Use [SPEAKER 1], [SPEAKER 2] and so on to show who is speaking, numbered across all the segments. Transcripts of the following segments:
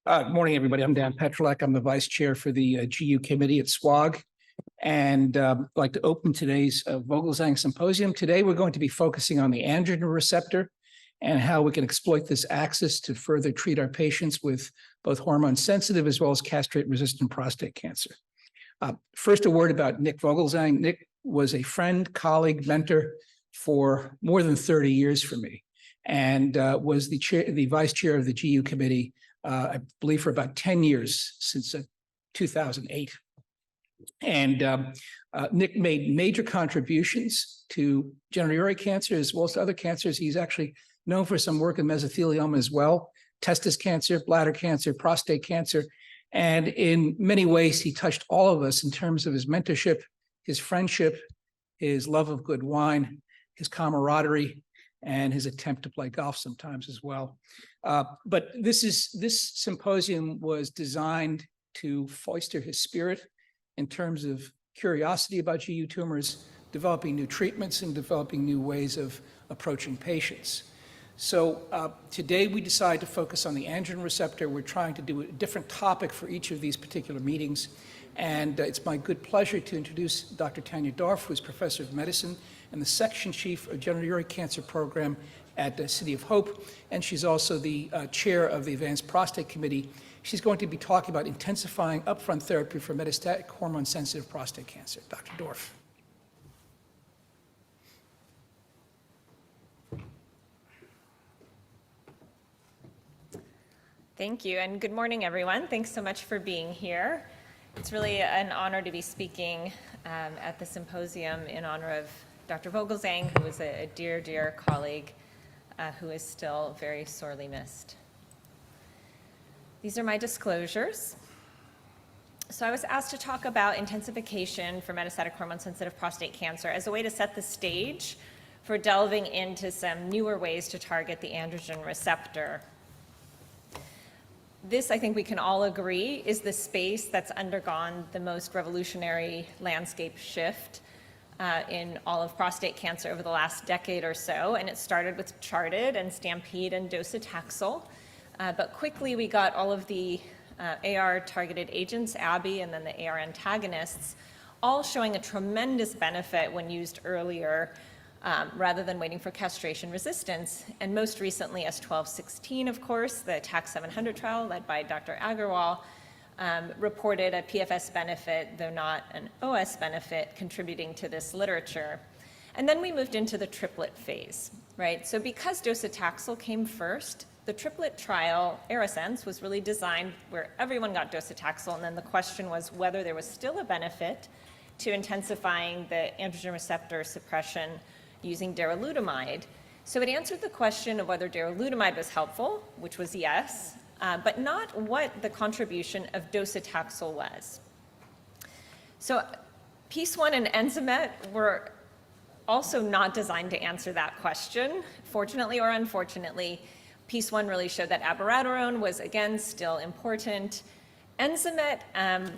[SPEAKER 1] Good morning, everybody. I'm Dan Petrolak. I'm the vice chair for the GU committee at SWOG. And I'd like to open today's Vogelzang Symposium. Today, we're going to be focusing on the androgen receptor and how we can exploit this axis to further treat our patients with both hormone-sensitive as well as castrate-resistant prostate cancer. First, a word about Nick Vogelzang. Nick was a friend, colleague, mentor for more than 30 years for me, and was the vice chair of the GU committee I believe for about 10 years, since 2008. And Nick made major contributions to genitourinary cancer as well as to other cancers. He's actually known for some work in mesothelioma as well, testis cancer, bladder cancer, prostate cancer. And in many ways, he touched all of us in terms of his mentorship, his friendship, his love of good wine, his camaraderie, and his attempt to play golf sometimes as well. But this symposium was designed to foster his spirit in terms of curiosity about GU tumors, developing new treatments and developing new ways of approaching patients. So today we decided to focus on the androgen receptor. We're trying to do a different topic for each of these particular meetings. And it's my good pleasure to introduce Dr. Tanya Dorff, who is professor of medicine and the section chief of genitourinary cancer program at the City of Hope. And she's also the chair of the Advanced Prostate Committee. She's going to be talking about intensifying upfront therapy for metastatic hormone-sensitive prostate cancer. Dr. Dorff.
[SPEAKER 2] Thank you, and good morning, everyone. Thanks so much for being here. It's really an honor to be speaking at the symposium in honor of Dr. Vogelzang, who was a dear, dear colleague who is still very sorely missed. These are my disclosures. So I was asked to talk about intensification for metastatic hormone-sensitive prostate cancer as a way to set the stage for delving into some newer ways to target the androgen receptor. This, I think we can all agree, is the space that's undergone the most revolutionary landscape shift in all of prostate cancer over the last decade or so. And it started with Charted and Stampede and docetaxel. But quickly we got all of the AR-targeted agents, ABI, and then the AR antagonists, all showing a tremendous benefit when used earlier rather than waiting for castration resistance. And most recently, S1216, of course, the TAC700 trial led by Dr. Agarwal, reported a PFS benefit, though not an OS benefit, contributing to this literature. And then we moved into the triplet phase, right? So because docetaxel came first, the triplet trial, ARASENS, was really designed where everyone got docetaxel, and then the question was whether there was still a benefit to intensifying the androgen receptor suppression using darolutamide. So it answered the question of whether darolutamide was helpful, which was yes, but not what the contribution of docetaxel was. So PEACE-1 and Enzamet were also not designed to answer that question. Fortunately or unfortunately, PEACE-1 really showed that abiraterone was, again, still important. Enzamet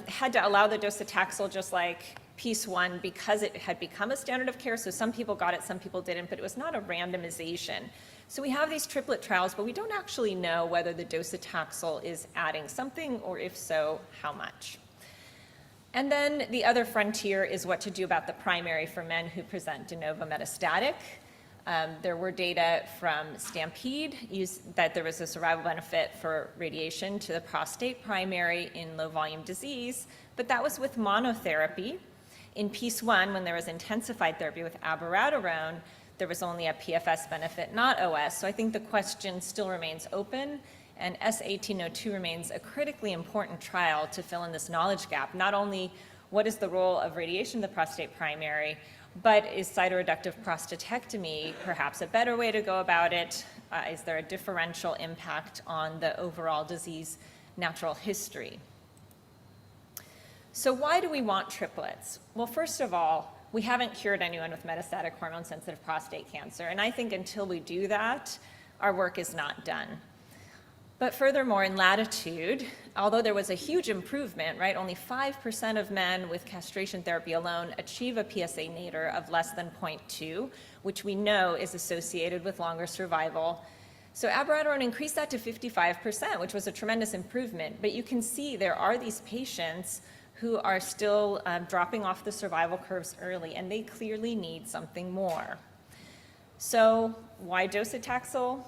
[SPEAKER 2] had to allow the docetaxel just like PEACE-1 because it had become a standard of care, so some people got it, some people didn't, but it was not a randomization. So we have these triplet trials, but we don't actually know whether the docetaxel is adding something, or if so, how much. And then the other frontier is what to do about the primary for men who present de novo metastatic. There were data from Stampede that there was a survival benefit for radiation to the prostate primary in low volume disease, but that was with monotherapy. In PEACE-1, when there was intensified therapy with abiraterone, there was only a PFS benefit, not OS. So I think the question still remains open, and S1802 remains a critically important trial to fill in this knowledge gap. Not only what is the role of radiation to the prostate primary, but is cytoreductive prostatectomy perhaps a better way to go about it? Is there a differential impact on the overall disease natural history? So why do we want triplets? Well, first of all, we haven't cured anyone with metastatic hormone-sensitive prostate cancer, and I think until we do that, our work is not done. But furthermore, in Latitude, although there was a huge improvement, right, only 5% of men with castration therapy alone achieve a PSA nadir of less than 0.2, which we know is associated with longer survival. So abiraterone increased that to 55%, which was a tremendous improvement. But you can see there are these patients who are still dropping off the survival curves early, and they clearly need something more. So why docetaxel?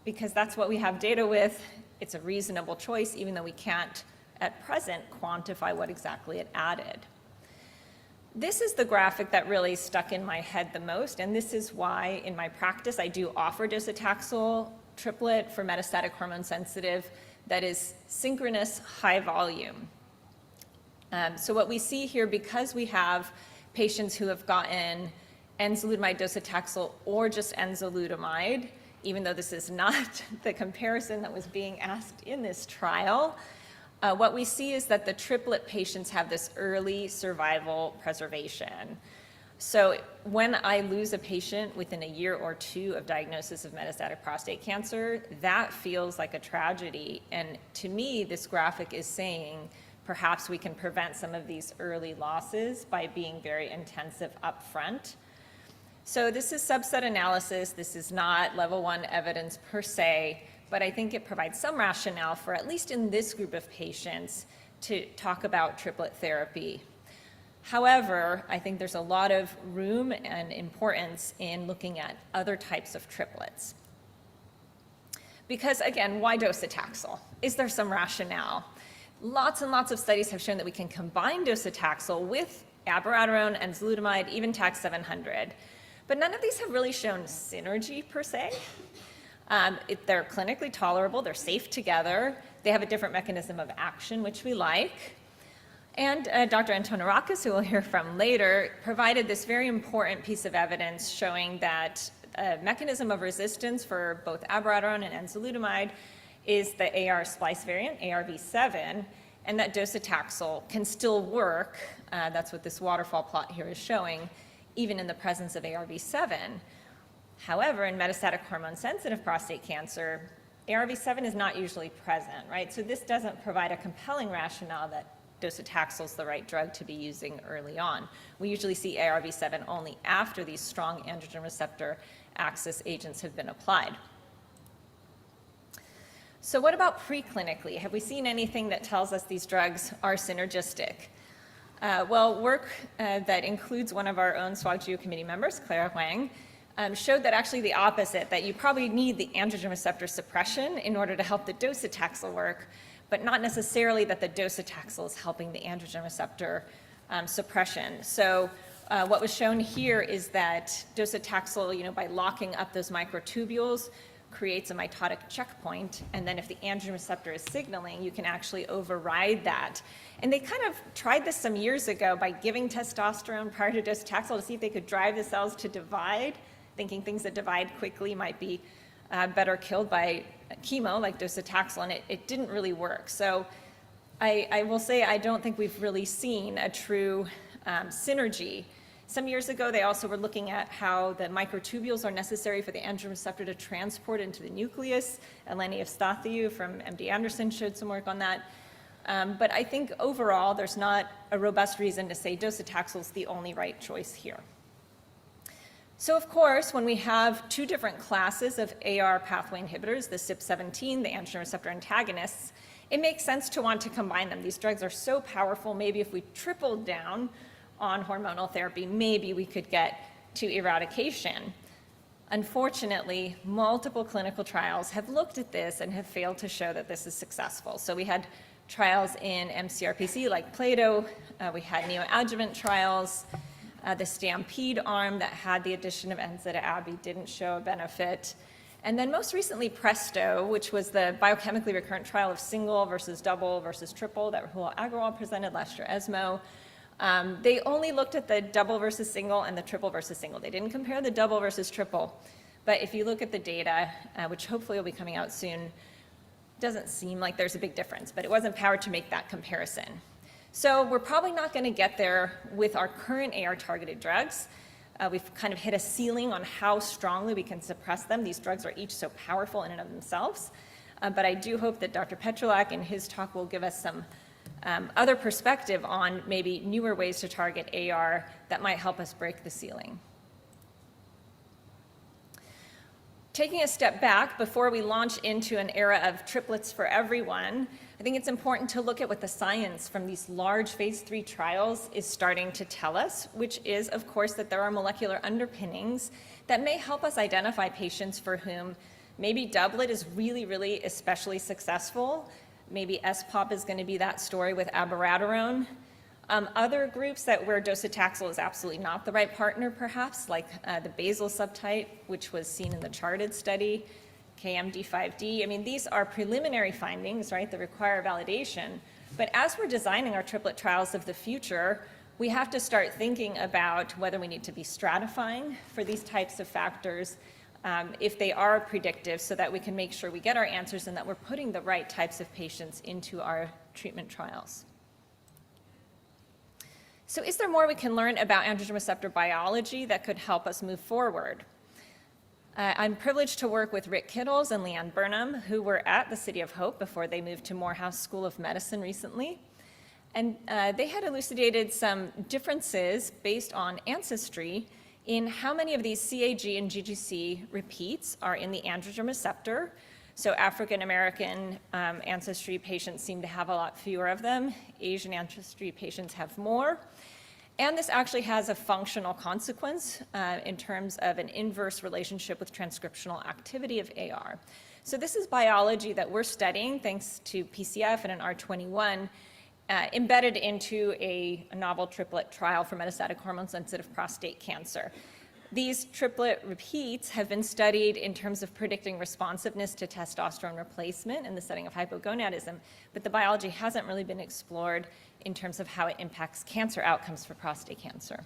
[SPEAKER 2] Because that's what we have data with. It's a reasonable choice, even though we can't, at present, quantify what exactly it added. This is the graphic that really stuck in my head the most, and this is why, in my practice, I do offer docetaxel triplet for metastatic hormone sensitive that is synchronous high volume. So what we see here, because we have patients who have gotten enzalutamide docetaxel or just enzalutamide, even though this is not the comparison that was being asked in this trial, what we see is that the triplet patients have this early survival preservation. So when I lose a patient within a year or two of diagnosis of metastatic prostate cancer, that feels like a tragedy. And to me, this graphic is saying perhaps we can prevent some of these early losses by being very intensive upfront. So this is subset analysis. This is not level 1 evidence per se, but I think it provides some rationale for, at least in this group of patients, to talk about triplet therapy. However, I think there's a lot of room and importance in looking at other types of triplets. Because again, why docetaxel? Is there some rationale? Lots and lots of studies have shown that we can combine docetaxel with abiraterone, enzalutamide, even TAK-700. But none of these have really shown synergy per se. They're clinically tolerable, they're safe together, they have a different mechanism of action, which we like. And Dr. Antonarakis, who we'll hear from later, provided this very important piece of evidence showing that a mechanism of resistance for both abiraterone and enzalutamide is the AR splice variant, ARV7, and that docetaxel can still work, that's what this waterfall plot here is showing, even in the presence of ARV7. However, in metastatic hormone-sensitive prostate cancer, ARV7 is not usually present, right? So this doesn't provide a compelling rationale that docetaxel is the right drug to be using early on. We usually see ARV7 only after these strong androgen receptor axis agents have been applied. So what about preclinically? Have we seen anything that tells us these drugs are synergistic? Well, work that includes one of our own SWOG committee members, Clara Huang, showed that actually the opposite, that you probably need the androgen receptor suppression in order to help the docetaxel work, but not necessarily that the docetaxel is helping the androgen receptor suppression. So what was shown here is that docetaxel, by locking up those microtubules, creates a mitotic checkpoint, and then if the androgen receptor is signaling, you can actually override that. And they kind of tried this some years ago by giving testosterone prior to docetaxel to see if they could drive the cells to divide, thinking things that divide quickly might be better killed by chemo like docetaxel, and it didn't really work. So I will say I don't think we've really seen a true synergy. Some years ago, they also were looking at how the microtubules are necessary for the androgen receptor to transport into the nucleus. Eleni Evstathiou from MD Anderson showed some work on that. But I think overall, there's not a robust reason to say docetaxel is the only right choice here. So of course, when we have two different classes of AR pathway inhibitors, the CYP17, the androgen receptor antagonists, it makes sense to want to combine them. These drugs are so powerful, maybe if we tripled down on hormonal therapy, maybe we could get to eradication. Unfortunately, multiple clinical trials have looked at this and have failed to show that this is successful. So we had trials in MCRPC like Plato, we had neoadjuvant trials, the Stampede arm that had the addition of Enza to Abi didn't show a benefit. And then most recently Presto, which was the biochemically recurrent trial of single versus double versus triple that Rahul Agrawal presented last year ESMO. They only looked at the double versus single and the triple versus single. They didn't compare the double versus triple. But if you look at the data, which hopefully will be coming out soon, doesn't seem like there's a big difference, but it wasn't powered to make that comparison. So we're probably not going to get there with our current AR-targeted drugs. We've kind of hit a ceiling on how strongly we can suppress them. These drugs are each so powerful in and of themselves. But I do hope that Dr. Petrolak in his talk will give us some other perspective on maybe newer ways to target AR that might help us break the ceiling. Taking a step back before we launch into an era of triplets for everyone, I think it's important to look at what the science from these large phase 3 trials is starting to tell us, which is, of course, that there are molecular underpinnings that may help us identify patients for whom maybe doublet is really, really especially successful. Maybe SPOP is going to be that story with abiraterone. Other groups where docetaxel is absolutely not the right partner, perhaps, like the basal subtype, which was seen in the CHARTED study, KMD5D. I mean, these are preliminary findings, right, that require validation. But as we're designing our triplet trials of the future, we have to start thinking about whether we need to be stratifying for these types of factors, if they are predictive, so that we can make sure we get our answers and that we're putting the right types of patients into our treatment trials. So is there more we can learn about androgen receptor biology that could help us move forward? I'm privileged to work with Rick Kittles and Leanne Burnham, who were at the City of Hope before they moved to Morehouse School of Medicine recently. And they had elucidated some differences based on ancestry in how many of these CAG and GGC repeats are in the androgen receptor. So African American ancestry patients seem to have a lot fewer of them. Asian ancestry patients have more. And this actually has a functional consequence in terms of an inverse relationship with transcriptional activity of AR. So this is biology that we're studying thanks to PCF and an R21 embedded into a novel triplet trial for metastatic hormone-sensitive prostate cancer. These triplet repeats have been studied in terms of predicting responsiveness to testosterone replacement in the setting of hypogonadism, but the biology hasn't really been explored in terms of how it impacts cancer outcomes for prostate cancer.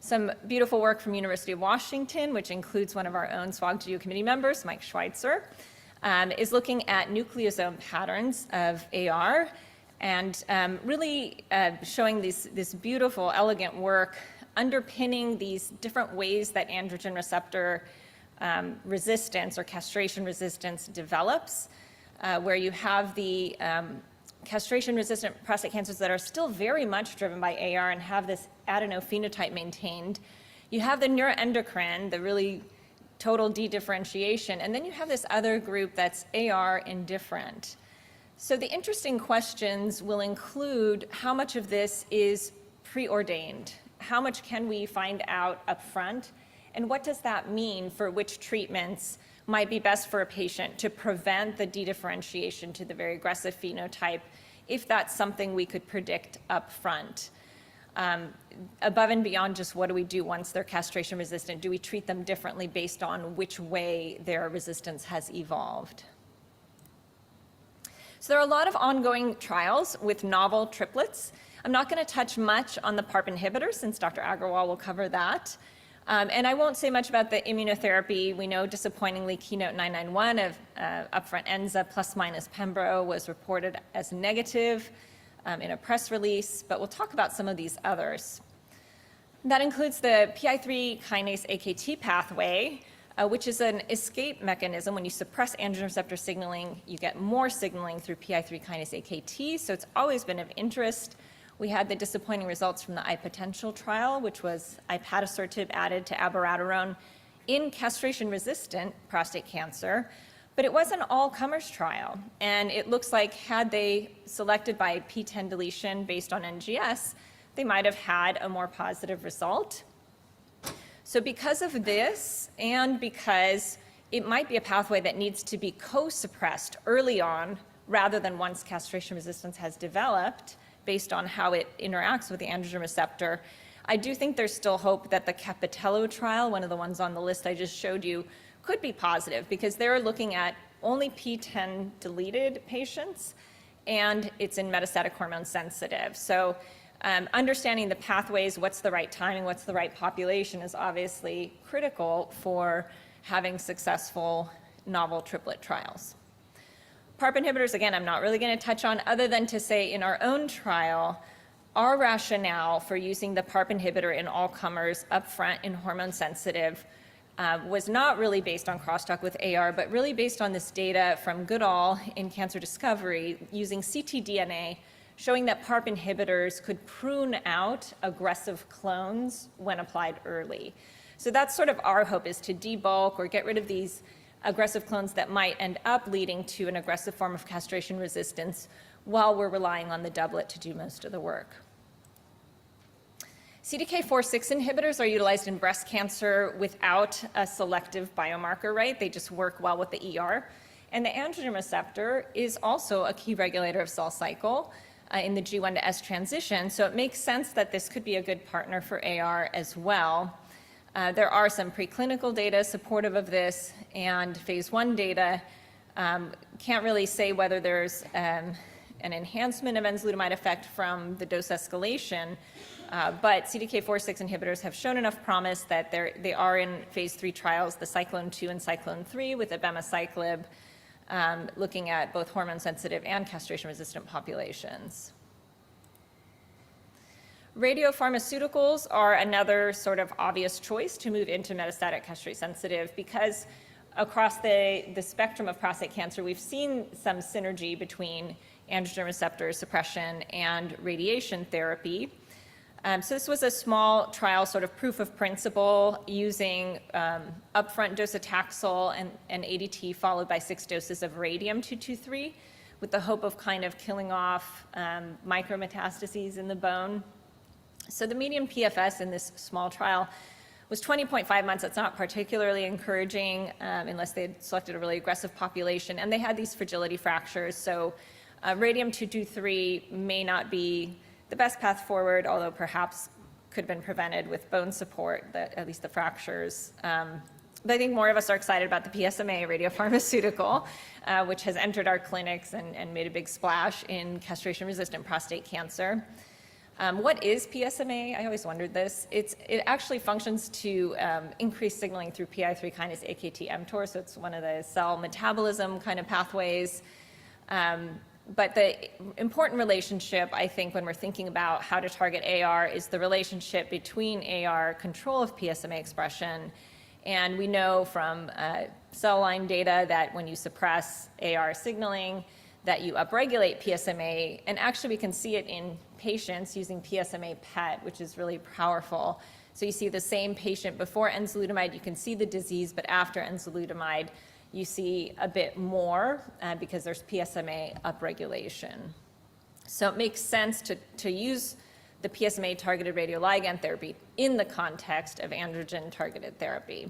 [SPEAKER 2] Some beautiful work from University of Washington, which includes one of our own SWOG GU committee members, Mike Schweitzer, is looking at nucleosome patterns of AR and really showing this beautiful, elegant work underpinning these different ways that androgen receptor resistance or castration resistance develops, where you have the castration-resistant prostate cancers that are still very much driven by AR and have this adenophenotype maintained. You have the neuroendocrine, the really total dedifferentiation, and then you have this other group that's AR indifferent. So the interesting questions will include how much of this is preordained, how much can we find out up front, and what does that mean for which treatments might be best for a patient to prevent the dedifferentiation to the very aggressive phenotype, if that's something we could predict up front. Above and beyond just what do we do once they're castration resistant, do we treat them differently based on which way their resistance has evolved? So there are a lot of ongoing trials with novel triplets. I'm not going to touch much on the PARP inhibitor since Dr. Agarwal will cover that. And I won't say much about the immunotherapy. We know disappointingly Keynote 991 of upfront Enza plus minus Pembro was reported as negative in a press release, but we'll talk about some of these others. That includes the PI3 kinase AKT pathway, which is an escape mechanism. When you suppress androgen receptor signaling, you get more signaling through PI3 kinase AKT, so it's always been of interest. We had the disappointing results from the iPotential trial, which was ipatasertib added to abiraterone in castration-resistant prostate cancer, but it was an all-comers trial, and it looks like had they selected by PTEN deletion based on NGS, they might have had a more positive result. So because of this, and because it might be a pathway that needs to be co-suppressed early on, rather than once castration resistance has developed, based on how it interacts with the androgen receptor, I do think there's still hope that the Capitello trial, one of the ones on the list I just showed you, could be positive because they're looking at only PTEN deleted patients and it's in metastatic hormone sensitive. So understanding the pathways, what's the right timing, what's the right population is obviously critical for having successful novel triplet trials. PARP inhibitors, again, I'm not really going to touch on other than to say in our own trial, our rationale for using the PARP inhibitor in all comers upfront in hormone sensitive was not really based on crosstalk with AR, but really based on this data from Goodall in cancer discovery using ctDNA showing that PARP inhibitors could prune out aggressive clones when applied early. So that's sort of our hope, is to debulk or get rid of these aggressive clones that might end up leading to an aggressive form of castration resistance while we're relying on the doublet to do most of the work. CDK4/6 inhibitors are utilized in breast cancer without a selective biomarker, right? They just work well with the ER. And the androgen receptor is also a key regulator of cell cycle in the G1 to S transition. So it makes sense that this could be a good partner for AR as well. There are some preclinical data supportive of this, and phase 1 data. Can't really say whether there's an enhancement of enzalutamide effect from the dose escalation, but CDK4/6 inhibitors have shown enough promise that they are in phase 3 trials, the Cyclone 2 and Cyclone 3 with abemaciclib, looking at both hormone-sensitive and castration-resistant populations. Radiopharmaceuticals are another sort of obvious choice to move into metastatic castrate-sensitive, because across the spectrum of prostate cancer, we've seen some synergy between androgen receptor suppression and radiation therapy. So this was a small trial, sort of proof of principle, using upfront docetaxel and ADT followed by 6 doses of radium-223, with the hope of kind of killing off micrometastases in the bone. So the median PFS in this small trial was 20.5 months. That's not particularly encouraging unless they had selected a really aggressive population. And they had these fragility fractures. So radium-223 may not be the best path forward, although perhaps could have been prevented with bone support, at least the fractures. But I think more of us are excited about the PSMA radiopharmaceutical, which has entered our clinics and made a big splash in castration-resistant prostate cancer. What is PSMA? I always wondered this. It actually functions to increase signaling through PI3 kinase AKT-mTOR, so it's one of the cell metabolism kind of pathways. But the important relationship, I think, when we're thinking about how to target AR is the relationship between AR control of PSMA expression. And we know from cell line data that when you suppress AR signaling, that you upregulate PSMA, and actually we can see it in patients using PSMA PET, which is really powerful. So you see the same patient before enzalutamide, you can see the disease, but after enzalutamide, you see a bit more because there's PSMA upregulation. So it makes sense to use the PSMA-targeted radioligand therapy in the context of androgen-targeted therapy.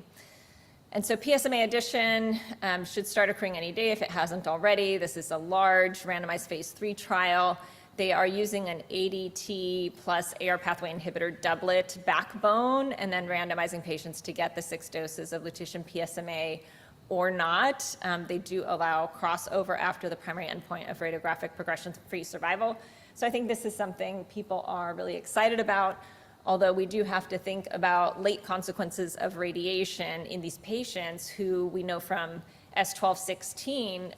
[SPEAKER 2] And so PSMA addition should start occurring any day if it hasn't already. This is a large randomized phase 3 trial. They are using an ADT plus AR pathway inhibitor doublet backbone, and then randomizing patients to get the 6 doses of lutetium PSMA or not. They do allow crossover after the primary endpoint of radiographic progression-free survival. So I think this is something people are really excited about, although we do have to think about late consequences of radiation in these patients who we know from S12-16,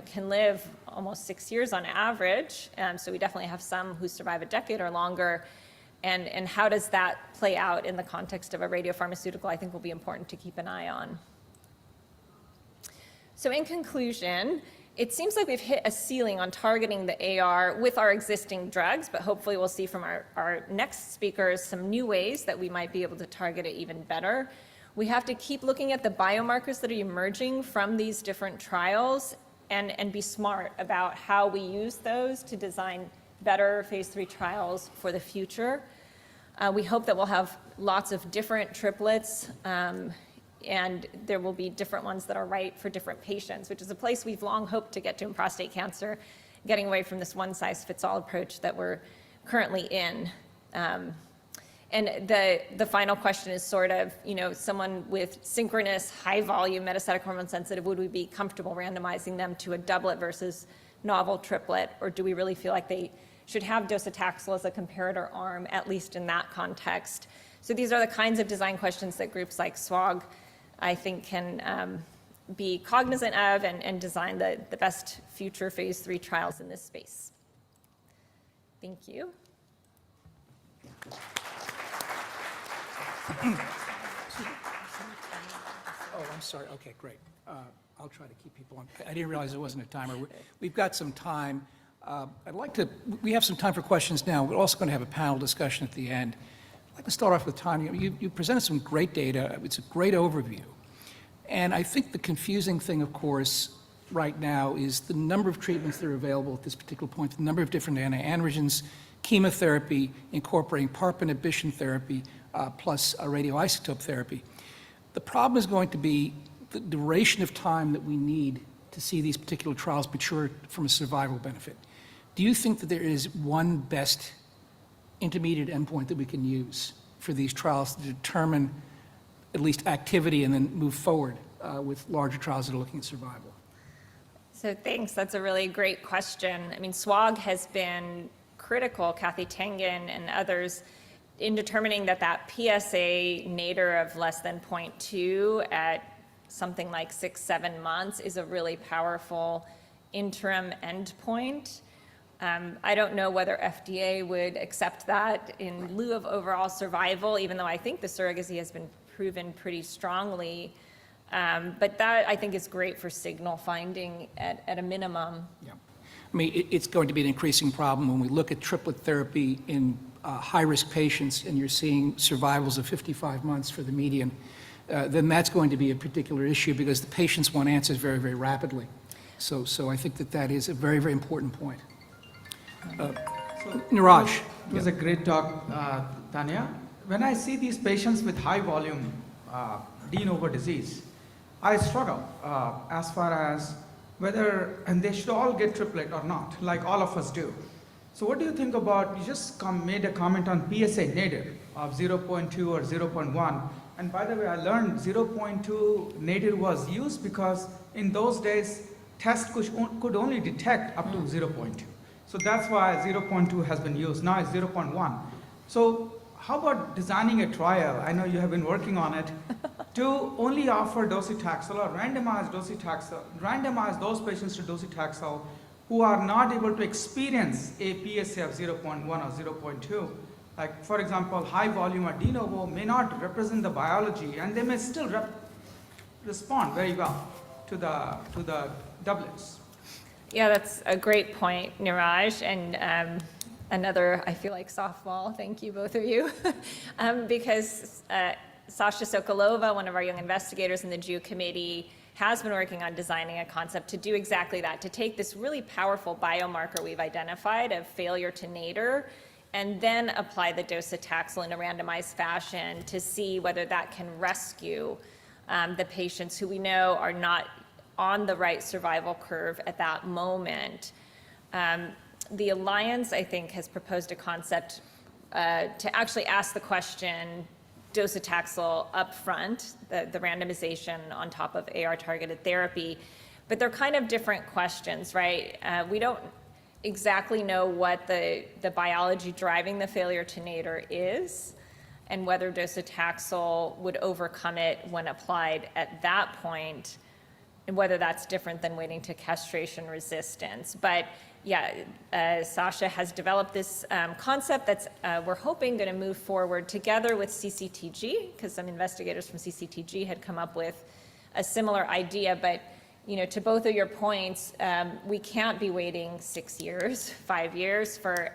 [SPEAKER 2] can live almost 6 years on average. So we definitely have some who survive a decade or longer. And how does that play out in the context of a radiopharmaceutical, I think will be important to keep an eye on. So in conclusion, it seems like we've hit a ceiling on targeting the AR with our existing drugs, but hopefully we'll see from our next speakers some new ways that we might be able to target it even better. We have to keep looking at the biomarkers that are emerging from these different trials and be smart about how we use those to design better phase 3 trials for the future. We hope that we'll have lots of different triplets, and there will be different ones that are right for different patients, which is a place we've long hoped to get to in prostate cancer, getting away from this one-size-fits-all approach that we're currently in. And the final question is sort of, someone with synchronous high-volume metastatic hormone-sensitive, would we be comfortable randomizing them to a doublet versus novel triplet, or do we really feel like they should have docetaxel as a comparator arm, at least in that context? So these are the kinds of design questions that groups like SWOG, I think, can be cognizant of and design the best future phase 3 trials in this space. Thank you.
[SPEAKER 1] Oh, I'm sorry. Okay, great. I'll try to keep people on. I didn't realize there wasn't a timer. We've got some time. We have some time for questions now. We're also going to have a panel discussion at the end. I'd like to start off with Tanya. You presented some great data. It's a great overview. And I think the confusing thing, of course, right now is the number of treatments that are available at this particular point, the number of different anti-androgens, chemotherapy, incorporating PARP inhibition therapy, plus radioisotope therapy. The problem is going to be the duration of time that we need to see these particular trials mature from a survival benefit. Do you think that there is one best intermediate endpoint that we can use for these trials to determine at least activity and then move forward with larger trials that are looking at survival?
[SPEAKER 2] So thanks, that's a really great question. I mean, SWOG has been critical, Kathy Tengen and others, in determining that PSA nadir of less than 0.2 at something like 6-7 months is a really powerful interim endpoint. I don't know whether FDA would accept that in lieu of overall survival, even though I think the surrogacy has been proven pretty strongly. But that, I think, is great for signal finding at a minimum.
[SPEAKER 1] Yeah. I mean, it's going to be an increasing problem when we look at triplet therapy in high-risk patients and you're seeing survivals of 55 months for the median. Then that's going to be a particular issue because the patients want answers very, very rapidly. So I think that is a very, very important point. Niraj.
[SPEAKER 3] It was a great talk, Tanya. When I see these patients with high volume de novo disease, I struggle as far as whether, and they should all get triplet or not, like all of us do. So what do you think about, you just made a comment on PSA nadir of 0.2 or 0.1. And by the way, I learned 0.2 nadir was used because in those days, tests could only detect up to 0.2. So that's why 0.2 has been used. Now it's 0.1. So how about designing a trial? I know you have been working on it to only offer docetaxel or randomize docetaxel, randomize those patients to docetaxel who are not able to experience a PSA of 0.1 or 0.2. Like, for example, high volume or de novo may not represent the biology, and they may still respond very well to the doublets.
[SPEAKER 2] Yeah, that's a great point, Niraj, and another, I feel like, softball. Thank you, both of you, because Sasha Sokolova, one of our young investigators in the GU committee, has been working on designing a concept to do exactly that, to take this really powerful biomarker we've identified of failure to nadir, and then apply the docetaxel in a randomized fashion to see whether that can rescue the patients who we know are not on the right survival curve at that moment. The Alliance, I think, has proposed a concept to actually ask the question, docetaxel up front, the randomization on top of AR-targeted therapy. But they're kind of different questions, right? We don't exactly know what the biology driving the failure to nadir is, and whether docetaxel would overcome it when applied at that point, and whether that's different than waiting to castration resistance. But yeah, Sasha has developed this concept that's, we're hoping, going to move forward together with CCTG, because some investigators from CCTG had come up with a similar idea. But you know, to both of your points, we can't be waiting 6 years, 5 years for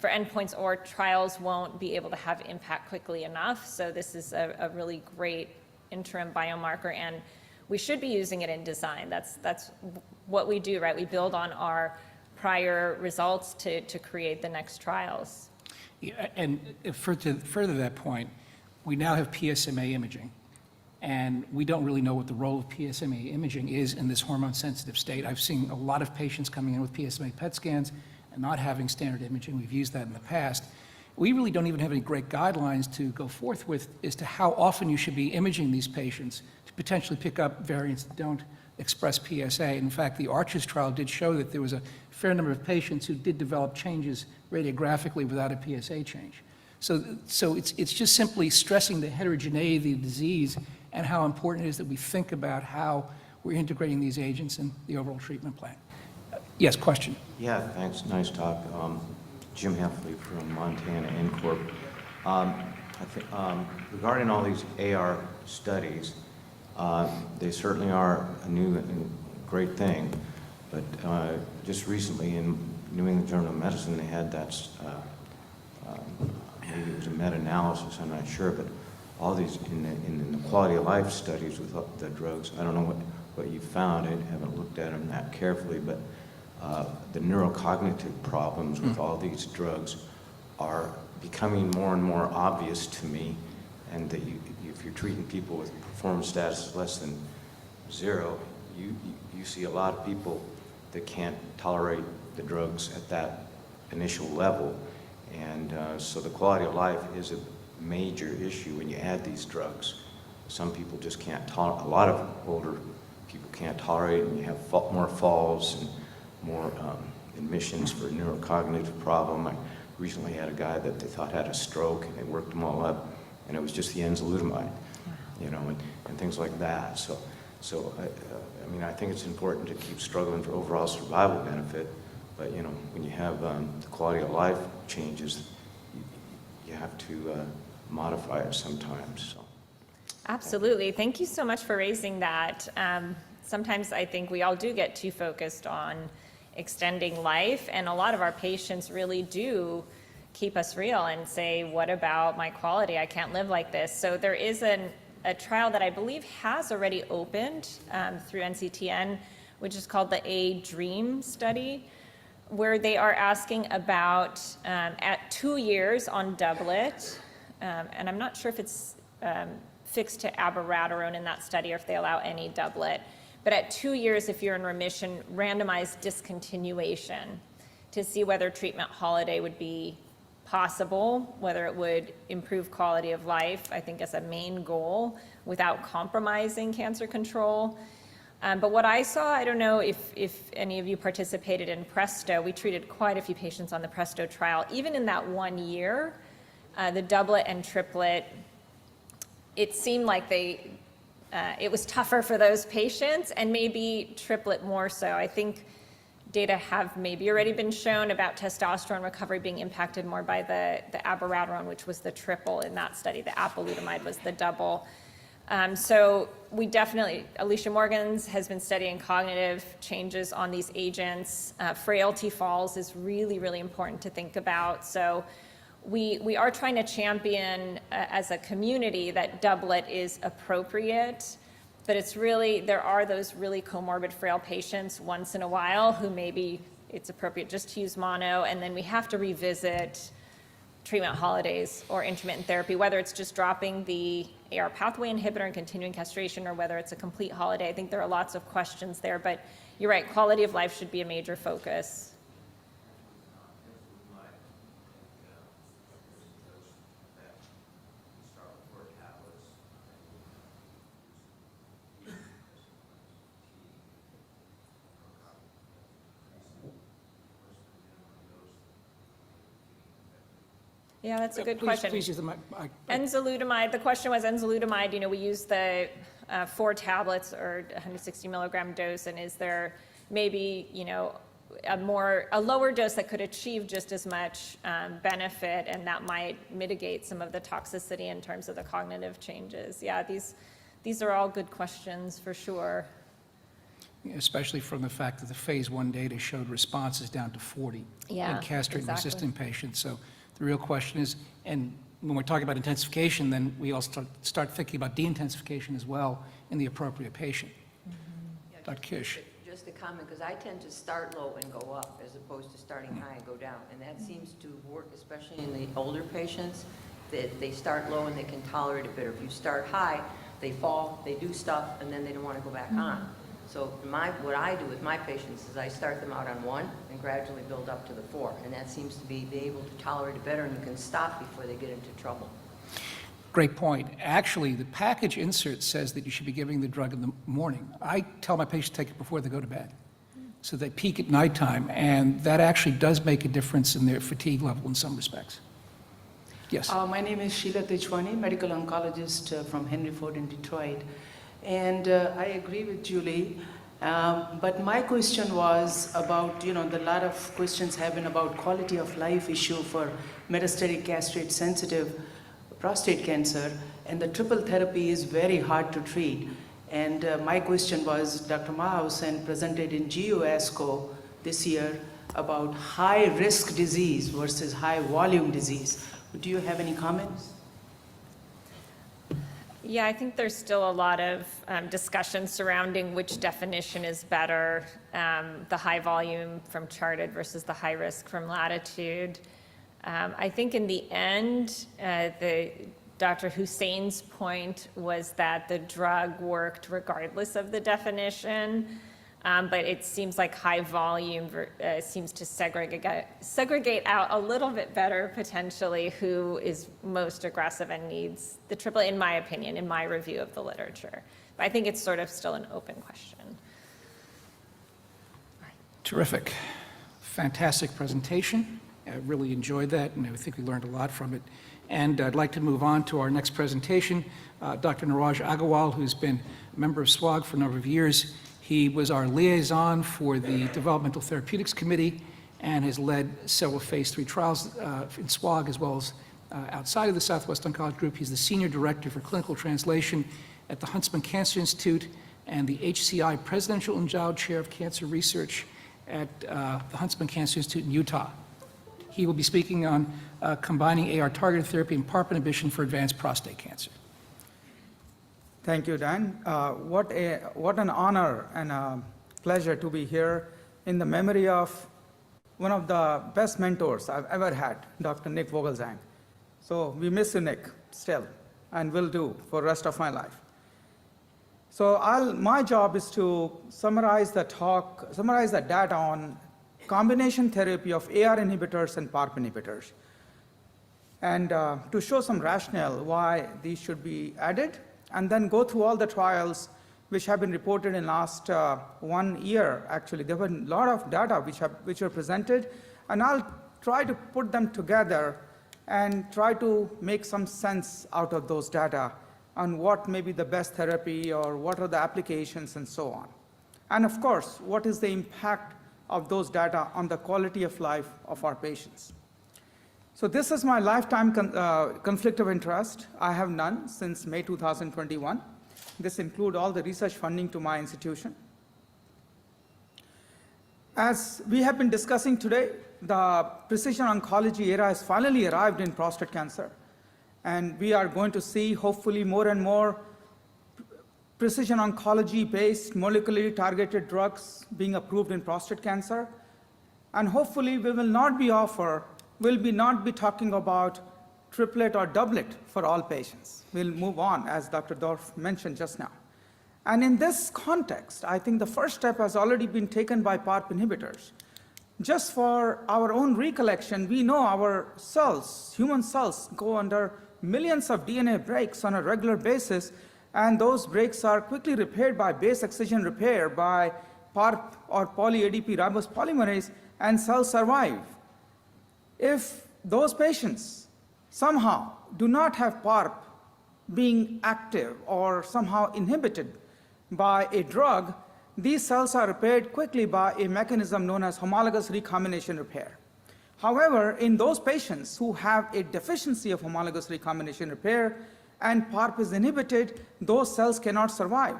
[SPEAKER 2] endpoints, or trials won't be able to have impact quickly enough. So this is a really great interim biomarker, and we should be using it in design. That's what we do, right? We build on our prior results to create the next trials.
[SPEAKER 1] Yeah, and further that point, we now have PSMA imaging, and we don't really know what the role of PSMA imaging is in this hormone-sensitive state. I've seen a lot of patients coming in with PSMA PET scans and not having standard imaging. We've used that in the past. We really don't even have any great guidelines to go forth with as to how often you should be imaging these patients to potentially pick up variants that don't express PSA. In fact, the ARCHES trial did show that there was a fair number of patients who did develop changes radiographically without a PSA change. So it's just simply stressing the heterogeneity of the disease and how important it is that we think about how we're integrating these agents in the overall treatment plan. Yes, question?
[SPEAKER 4] Yeah, thanks. Nice talk. Jim Heffley from Montana Incorp. Regarding all these AR studies, they certainly are a new and great thing, but just recently in New England Journal of Medicine, they had that maybe it was a meta-analysis, I'm not sure, but all these, in the quality of life studies with the drugs, I don't know what you found, I haven't looked at them that carefully, but the neurocognitive problems with all these drugs are becoming more and more obvious to me, and that if you're treating people with performance status less than 0, you see a lot of people that can't tolerate the drugs at that initial level, and so the quality of life is a major issue when you add these drugs. Some people just can't tolerate, a lot of older people can't tolerate it, and you have more falls and more admissions for neurocognitive problem. I recently had a guy that they thought had a stroke, and they worked him all up, and it was just the enzalutamide, you know, and things like that. So I mean, I think it's important to keep struggling for overall survival benefit, but you know, when you have the quality of life changes, you have to modify it sometimes. So.
[SPEAKER 2] Absolutely. Thank you so much for raising that. Sometimes I think we all do get too focused on extending life, and a lot of our patients really do keep us real and say, what about my quality? I can't live like this. So there is a trial that I believe has already opened through NCTN, which is called the A-DREAM study, where they are asking about at 2 years on doublet, and I'm not sure if it's fixed to abiraterone in that study or if they allow any doublet, but at 2 years, if you're in remission, randomized discontinuation to see whether treatment holiday would be possible, whether it would improve quality of life, I think as a main goal, without compromising cancer control. But what I saw, I don't know if any of you participated in PRESTO. We treated quite a few patients on the PRESTO trial. Even in that 1 year, the doublet and triplet, it seemed like it was tougher for those patients, and maybe triplet more so. I think data have maybe already been shown about testosterone recovery being impacted more by the abiraterone, which was the triple in that study. The apalutamide was the double. So we definitely, Alicia Morgans has been studying cognitive changes on these agents. Frailty falls is really, really important to think about. So we are trying to champion as a community that doublet is appropriate, but it's really, there are those really comorbid frail patients once in a while who maybe it's appropriate just to use mono, and then we have to revisit treatment holidays or intermittent therapy, whether it's just dropping the AR pathway inhibitor and continuing castration, or whether it's a complete holiday. I think there are lots of questions there, but you're right, quality of life should be a major focus. Yeah, that's a good question.
[SPEAKER 1] Please use the mic.
[SPEAKER 2] Enzalutamide, the question was enzalutamide, you know, we use the 4 tablets or 160 milligram dose, and is there maybe, you know, a lower dose that could achieve just as much benefit, and that might mitigate some of the toxicity in terms of the cognitive changes? Yeah, these are all good questions for sure.
[SPEAKER 1] Especially from the fact that the phase 1 data showed responses down to 40 in castrate-resistant patients. So the real question is, and when we're talking about intensification, then we also start thinking about de-intensification as well in the appropriate patient.
[SPEAKER 5] Yeah,
[SPEAKER 1] Dr. Kish.
[SPEAKER 5] Just a comment, because I tend to start low and go up as opposed to starting high and go down. And that seems to work, especially in the older patients, that they start low and they can tolerate it better. If you start high, they fall, they do stuff, and then they don't want to go back on. So what I do with my patients is I start them out on 1 and gradually build up to the 4. And that seems to be able to tolerate it better, and you can stop before they get into trouble.
[SPEAKER 1] Great point. Actually, the package insert says that you should be giving the drug in the morning. I tell my patients to take it before they go to bed. So they peak at nighttime, and that actually does make a difference in their fatigue level in some respects. Yes.
[SPEAKER 6] My name is Sheila Tejwani, medical oncologist from Henry Ford in Detroit. And I agree with Julie, but my question was about, you know, the lot of questions have been about quality of life issue for metastatic castrate-sensitive prostate cancer, and the triple therapy is very hard to treat. And my question was, Dr. Mahausen presented in GU ASCO this year about high-risk disease versus high-volume disease. Do you have any comments?
[SPEAKER 2] Yeah, I think there's still a lot of discussion surrounding which definition is better, the high volume from charted versus the high risk from latitude. I think in the end, Dr. Hussein's point was that the drug worked regardless of the definition, but it seems like high volume seems to segregate out a little bit better potentially who is most aggressive and needs the triplet, in my opinion, in my review of the literature. But I think it's sort of still an open question.
[SPEAKER 1] Terrific. Fantastic presentation. I really enjoyed that, and I think we learned a lot from it. And I'd like to move on to our next presentation. Dr. Niraj Agarwal, who's been a member of SWOG for a number of years. He was our liaison for the Developmental Therapeutics Committee and has led several phase 3 trials in SWOG as well as outside of the Southwest Oncology Group. He's the Senior Director for Clinical Translation at the Huntsman Cancer Institute and the HCI Presidential Endowed Chair of Cancer Research at the Huntsman Cancer Institute in Utah. He will be speaking on combining AR-targeted therapy and PARP inhibition for advanced prostate cancer.
[SPEAKER 3] Thank you, Dan. What an honor and a pleasure to be here in the memory of one of the best mentors I've ever had, Dr. Nick Vogelzang. So we miss you, Nick, still, and will do for the rest of my life. So my job is to summarize the data on combination therapy of AR inhibitors and PARP inhibitors, and to show some rationale why these should be added, and then go through all the trials which have been reported in last 1 year. Actually, there were a lot of data which were presented, and I'll try to put them together and try to make some sense out of those data on what may be the best therapy or what are the applications and so on. And of course, what is the impact of those data on the quality of life of our patients. So this is my lifetime conflict of interest. I have none since May 2021. This includes all the research funding to my institution. As we have been discussing today, the precision oncology era has finally arrived in prostate cancer. And we are going to see, hopefully, more and more precision oncology-based molecularly targeted drugs being approved in prostate cancer. And hopefully, we will not be talking about triplet or doublet for all patients. We'll move on, as Dr. Dorf mentioned just now. And in this context, I think the first step has already been taken by PARP inhibitors. Just for our own recollection, we know our cells, human cells, go under millions of DNA breaks on a regular basis, and those breaks are quickly repaired by base excision repair by PARP or poly-ADP ribose polymerase, and cells survive. If those patients somehow do not have PARP being active or somehow inhibited by a drug, these cells are repaired quickly by a mechanism known as homologous recombination repair. However, in those patients who have a deficiency of homologous recombination repair and PARP is inhibited, those cells cannot survive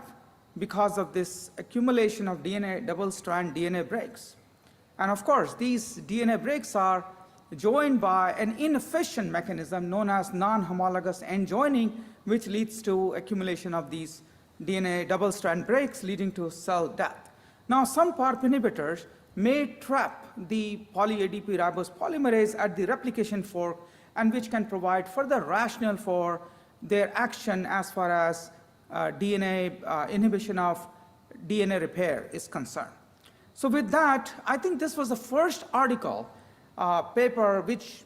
[SPEAKER 3] because of this accumulation of double-strand DNA breaks. And of course, these DNA breaks are joined by an inefficient mechanism known as non-homologous end joining, which leads to accumulation of these DNA double-strand breaks, leading to cell death. Now, some PARP inhibitors may trap the poly-ADP ribose polymerase at the replication fork, and which can provide further rationale for their action as far as inhibition of DNA repair is concerned. So with that, I think this was the first article, paper, which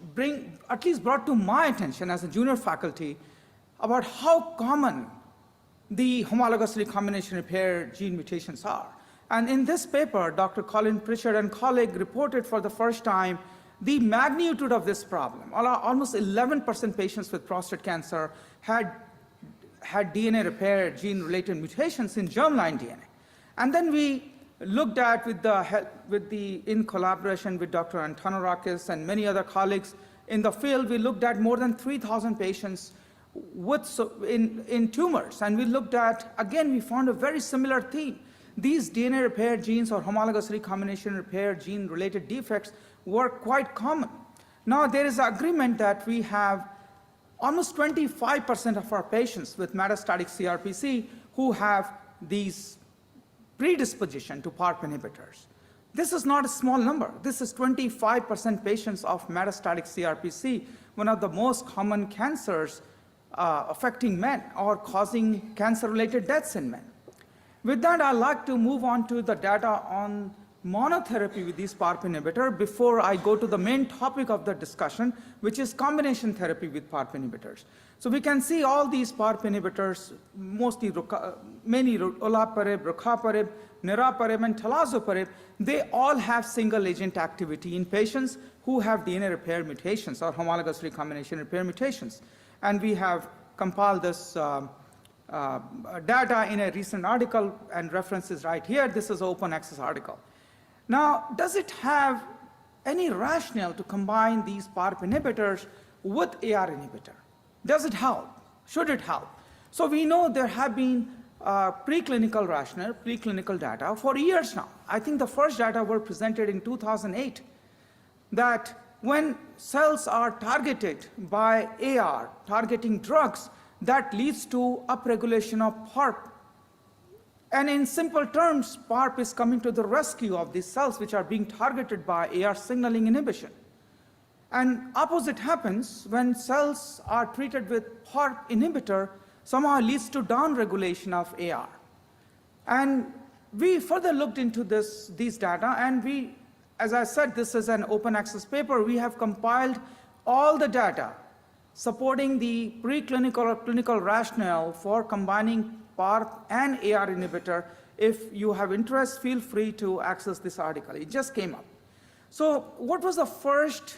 [SPEAKER 3] at least brought to my attention as a junior faculty about how common the homologous recombination repair gene mutations are. And in this paper, Dr. Colin Pritchard and colleague reported for the first time the magnitude of this problem. Almost 11% patients with prostate cancer had DNA repair gene-related mutations in germline DNA. And then we looked at, in collaboration with Dr. Antonorakis and many other colleagues in the field, we looked at more than 3,000 patients in tumors. And we looked at, again, we found a very similar theme. These DNA repair genes or homologous recombination repair gene-related defects were quite common. Now, there is agreement that we have almost 25% of our patients with metastatic CRPC who have these predisposition to PARP inhibitors. This is not a small number. This is 25% patients of metastatic CRPC, one of the most common cancers affecting men or causing cancer-related deaths in men. With that, I'd like to move on to the data on monotherapy with these PARP inhibitor before I go to the main topic of the discussion, which is combination therapy with PARP inhibitors. So we can see all these PARP inhibitors, many olaparib, rucaparib, niraparib, and talazoparib, they all have single-agent activity in patients who have DNA repair mutations or homologous recombination repair mutations. And we have compiled this data in a recent article, and references right here. This is an open access article. Now, does it have any rationale to combine these PARP inhibitors with AR inhibitor? Does it help? Should it help? So we know there have been preclinical rationale, preclinical data for years now. I think the first data were presented in 2008, that when cells are targeted by AR, targeting drugs, that leads to upregulation of PARP. And in simple terms, PARP is coming to the rescue of these cells which are being targeted by AR signaling inhibition. And opposite happens when cells are treated with PARP inhibitor, somehow leads to downregulation of AR. And we further looked into these data, and we, as I said, this is an open access paper. We have compiled all the data supporting the preclinical or clinical rationale for combining PARP and AR inhibitor. If you have interest, feel free to access this article. It just came up. So what was the first,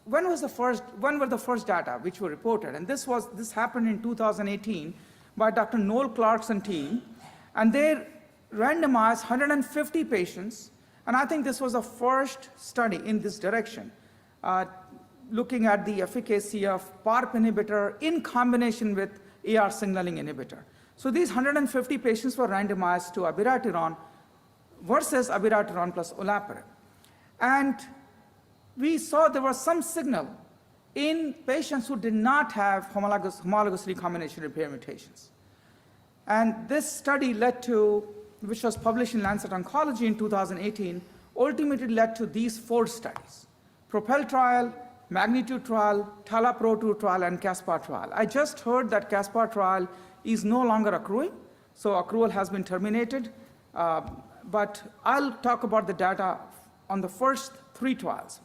[SPEAKER 3] when were the first data which were reported? And this happened in 2018 by Dr. Noel Clarkson team, and they randomized 150 patients, and I think this was the first study in this direction, looking at the efficacy of PARP inhibitor in combination with AR signaling inhibitor. So these 150 patients were randomized to abiraterone versus abiraterone plus olaparib. And we saw there was some signal in patients who did not have homologous recombination repair mutations. And this study led to, which was published in Lancet Oncology in 2018, ultimately led to these 4 studies: PROPEL trial, Magnitude trial, TALAPRO-2 trial, and CASPAR trial. I just heard that CASPAR trial is no longer accruing, so accrual has been terminated. But I'll talk about the data on the first 3 trials.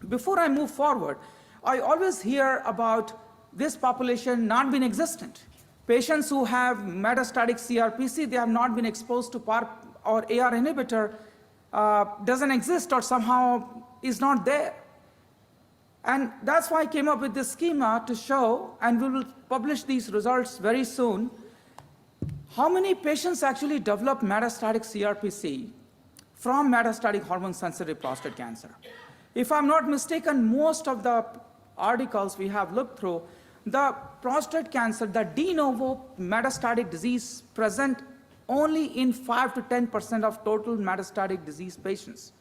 [SPEAKER 3] Before I move forward, I always hear about this population not being existent. Patients who have metastatic CRPC, they have not been exposed to PARP or AR inhibitor, doesn't exist or somehow is not there. And that's why I came up with this schema to show, and we will publish these results very soon, how many patients actually develop metastatic CRPC from metastatic hormone-sensitive prostate cancer. If I'm not mistaken, most of the articles we have looked through, the prostate cancer, the de novo metastatic disease present only in 5 to 10% of total metastatic disease patients.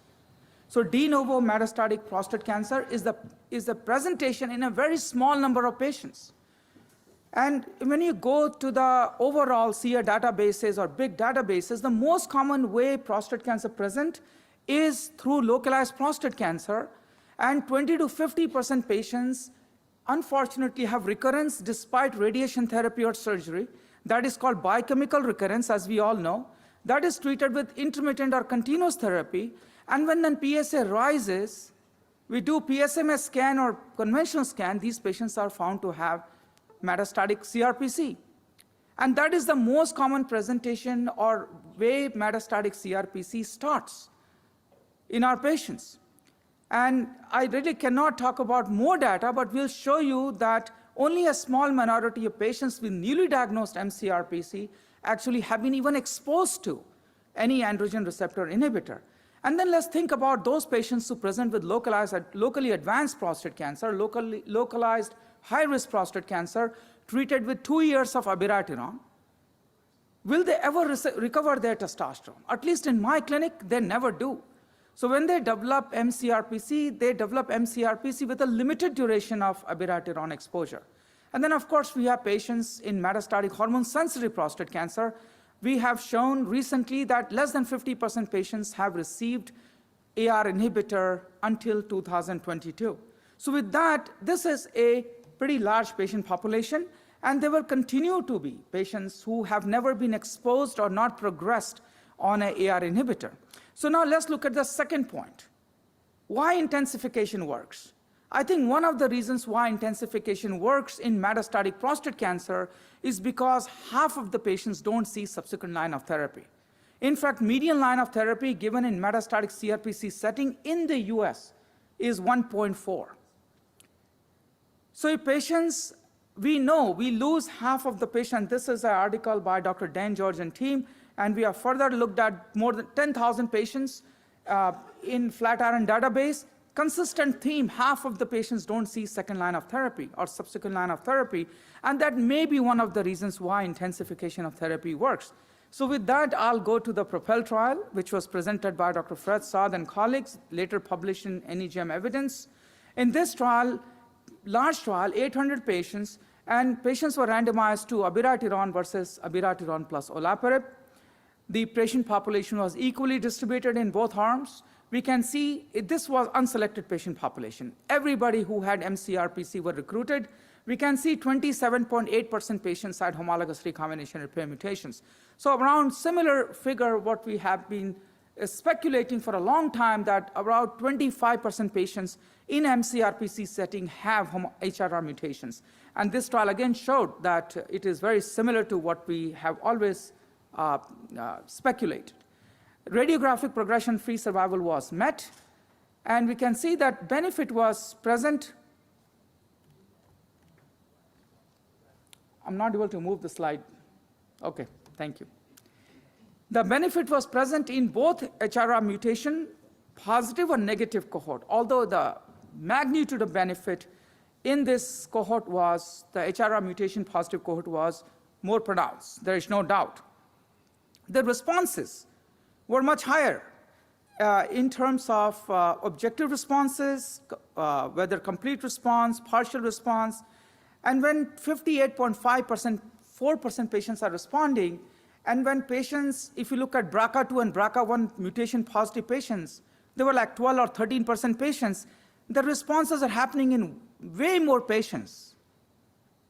[SPEAKER 3] So de novo metastatic prostate cancer is the presentation in a very small number of patients. And when you go to the overall SEER databases or big databases, the most common way prostate cancer present is through localized prostate cancer, and 20 to 50% patients unfortunately have recurrence despite radiation therapy or surgery. That is called biochemical recurrence, as we all know. That is treated with intermittent or continuous therapy. And when then PSA rises, we do PSMA scan or conventional scan, these patients are found to have metastatic CRPC. And that is the most common presentation or way metastatic CRPC starts in our patients. And I really cannot talk about more data, but we'll show you that only a small minority of patients with newly diagnosed mCRPC actually have been even exposed to any androgen receptor inhibitor. And then let's think about those patients who present with locally advanced prostate cancer, localized high-risk prostate cancer, treated with 2 years of abiraterone. Will they ever recover their testosterone? At least in my clinic, they never do. So when they develop MCRPC, they develop MCRPC with a limited duration of abiraterone exposure. And then, of course, we have patients in metastatic hormone-sensitive prostate cancer. We have shown recently that less than 50% patients have received AR inhibitor until 2022. So with that, this is a pretty large patient population, and there will continue to be patients who have never been exposed or not progressed on an AR inhibitor. So now let's look at the second point. Why intensification works? I think one of the reasons why intensification works in metastatic prostate cancer is because half of the patients don't see subsequent line of therapy. In fact, median line of therapy given in metastatic CRPC setting in the US is 1.4. So if patients, we know we lose half of the patient. This is an article by Dr. Dan George and team, and we have further looked at more than 10,000 patients in Flatiron database. Consistent theme, half of the patients don't see second line of therapy or subsequent line of therapy, and that may be one of the reasons why intensification of therapy works. So with that, I'll go to the PROPEL trial, which was presented by Dr. Fred Saad and colleagues, later published in NEJM Evidence. In this trial, large trial, 800 patients, and patients were randomized to abiraterone versus abiraterone plus olaparib. The patient population was equally distributed in both arms. We can see this was unselected patient population. Everybody who had MCRPC were recruited. We can see 27.8% patients had homologous recombination repair mutations. So around similar figure what we have been speculating for a long time, that about 25% patients in MCRPC setting have HRR mutations. And this trial again showed that it is very similar to what we have always speculated. Radiographic progression-free survival was met, and we can see that benefit was present. I'm not able to move the slide. Okay, thank you. The benefit was present in both HRR mutation positive or negative cohort, although the magnitude of benefit in this cohort was, the HRR mutation positive cohort was more pronounced. There is no doubt. The responses were much higher in terms of objective responses, whether complete response, partial response, and when 58.5%, 4% patients are responding, and when patients, if you look at BRCA2 and BRCA1 mutation positive patients, they were like 12 or 13% patients, the responses are happening in way more patients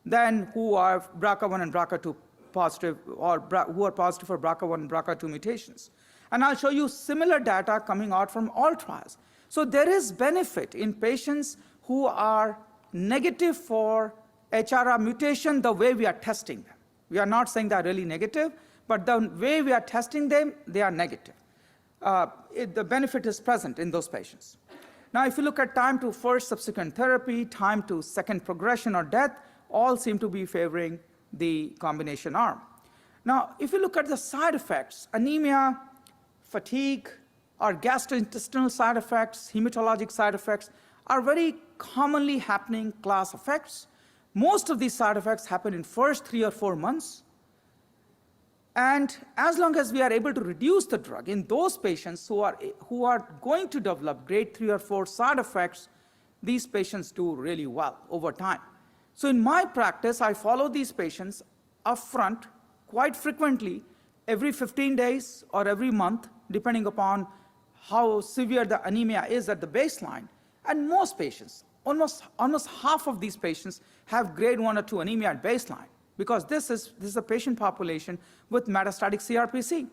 [SPEAKER 3] than who are BRCA1 and BRCA2 positive, or who are positive for BRCA1 and BRCA2 mutations. And I'll show you similar data coming out from all trials. So there is benefit in patients who are negative for HRR mutation the way we are testing them. We are not saying they're really negative, but the way we are testing them, they are negative. The benefit is present in those patients. Now, if you look at time to first subsequent therapy, time to second progression or death, all seem to be favoring the combination arm. Now, if you look at the side effects, anemia, fatigue, or gastrointestinal side effects, hematologic side effects, are very commonly happening class effects. Most of these side effects happen in first 3 or 4 months. And as long as we are able to reduce the drug in those patients who are going to develop grade 3 or 4 side effects, these patients do really well over time. So in my practice, I follow these patients upfront quite frequently, every 15 days or every month, depending upon how severe the anemia is at the baseline. And most patients, almost half of these patients, have grade 1 or 2 anemia at baseline, because this is a patient population with metastatic CRPC.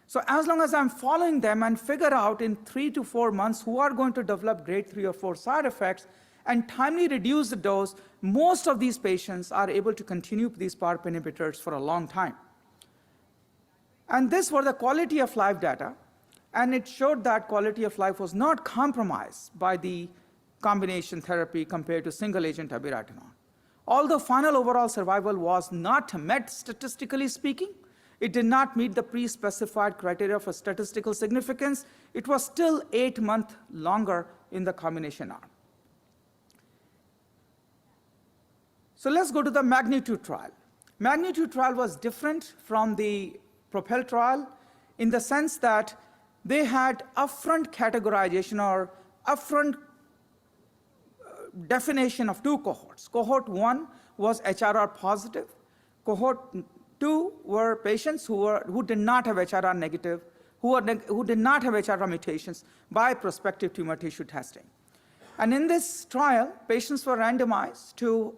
[SPEAKER 3] So as long as I'm following them and figure out in 3 to 4 months who are going to develop grade 3 or 4 side effects and timely reduce the dose, most of these patients are able to continue these PARP inhibitors for a long time. And this were the quality of life data, and it showed that quality of life was not compromised by the combination therapy compared to single agent abiraterone. Although final overall survival was not met statistically speaking, it did not meet the pre-specified criteria for statistical significance. It was still 8 months longer in the combination arm. So let's go to the magnitude trial. Magnitude trial was different from the PROPEL trial in the sense that they had upfront categorization or upfront definition of two cohorts. Cohort 1 was HRR positive. Cohort 2 were patients who did not have HRR negative, who did not have HRR mutations by prospective tumor tissue testing. And in this trial, patients were randomized to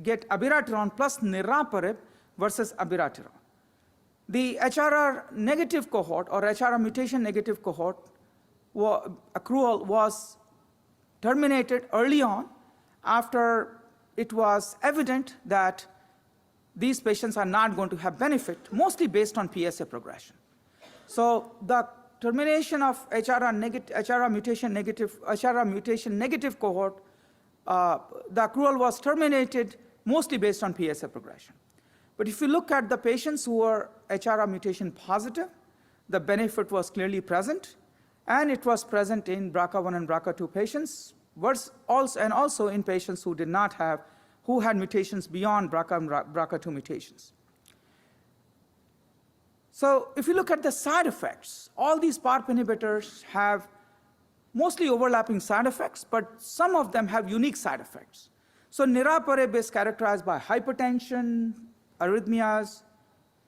[SPEAKER 3] get abiraterone plus niraparib versus abiraterone. The HRR negative cohort or HRR mutation negative cohort accrual was terminated early on after it was evident that these patients are not going to have benefit, mostly based on PSA progression. So the termination of HRR mutation negative cohort, the accrual was terminated mostly based on PSA progression. But if you look at the patients who were HRR mutation positive, the benefit was clearly present, and it was present in BRCA1 and BRCA2 patients, and also in patients who did not have, who had mutations beyond BRCA and BRCA2 mutations. So if you look at the side effects, all these PARP inhibitors have mostly overlapping side effects, but some of them have unique side effects. So niraparib is characterized by hypertension, arrhythmias,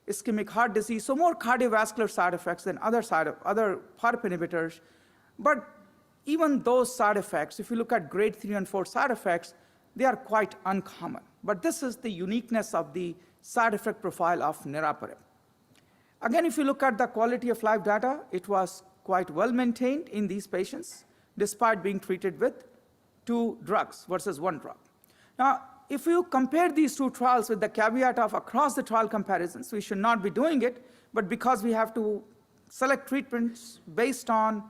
[SPEAKER 3] ischemic heart disease, so more cardiovascular side effects than other PARP inhibitors. But even those side effects, if you look at grade 3 and 4 side effects, they are quite uncommon. But this is the uniqueness of the side effect profile of niraparib. Again, if you look at the quality of life data, it was quite well maintained in these patients, despite being treated with 2 drugs versus 1 drug. Now, if you compare these 2 trials with the caveat of across the trial comparisons, we should not be doing it, but because we have to select treatments based on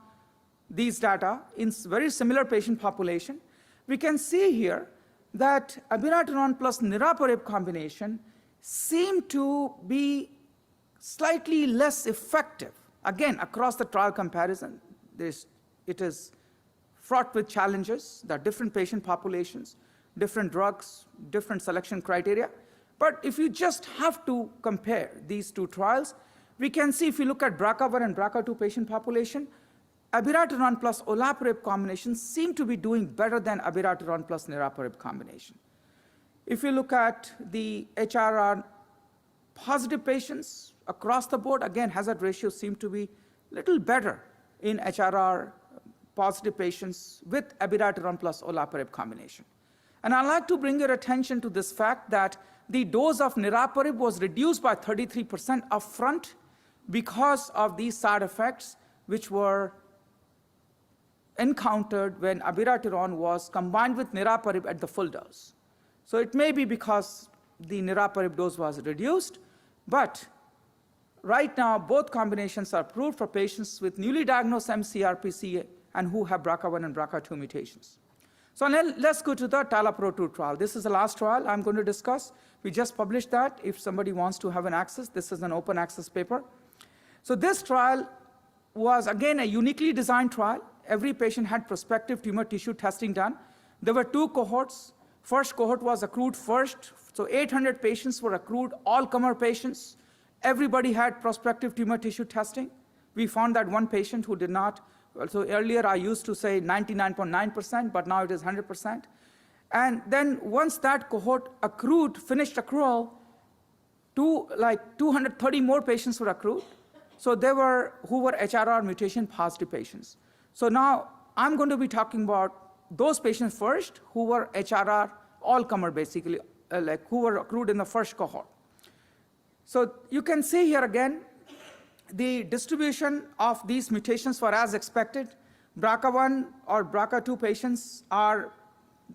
[SPEAKER 3] these data in very similar patient population, we can see here that abiraterone plus niraparib combination seem to be slightly less effective. Again, across the trial comparison, it is fraught with challenges. There are different patient populations, different drugs, different selection criteria. But if you just have to compare these 2 trials, we can see if you look at BRCA1 and BRCA2 patient population, abiraterone plus olaparib combination seem to be doing better than abiraterone plus niraparib combination. If you look at the HRR positive patients across the board, again, hazard ratios seem to be a little better in HRR positive patients with abiraterone plus olaparib combination. And I'd like to bring your attention to this fact that the dose of niraparib was reduced by 33% upfront because of these side effects which were encountered when abiraterone was combined with niraparib at the full dose. So it may be because the niraparib dose was reduced, but right now both combinations are approved for patients with newly diagnosed mCRPC and who have BRCA1 and BRCA2 mutations. So let's go to the TALAPRO-2 trial. This is the last trial I'm going to discuss. We just published that. If somebody wants to have an access, this is an open access paper. So this trial was, again, a uniquely designed trial. Every patient had prospective tumor tissue testing done. There were 2 cohorts. First cohort was accrued first. So 800 patients were accrued, all-comer patients. Everybody had prospective tumor tissue testing. We found that one patient who did not. So earlier I used to say 99.9%, but now it is 100%. And then once that cohort accrued, finished accrual, 230 more patients were accrued. So they were who were HRR mutation positive patients. So now I'm going to be talking about those patients first who were HRR all-comer basically, who were accrued in the first cohort. So you can see here again, the distribution of these mutations were as expected. BRCA1 or BRCA2 patients are,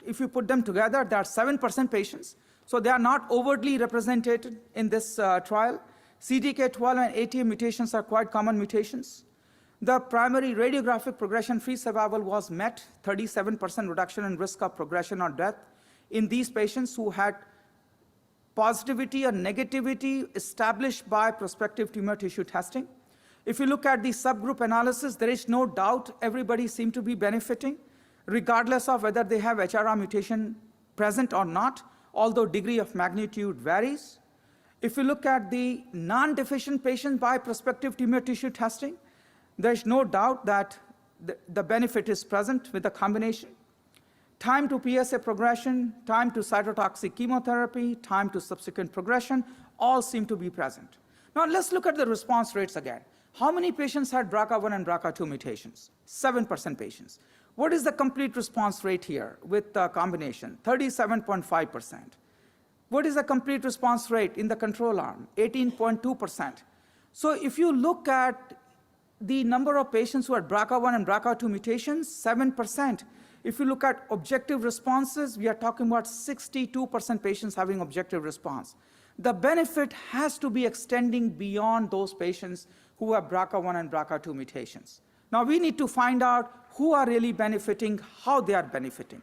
[SPEAKER 3] if you put them together, there are 7% patients. So they are not overtly represented in this trial. CDK12 and ATM mutations are quite common mutations. The primary radiographic progression-free survival was met, 37% reduction in risk of progression or death in these patients who had positivity or negativity established by prospective tumor tissue testing. If you look at the subgroup analysis, there is no doubt everybody seemed to be benefiting, regardless of whether they have HRR mutation present or not, although degree of magnitude varies. If you look at the non-deficient patients by prospective tumor tissue testing, There's no doubt that the benefit is present with the combination. Time to PSA progression, time to cytotoxic chemotherapy, time to subsequent progression, all seem to be present. Now let's look at the response rates again. How many patients had BRCA1 and BRCA2 mutations? 7% patients. What is the complete response rate here with the combination? 37.5%. What is the complete response rate in the control arm? 18.2%. So if you look at the number of patients who had BRCA1 and BRCA2 mutations, 7%. If you look at objective responses, we are talking about 62% patients having objective response. The benefit has to be extending beyond those patients who have BRCA1 and BRCA2 mutations. Now we need to find out who are really benefiting, how they are benefiting.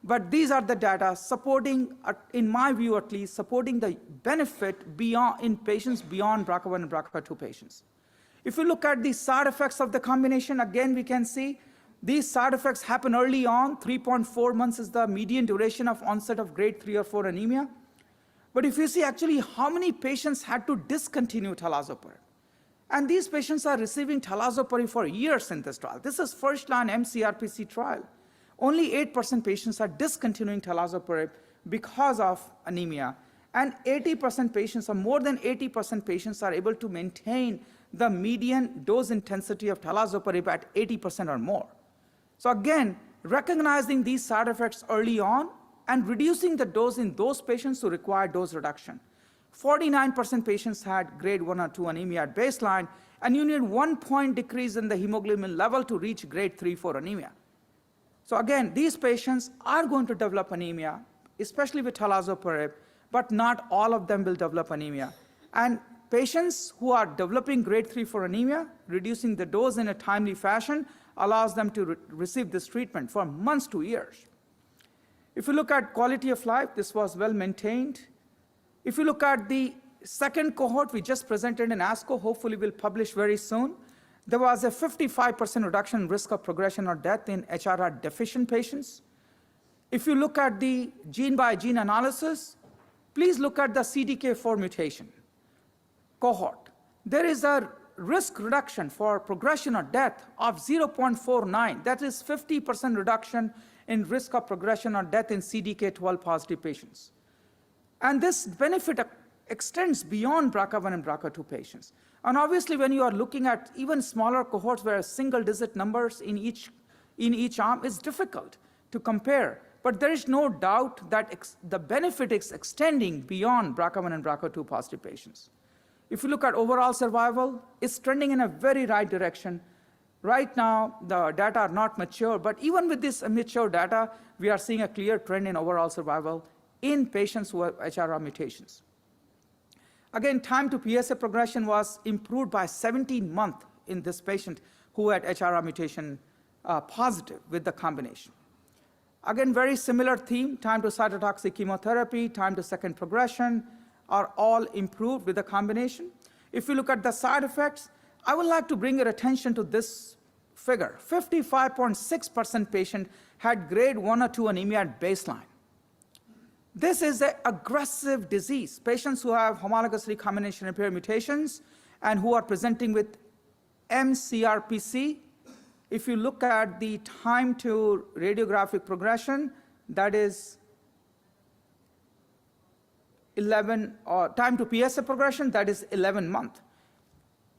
[SPEAKER 3] But these are the data supporting, in my view at least, supporting the benefit beyond, in patients beyond BRCA1 and BRCA2 patients. If you look at the side effects of the combination, again we can see these side effects happen early on. 3.4 months is the median duration of onset of grade 3 or 4 anemia. But if you see actually how many patients had to discontinue talazoparib, and these patients are receiving talazoparib for years in this trial. This is first-line mCRPC trial. Only 8% patients are discontinuing talazoparib because of anemia, and 80% patients, or more than 80% patients, are able to maintain the median dose intensity of talazoparib at 80% or more. So again, recognizing these side effects early on and reducing the dose in those patients who require dose reduction. 49% patients had grade 1 or 2 anemia at baseline, and you need 1 point decrease in the hemoglobin level to reach grade 3-4 anemia. So again, these patients are going to develop anemia, especially with talazoparib, but not all of them will develop anemia. And patients who are developing grade 3-4 anemia, reducing the dose in a timely fashion allows them to receive this treatment for months to years. If you look at quality of life, this was well maintained. If you look at the second cohort we just presented in ASCO, hopefully we'll publish very soon, there was a 55% reduction in risk of progression or death in HRR deficient patients. If you look at the gene by gene analysis, please look at the CDK4 mutation cohort. There is a risk reduction for progression or death of 0.49. That is 50% reduction in risk of progression or death in CDK12 positive patients. And this benefit extends beyond BRCA1 and BRCA2 patients. And obviously, when you are looking at even smaller cohorts where single-digit numbers in each arm, is difficult to compare. But there is no doubt that the benefit is extending beyond BRCA1 and BRCA2 positive patients. If you look at overall survival, it's trending in a very right direction. Right now, the data are not mature, but even with this mature data, we are seeing a clear trend in overall survival in patients who have HRR mutations. Again, time to PSA progression was improved by 17 months in this patient who had HRR mutation positive with the combination. Again, very similar theme, time to cytotoxic chemotherapy, time to second progression are all improved with the combination. If you look at the side effects, I would like to bring your attention to this figure. 55.6% patient had grade 1 or 2 anemia at baseline. This is an aggressive disease. Patients who have homologous recombination repair mutations and who are presenting with mCRPC, if you look at the time to radiographic progression, that is 11, or time to PSA progression, that is 11 months.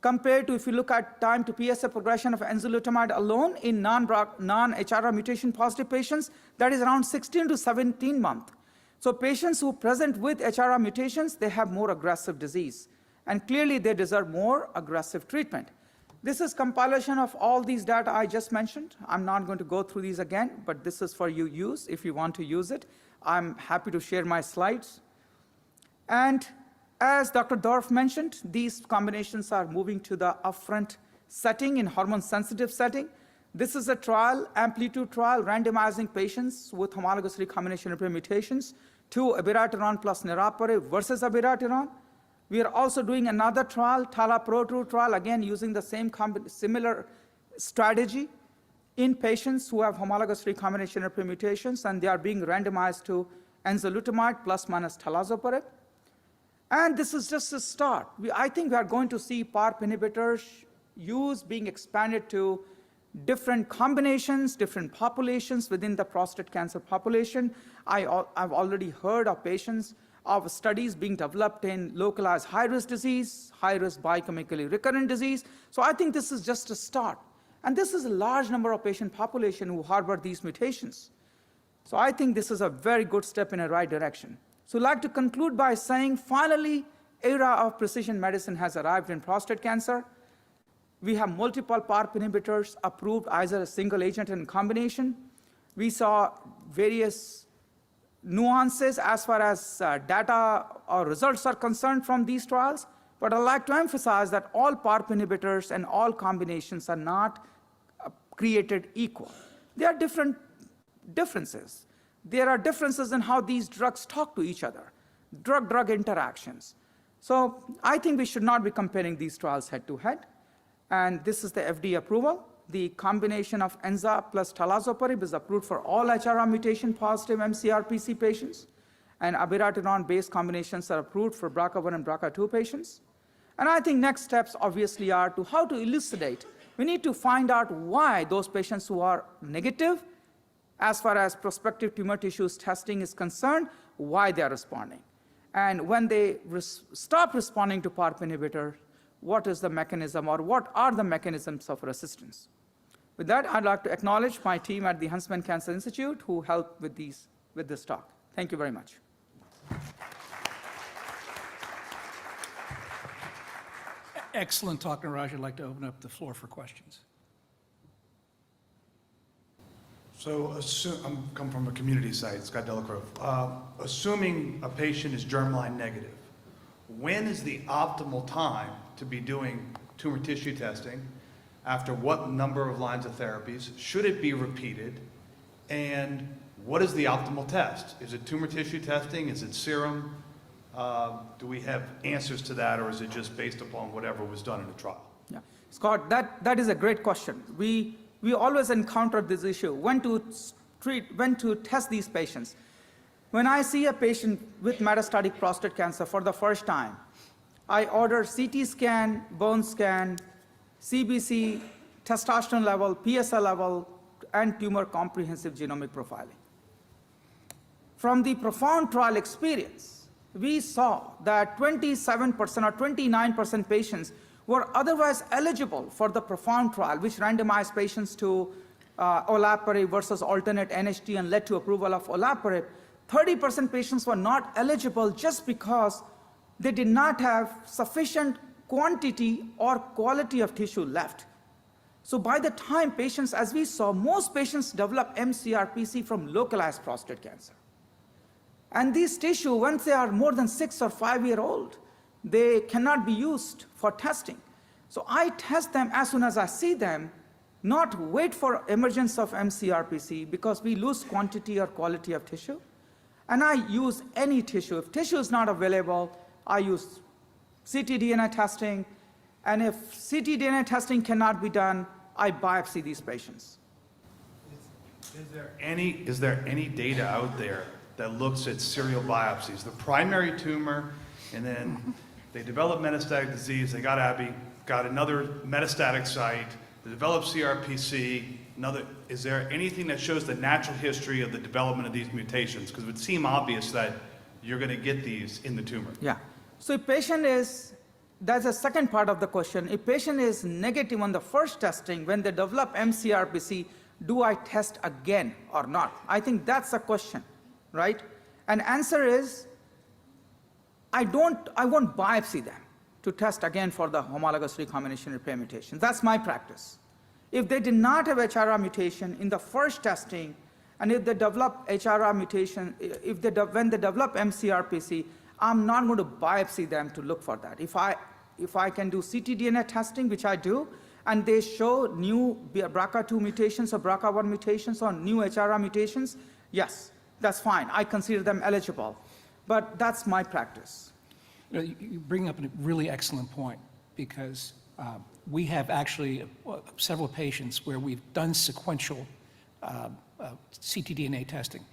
[SPEAKER 3] Compared to if you look at time to PSA progression of enzalutamide alone in non-HRR mutation positive patients, that is around 16 to 17 months. So patients who present with HRR mutations, they have more aggressive disease. And clearly they deserve more aggressive treatment. This is compilation of all these data I just mentioned. I'm not going to go through these again, but this is for you use if you want to use it. I'm happy to share my slides. And as Dr. Dorff mentioned, these combinations are moving to the upfront setting in hormone-sensitive setting. This is a trial, amplitude trial, randomizing patients with homologous recombination repair mutations to abiraterone plus niraparib versus abiraterone. We are also doing another trial, TALA-PRO2 trial, again using the same similar strategy in patients who have homologous recombination repair mutations, and they are being randomized to enzalutamide plus minus talazoparib. And this is just a start. I think we are going to see PARP inhibitors use being expanded to different combinations, different populations within the prostate cancer population. I've already heard of patients, of studies being developed in localized high-risk disease, high-risk biochemically recurrent disease. So I think this is just a start. And this is a large number of patient population who harbor these mutations. So I think this is a very good step in the right direction. So I'd like to conclude by saying, finally, era of precision medicine has arrived in prostate cancer. We have multiple PARP inhibitors approved, either a single agent and combination. We saw various nuances as far as data or results are concerned from these trials, but I'd like to emphasize that all PARP inhibitors and all combinations are not created equal. There are differences. There are differences in how these drugs talk to each other, drug-drug interactions. So I think we should not be comparing these trials head-to-head. And this is the FDA approval. The combination of Enza plus talazoparib is approved for all HRR mutation-positive MCRPC patients, and abiraterone-based combinations are approved for BRCA1 and BRCA2 patients. And I think next steps obviously are to how to elucidate. We need to find out why those patients who are negative, as far as prospective tumor tissues testing is concerned, why they are responding. And when they stop responding to PARP inhibitor, what is the mechanism, or what are the mechanisms of resistance? With that, I'd like to acknowledge my team at the Huntsman Cancer Institute who helped with this talk. Thank you very much.
[SPEAKER 1] Excellent talk, Niraj. I'd like to open up the floor for questions.
[SPEAKER 7] So I'm come from a community site, Scott Delacroix. Assuming a patient is germline negative, when is the optimal time to be doing tumor tissue testing? After what number of lines of therapies? Should it be repeated? And what is the optimal test? Is it tumor tissue testing? Is it serum? Do we have answers to that, or is it just based upon whatever was done in the trial?
[SPEAKER 3] Yeah. Scott, that is a great question. We always encounter this issue, when to test these patients. When I see a patient with metastatic prostate cancer for the first time, I order CT scan, bone scan, CBC, testosterone level, PSA level, and tumor comprehensive genomic profiling. From the PROfound trial experience, we saw that 27% or 29% patients were otherwise eligible for the PROfound trial, which randomized patients to olaparib versus alternate NHT and led to approval of olaparib. 30% patients were not eligible just because they did not have sufficient quantity or quality of tissue left. So by the time patients, as we saw, most patients develop MCRPC from localized prostate cancer. And these tissue, once they are more than 6 or 5 years old, they cannot be used for testing. So I test them as soon as I see them, not wait for emergence of MCRPC because we lose quantity or quality of tissue. And I use any tissue. If tissue is not available, I use ctDNA testing. And if ctDNA testing cannot be done, I biopsy these patients.
[SPEAKER 7] Is there any data out there that looks at serial biopsies, the primary tumor, and then they develop metastatic disease, they got Abby, got another metastatic site, they develop CRPC, is there anything that shows the natural history of the development of these mutations? Because it would seem obvious that you're going to get these in the tumor.
[SPEAKER 3] Yeah. So if patient is, that's the second part of the question. If patient is negative on the first testing, when they develop MCRPC, do I test again or not? I think that's a question, right? And answer is, I won't biopsy them to test again for the homologous recombination repair mutation. That's my practice. If they did not have HRR mutation in the first testing, and if they develop HRR mutation, when they develop MCRPC, I'm not going to biopsy them to look for that. If I can do ctDNA testing, which I do, and they show new BRCA2 mutations or BRCA1 mutations or new HRR mutations, yes, that's fine. I consider them eligible. But that's my practice.
[SPEAKER 1] You bring up a really excellent point, because we have actually several patients where we've done sequential ctDNA testing,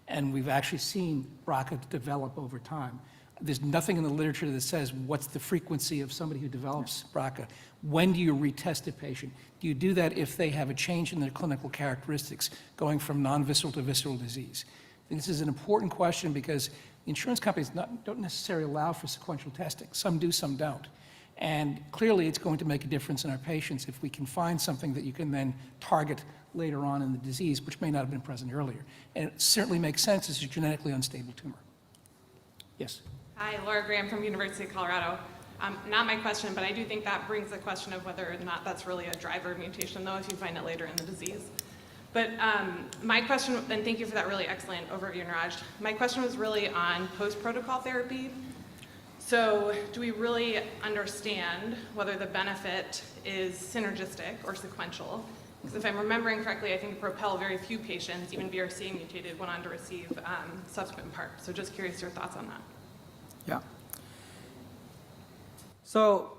[SPEAKER 1] and we've actually seen BRCA develop over time. There's nothing in the literature that says what's the frequency of somebody who develops BRCA. When do you retest a patient? Do you do that if they have a change in their clinical characteristics, going from non-visceral to visceral disease? I think this is an important question because insurance companies don't necessarily allow for sequential testing. Some do, some don't. And clearly it's going to make a difference in our patients if we can find something that you can then target later on in the disease, which may not have been present earlier. And it certainly makes sense as a genetically unstable tumor. Yes?
[SPEAKER 8] Hi, Laura Graham from University of Colorado. Not my question, but I do think that brings the question of whether or not that's really a driver mutation, though, if you find it later in the disease. But my question, and thank you for that really excellent overview, Niraj. My question was really on post-protocol therapy. So do we really understand whether the benefit is synergistic or sequential? Because if I'm remembering correctly, I think PROPEL, very few patients, even BRCA mutated, went on to receive subsequent PARP. So just curious your thoughts on that.
[SPEAKER 3] Yeah. So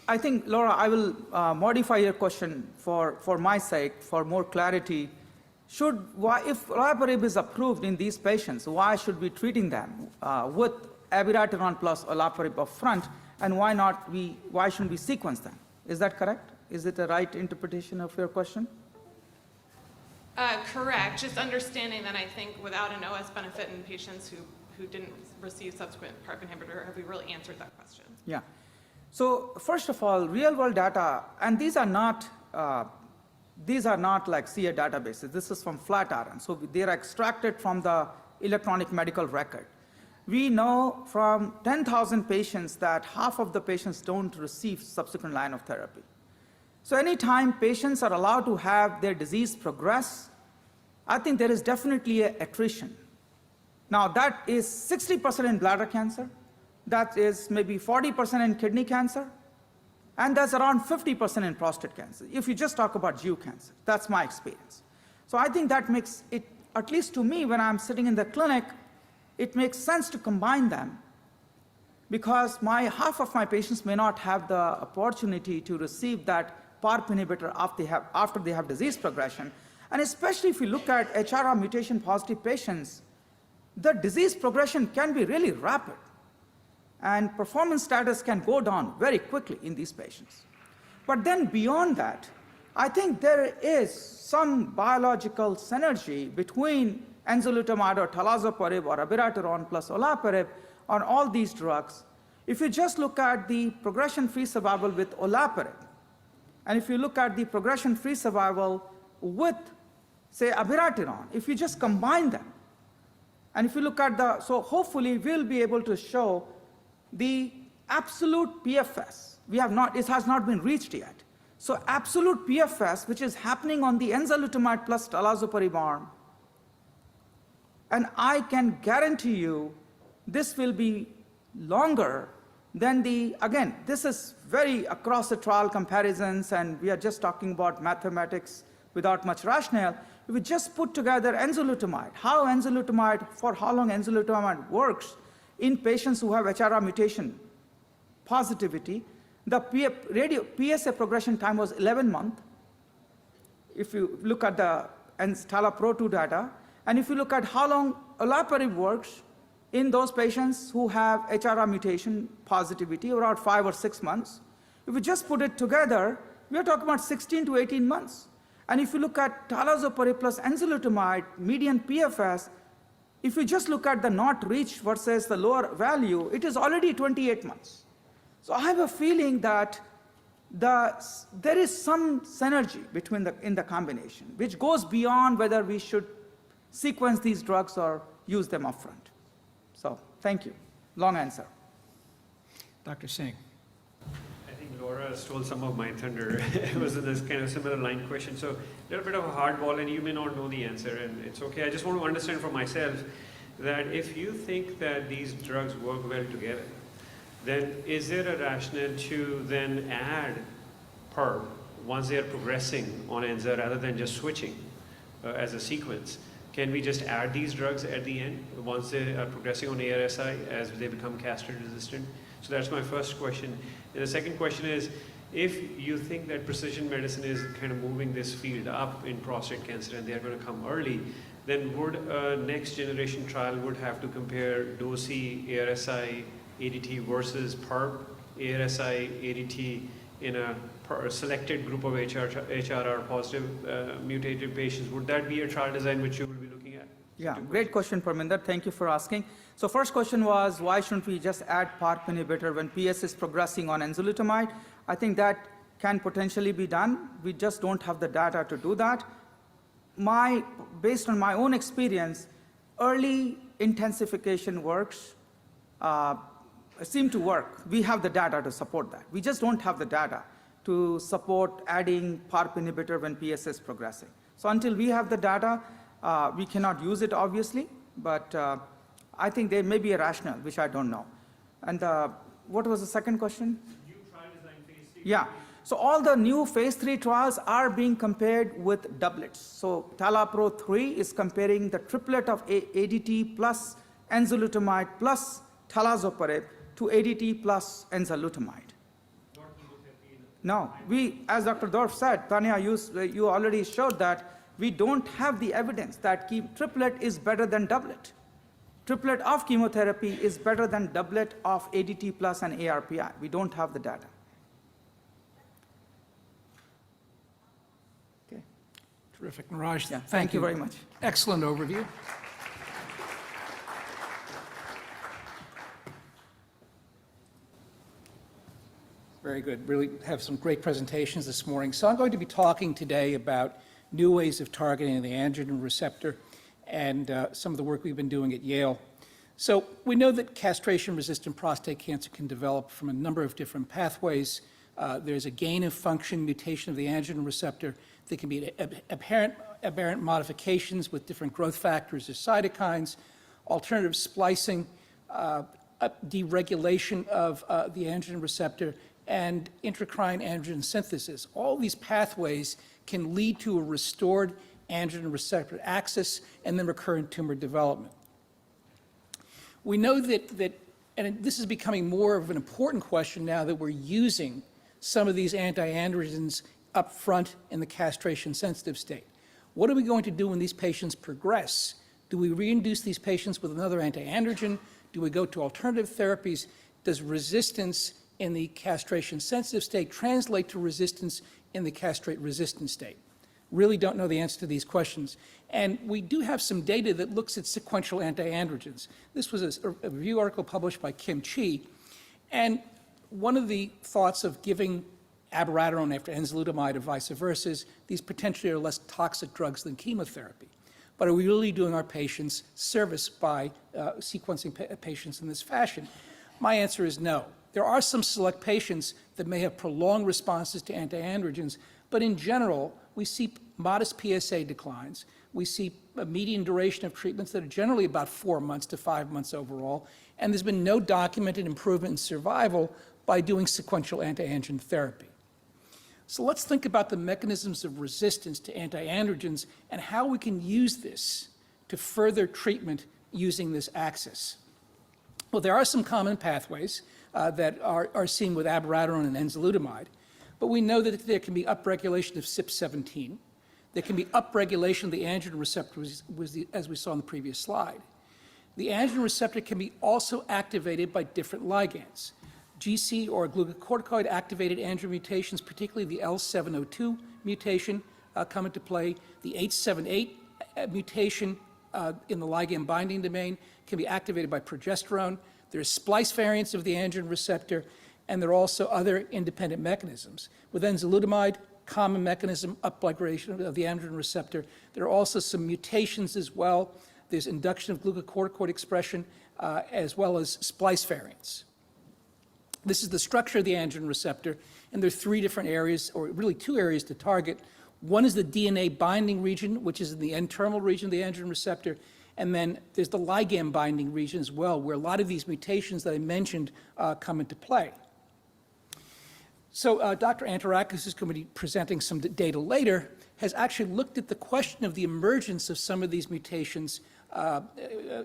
[SPEAKER 3] I think, Laura, I will modify your question for my sake, for more clarity. If olaparib is approved in these patients, why should we be treating them with abiraterone plus olaparib up front, and why shouldn't we sequence them? Is that correct? Is it the right interpretation of your question?
[SPEAKER 8] Correct. Just understanding that I think without an OS benefit in patients who didn't receive subsequent PARP inhibitor, have we really answered that question?
[SPEAKER 3] Yeah. So first of all, real-world data, and these are not like CA databases. This is from Flatiron. So they are extracted from the electronic medical record. We know from 10,000 patients that half of the patients don't receive subsequent line of therapy. So anytime patients are allowed to have their disease progress, I think there is definitely an attrition. Now that is 60% in bladder cancer, that is maybe 40% in kidney cancer, and that's around 50% in prostate cancer, if you just talk about GU cancer. That's my experience. So I think that makes it, at least to me, when I'm sitting in the clinic, it makes sense to combine them because half of my patients may not have the opportunity to receive that PARP inhibitor after they have disease progression. And especially if you look at HRR mutation positive patients, the disease progression can be really rapid. And performance status can go down very quickly in these patients. But then beyond that, I think there is some biological synergy between enzalutamide or talazoparib or abiraterone plus olaparib on all these drugs. If you just look at the progression-free survival with olaparib, and if you look at the progression-free survival with, say, abiraterone, if you just combine them, and if you look at so hopefully we'll be able to show the absolute PFS. It has not been reached yet. So absolute PFS, which is happening on the enzalutamide plus talazoparib arm, and I can guarantee you this will be longer than again, this is very across the trial comparisons, and we are just talking about mathematics without much rationale. If we just put together enzalutamide, for how long enzalutamide works in patients who have HRR mutation positivity, the PSA progression time was 11 months. If you look at the TALA-PRO2 data, and if you look at how long olaparib works in those patients who have HRR mutation positivity, around 5 or 6 months, if we just put it together, we are talking about 16 to 18 months. And if you look at talazoparib plus enzalutamide, median PFS, if you just look at the not reached versus the lower value, it is already 28 months. So I have a feeling that there is some synergy in the combination, which goes beyond whether we should sequence these drugs or use them upfront. So thank you. Long answer.
[SPEAKER 1] Dr. Singh.
[SPEAKER 9] I think Laura stole some of my thunder. It was this kind of similar line question. So a little bit of a hardball, and you may not know the answer, and it's okay. I just want to understand for myself that if you think that these drugs work well together, then is there a rationale to then add PARP once they are progressing on ENZA rather than just switching as a sequence? Can we just add these drugs at the end once they are progressing on ARSI as they become castrate resistant? So that's my first question. And the second question is, if you think that precision medicine is kind of moving this field up in prostate cancer and they're going to come early, then would a next generation trial would have to compare DOSI, ARSI, ADT versus PARP, ARSI, ADT in a selected group of HRR positive mutated patients. Would that be a trial design which you will be looking at?
[SPEAKER 3] Yeah, great question, Parminder. Thank you for asking. So first question was, why shouldn't we just add PARP inhibitor when PS is progressing on enzalutamide? I think that can potentially be done. We just don't have the data to do that. Based on my own experience, early intensification works seem to work. We have the data to support that. We just don't have the data to support adding PARP inhibitor when PS is progressing. So until we have the data, we cannot use it, obviously, but I think there may be a rationale, which I don't know. And what was the second question?
[SPEAKER 9] New trial design phase 3.
[SPEAKER 3] Yeah. So all the new phase 3 trials are being compared with doublets. So TALAPRO 3 is comparing the triplet of ADT plus enzalutamide plus talazoparib to ADT plus enzalutamide. No, as Dr. Dorf said, Tanya, you already showed that we don't have the evidence that triplet is better than doublet. Triplet of chemotherapy is better than doublet of ADT plus and ARPI. We don't have the data. Okay.
[SPEAKER 1] Terrific, Niraj.
[SPEAKER 3] Yeah, thank you very much.
[SPEAKER 1] Excellent overview. Very good. Really have some great presentations this morning. So I'm going to be talking today about new ways of targeting the androgen receptor and some of the work we've been doing at Yale. So we know that castration-resistant prostate cancer can develop from a number of different pathways. There's a gain-of-function mutation of the androgen receptor. There can be aberrant modifications with different growth factors or cytokines, alternative splicing, deregulation of the androgen receptor, and intracrine androgen synthesis. All these pathways can lead to a restored androgen receptor axis and then recurrent tumor development. We know that, and this is becoming more of an important question now that we're using some of these anti-androgens up front in the castration-sensitive state. What are we going to do when these patients progress? Do we reinduce these patients with another anti-androgen? Do we go to alternative therapies? Does resistance in the castration-sensitive state translate to resistance in the castrate-resistant state? Really don't know the answer to these questions. And we do have some data that looks at sequential anti-androgens. This was a review article published by Kim Chi. And one of the thoughts of giving abiraterone after enzalutamide or vice versa is these potentially are less toxic drugs than chemotherapy. But are we really doing our patients service by sequencing patients in this fashion? My answer is no. There are some select patients that may have prolonged responses to anti-androgens, but in general, we see modest PSA declines. We see a median duration of treatments that are generally about 4 months to 5 months overall, and there's been no documented improvement in survival by doing sequential anti-androgen therapy. So let's think about the mechanisms of resistance to anti-androgens and how we can use this to further treatment using this axis. Well, there are some common pathways that are seen with abiraterone and enzalutamide, but we know that there can be upregulation of CYP17. There can be upregulation of the androgen receptor, as we saw in the previous slide. The androgen receptor can be also activated by different ligands. GC or glucocorticoid activated androgen mutations, particularly the L702 mutation, come into play. The H78 mutation in the ligand binding domain can be activated by progesterone. There's splice variants of the androgen receptor, and there are also other independent mechanisms. With enzalutamide, common mechanism, upregulation of the androgen receptor. There are also some mutations as well. There's induction of glucocorticoid expression, as well as splice variants. This is the structure of the androgen receptor, and there are 3 different areas, or really 2 areas to target. One is the DNA binding region, which is in the N-terminal region of the androgen receptor, and then there's the ligand binding region as well, where a lot of these mutations that I mentioned come into play. So Dr. Antarakis is going to be presenting some data later, has actually looked at the question of the emergence of some of these mutations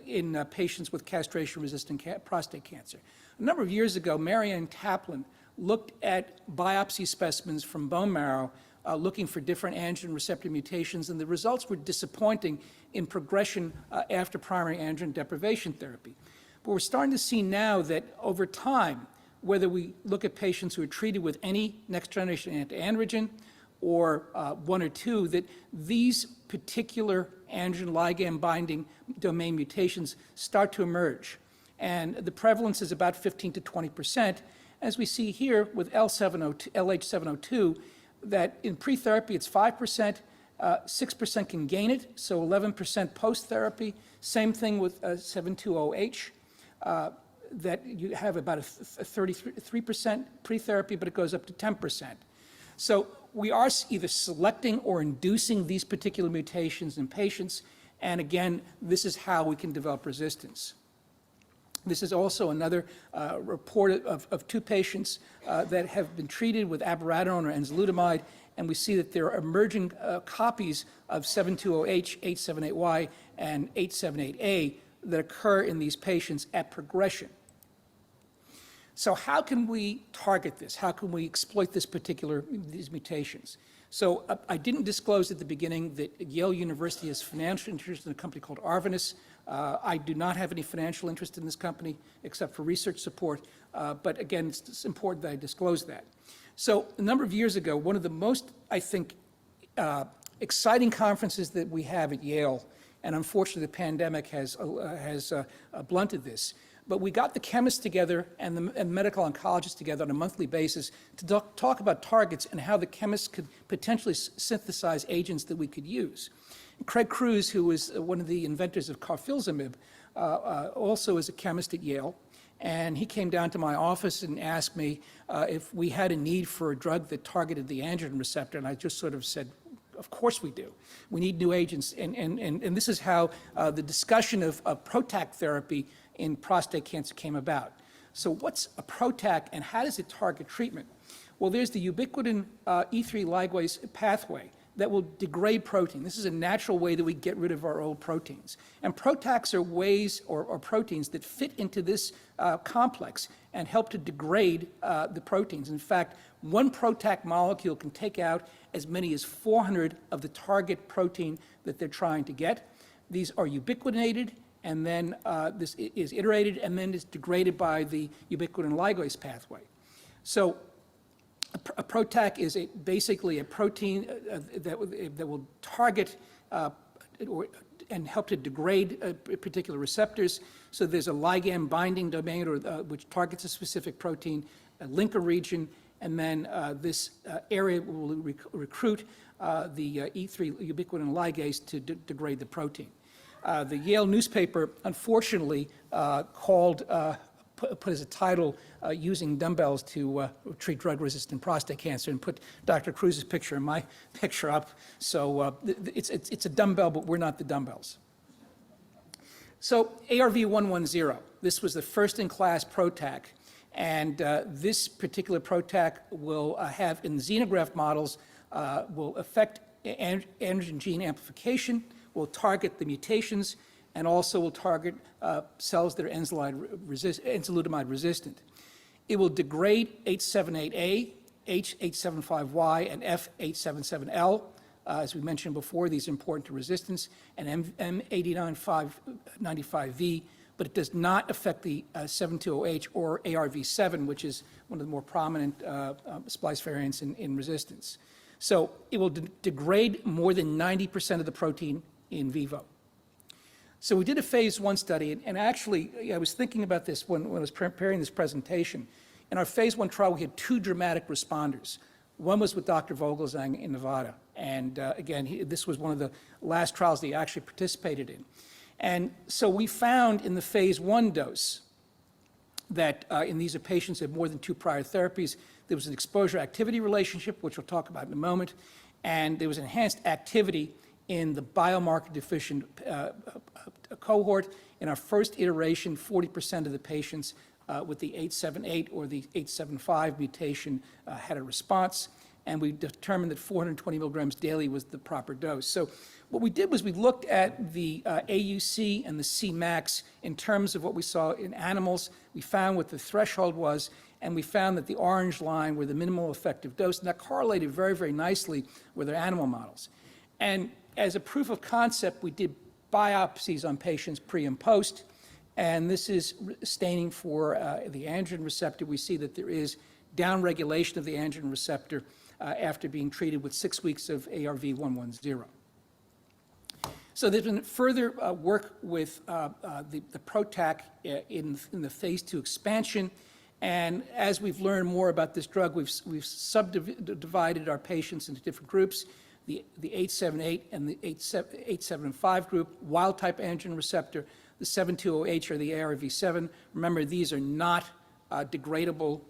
[SPEAKER 1] in patients with castration-resistant prostate cancer. A number of years ago, Marianne Kaplan looked at biopsy specimens from bone marrow looking for different androgen receptor mutations, and the results were disappointing in progression after primary androgen deprivation therapy. But we're starting to see now that over time, whether we look at patients who are treated with any next-generation anti-androgen or one or two, that these particular androgen ligand binding domain mutations start to emerge. And the prevalence is about 15 to 20%, as we see here with LH702, that in pre-therapy it's 5%, 6% can gain it, so 11% post-therapy. Same thing with 720H, that you have about a 33% pre-therapy, but it goes up to 10%. So we are either selecting or inducing these particular mutations in patients, and again, this is how we can develop resistance. This is also another report of two patients that have been treated with abiraterone or enzalutamide, and we see that there are emerging copies of 720H, 878Y, and 878A that occur in these patients at progression. So how can we target this? How can we exploit these mutations? So I didn't disclose at the beginning that Yale University has financial interest in a company called Arvinas. I do not have any financial interest in this company except for research support, but again, it's important that I disclose that. So a number of years ago, one of the most, I think, exciting conferences that we have at Yale, and unfortunately the pandemic has blunted this, but we got the chemists together and medical oncologists together on a monthly basis to talk about targets and how the chemists could potentially synthesize agents that we could use. Craig Cruz, who was one of the inventors of carfilzomib, also is a chemist at Yale, and he came down to my office and asked me if we had a need for a drug that targeted the androgen receptor, and I just sort of said, of course we do. We need new agents, and this is how the discussion of PROTAC therapy in prostate cancer came about. So what's a PROTAC and how does it target treatment? Well, there's the ubiquitin E3 ligase pathway that will degrade protein. This is a natural way that we get rid of our old proteins. And PROTACs are ways or proteins that fit into this complex and help to degrade the proteins. In fact, one PROTAC molecule can take out as many as 400 of the target protein that they're trying to get. These are ubiquitinated, and then this is iterated, and then is degraded by the ubiquitin ligase pathway. So a PROTAC is basically a protein that will target and help to degrade particular receptors. So there's a ligand binding domain which targets a specific protein, a linker region, and then this area will recruit the E3 ubiquitin ligase to degrade the protein. The Yale newspaper, unfortunately, put as a title, using dumbbells to treat drug-resistant prostate cancer, and put Dr. Cruz's picture and my picture up. So it's a dumbbell, but we're not the dumbbells. So ARV-110, this was the first-in-class PROTAC, and this particular PROTAC will have, in xenograft models, will affect androgen gene amplification, will target the mutations, and also will target cells that are enzalutamide resistant. It will degrade H78A, H875Y, and F877L. As we mentioned before, these are important to resistance, and M8995V, but it does not affect the 720H or ARV7, which is one of the more prominent splice variants in resistance. So it will degrade more than 90% of the protein in vivo. So we did a phase 1 study, and actually, I was thinking about this when I was preparing this presentation. In our phase 1 trial, we had 2 dramatic responders. One was with Dr. Vogelzang in Nevada, and again, this was one of the last trials that he actually participated in. And so we found in the phase 1 dose that in these patients who had more than 2 prior therapies, there was an exposure-activity relationship, which we'll talk about in a moment, and there was enhanced activity in the biomarker-deficient cohort. In our first iteration, 40% of the patients with the 878 or the 875 mutation had a response, and we determined that 420 milligrams daily was the proper dose. So what we did was we looked at the AUC and the Cmax in terms of what we saw in animals. We found what the threshold was, and we found that the orange line were the minimal effective dose, and that correlated very, very nicely with our animal models. And as a proof of concept, we did biopsies on patients pre and post, and this is staining for the androgen receptor. We see that there is downregulation of the androgen receptor after being treated with 6 weeks of ARV-110. So there's been further work with the PROTAC in the phase 2 expansion. And as we've learned more about this drug, we've subdivided our patients into different groups. The 878 and the 875 group, wild-type androgen receptor, the 72OH or the ARV7. Remember, these are not degradable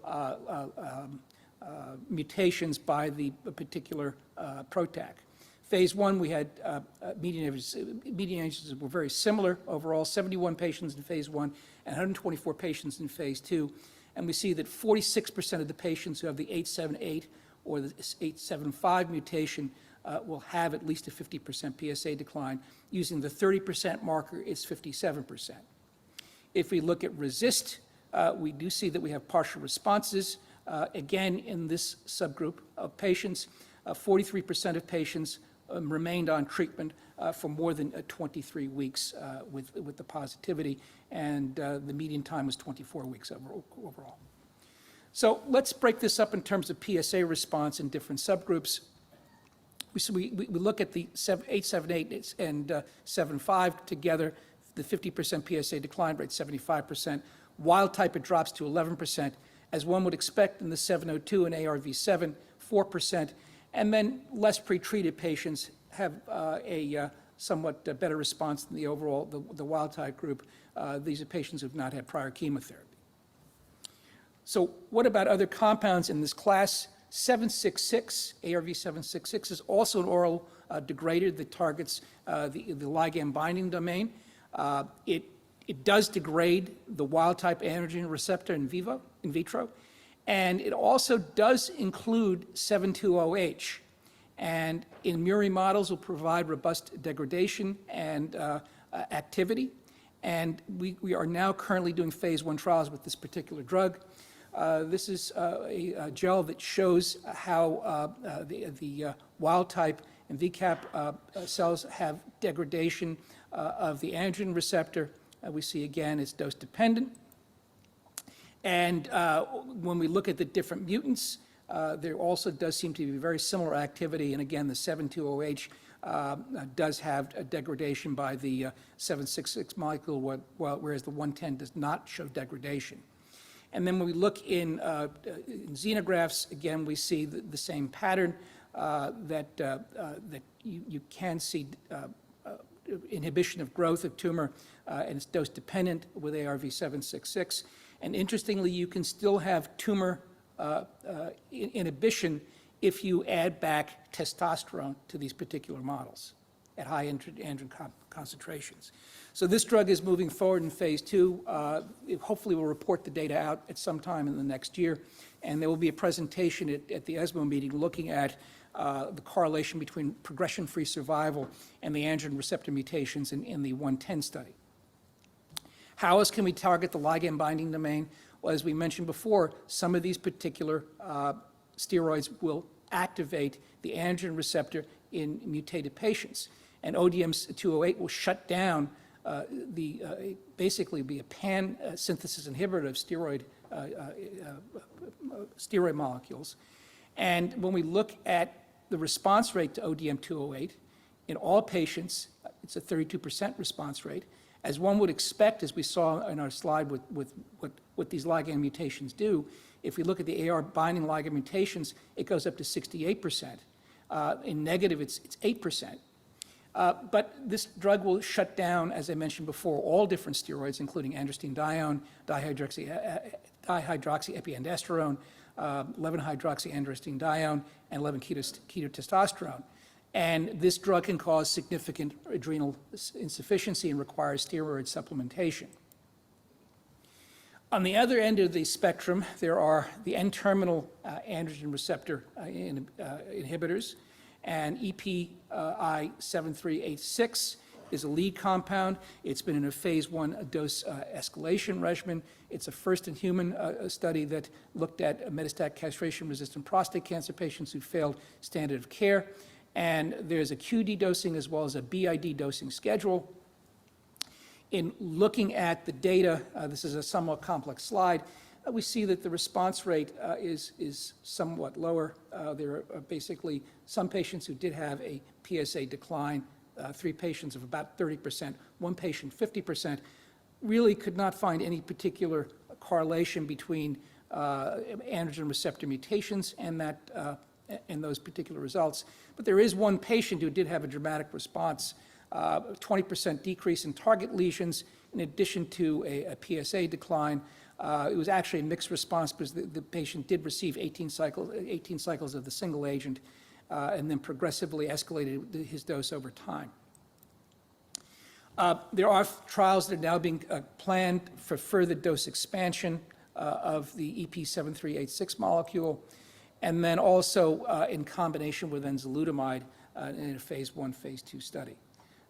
[SPEAKER 1] mutations by the particular PROTAC. Phase 1, we had median ages were very similar overall, 71 patients in phase 1 and 124 patients in phase 2. And we see that 46% of the patients who have the 878 or the 875 mutation will have at least a 50% PSA decline. Using the 30% marker, it's 57%. If we look at RESIST, we do see that we have partial responses. Again, in this subgroup of patients, 43% of patients remained on treatment for more than 23 weeks with the positivity, and the median time was 24 weeks overall. So let's break this up in terms of PSA response in different subgroups. We look at the 878 and 75 together, the 50% PSA decline rate, 75%. Wild type, it drops to 11%, as one would expect in the 702 and ARV7, 4%. And then less pretreated patients have a somewhat better response than the overall, the wild type group. These are patients who have not had prior chemotherapy. So what about other compounds in this class? 766, ARV-766 is also an oral degrader that targets the ligand binding domain. It does degrade the wild-type androgen receptor in vitro, and it also does include 72OH. And in murine models will provide robust degradation and activity. And we are now currently doing phase 1 trials with this particular drug. This is a gel that shows how the wild-type and VCAP cells have degradation of the androgen receptor. We see again it's dose-dependent. And when we look at the different mutants, there also does seem to be very similar activity. And again, the 72OH does have a degradation by the 766 molecule, whereas the 110 does not show degradation. And then when we look in xenografts, again, we see the same pattern that you can see inhibition of growth of tumor, and it's dose-dependent with ARV-766. And interestingly, you can still have tumor inhibition if you add back testosterone to these particular models at high androgen concentrations. So this drug is moving forward in phase 2. Hopefully we'll report the data out at some time in the next year, and there will be a presentation at the ESMO meeting looking at the correlation between progression-free survival and the androgen receptor mutations in the 110 study. How else can we target the ligand binding domain? Well, as we mentioned before, some of these particular steroids will activate the androgen receptor in mutated patients. And ODM-208 will shut down basically be a pan-synthesis inhibitor of steroid molecules. And when we look at the response rate to ODM-208, in all patients, it's a 32% response rate. As one would expect, as we saw in our slide with what these ligand mutations do, if we look at the AR binding ligand mutations, it goes up to 68%. In negative, it's 8%. But this drug will shut down, as I mentioned before, all different steroids, including androstenedione, dihydroxyepiandrosterone, 11-hydroxyandrostenedione, and 11-ketotestosterone. And this drug can cause significant adrenal insufficiency and requires steroid supplementation. On the other end of the spectrum, there are the N-terminal androgen receptor inhibitors, and EPI 7386 is a lead compound. It's been in a phase 1 dose escalation regimen. It's a first-in-human study that looked at metastatic castration-resistant prostate cancer patients who failed standard of care. And there's a QD dosing as well as a BID dosing schedule. In looking at the data, this is a somewhat complex slide, we see that the response rate is somewhat lower. There are basically some patients who did have a PSA decline, 3 patients of about 30%, 1 patient 50%. Really could not find any particular correlation between androgen receptor mutations and those particular results. But there is 1 patient who did have a dramatic response, 20% decrease in target lesions in addition to a PSA decline. It was actually a mixed response because the patient did receive 18 cycles of the single agent and then progressively escalated his dose over time. There are trials that are now being planned for further dose expansion of the EP7386 molecule, and then also in combination with enzalutamide in a phase 1, phase 2 study.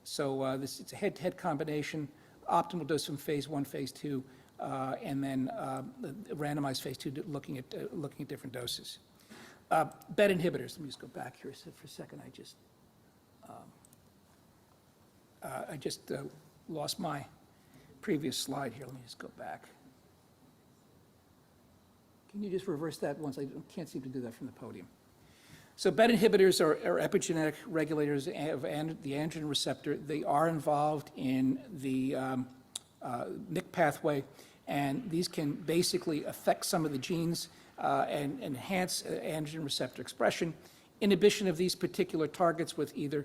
[SPEAKER 1] So it's a head-to-head combination, optimal dose from phase 1, phase 2, and then randomized phase 2 looking at different doses. BET inhibitors, let me just go back here for a second. I just lost my previous slide here. Let me just go back. Can you just reverse that once? I can't seem to do that from the podium. So BET inhibitors are epigenetic regulators of the androgen receptor. They are involved in the MYC pathway, and these can basically affect some of the genes and enhance androgen receptor expression. Inhibition of these particular targets with either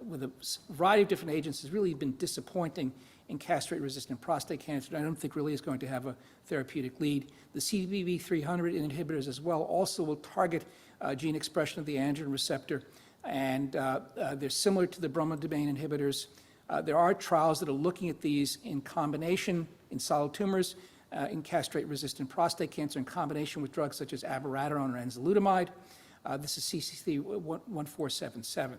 [SPEAKER 1] with a variety of different agents has really been disappointing in castrate-resistant prostate cancer. I don't think really is going to have a therapeutic lead. The CBB300 inhibitors as well also will target gene expression of the androgen receptor, and they're similar to the bromodomain inhibitors. There are trials that are looking at these in combination in solid tumors, in castrate-resistant prostate cancer in combination with drugs such as abiraterone or enzalutamide. This is CCC1477.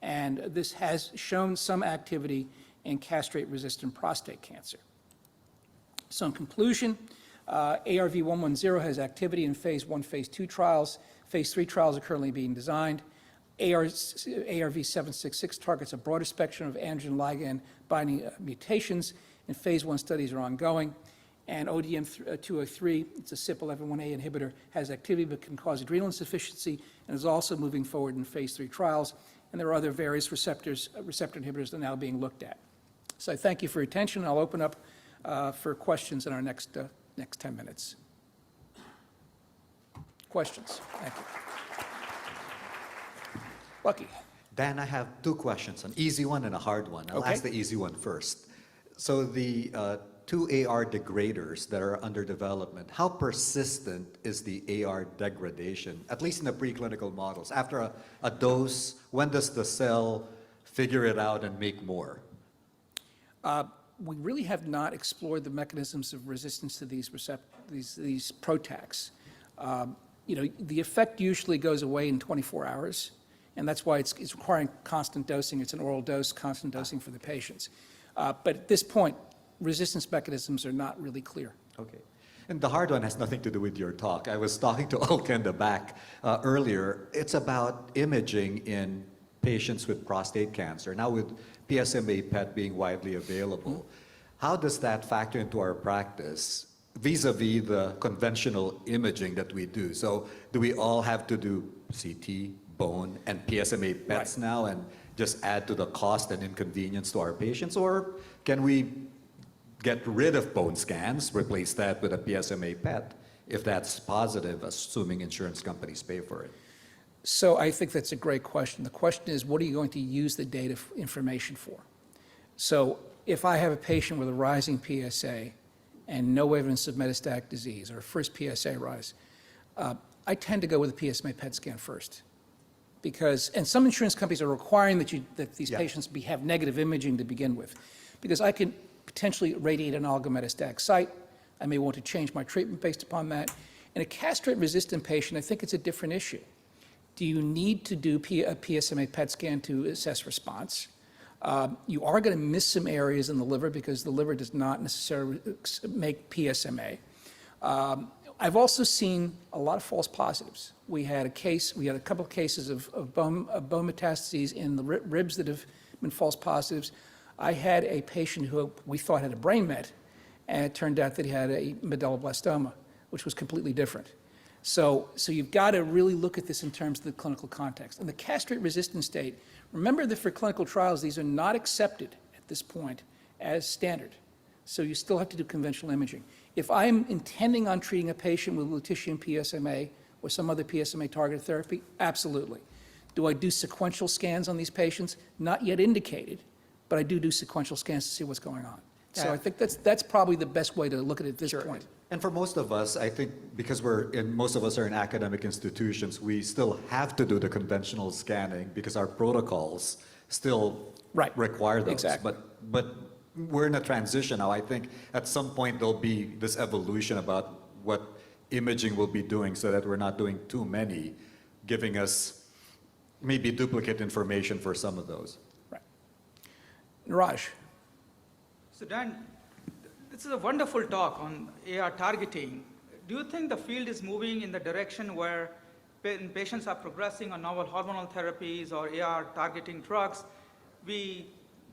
[SPEAKER 1] And this has shown some activity in castrate-resistant prostate cancer. So in conclusion, ARV-110 has activity in phase 1, phase 2 trials. Phase 3 trials are currently being designed. ARV-766 targets a broader spectrum of androgen ligand binding mutations, and phase 1 studies are ongoing. And ODM-203, it's a CYP11A inhibitor, has activity but can cause adrenal insufficiency and is also moving forward in phase 3 trials. And there are other various receptor inhibitors that are now being looked at. So I thank you for your attention. I'll open up for questions in our next 10 minutes. Questions? Thank you. Lucky.
[SPEAKER 10] Dan, I have 2 questions, an easy one and a hard one. I'll ask the easy one first. So the 2 AR degraders that are under development, how persistent is the AR degradation, at least in the preclinical models? After a dose, when does the cell figure it out and make more?
[SPEAKER 1] We really have not explored the mechanisms of resistance to these PROTACs. The effect usually goes away in 24 hours, and that's why it's requiring constant dosing. It's an oral dose, constant dosing for the patients. But at this point, resistance mechanisms are not really clear.
[SPEAKER 10] Okay. And the hard one has nothing to do with your talk. I was talking to Olka in the back earlier. It's about imaging in patients with prostate cancer. Now with PSMA PET being widely available, how does that factor into our practice vis-a-vis the conventional imaging that we do? So do we all have to do CT, bone, and PSMA PETs now and just add to the cost and inconvenience to our patients? Or can we get rid of bone scans, replace that with a PSMA PET, if that's positive, assuming insurance companies pay for it?
[SPEAKER 1] So I think that's a great question. The question is, what are you going to use the data information for? So if I have a patient with a rising PSA and no evidence of metastatic disease or first PSA rise, I tend to go with a PSMA PET scan first. And some insurance companies are requiring that these patients have negative imaging to begin with, because I can potentially radiate an oligometastatic site, I may want to change my treatment based upon that. In a castrate-resistant patient, I think it's a different issue. Do you need to do a PSMA PET scan to assess response? You are going to miss some areas in the liver because the liver does not necessarily make PSMA. I've also seen a lot of false positives. We had a couple of cases of bone metastases in the ribs that have been false positives. I had a patient who we thought had a brain met, and it turned out that he had a medulloblastoma, which was completely different. So you've got to really look at this in terms of the clinical context. In the castrate-resistant state, remember that for clinical trials, these are not accepted at this point as standard. So you still have to do conventional imaging. If I'm intending on treating a patient with lutetium PSMA or some other PSMA targeted therapy, absolutely. Do I do sequential scans on these patients? Not yet indicated, but I do sequential scans to see what's going on. So I think that's probably the best way to look at it at this point.
[SPEAKER 10] And for most of us, I think because most of us are in academic institutions, we still have to do the conventional scanning because our protocols still require those.
[SPEAKER 1] Exactly.
[SPEAKER 10] But we're in a transition now. I think at some point there'll be this evolution about what imaging will be doing so that we're not doing too many, giving us maybe duplicate information for some of those.
[SPEAKER 1] Right. Niraj.
[SPEAKER 3] So Dan, this is a wonderful talk on AR targeting. Do you think the field is moving in the direction where patients are progressing on novel hormonal therapies or AR targeting drugs, we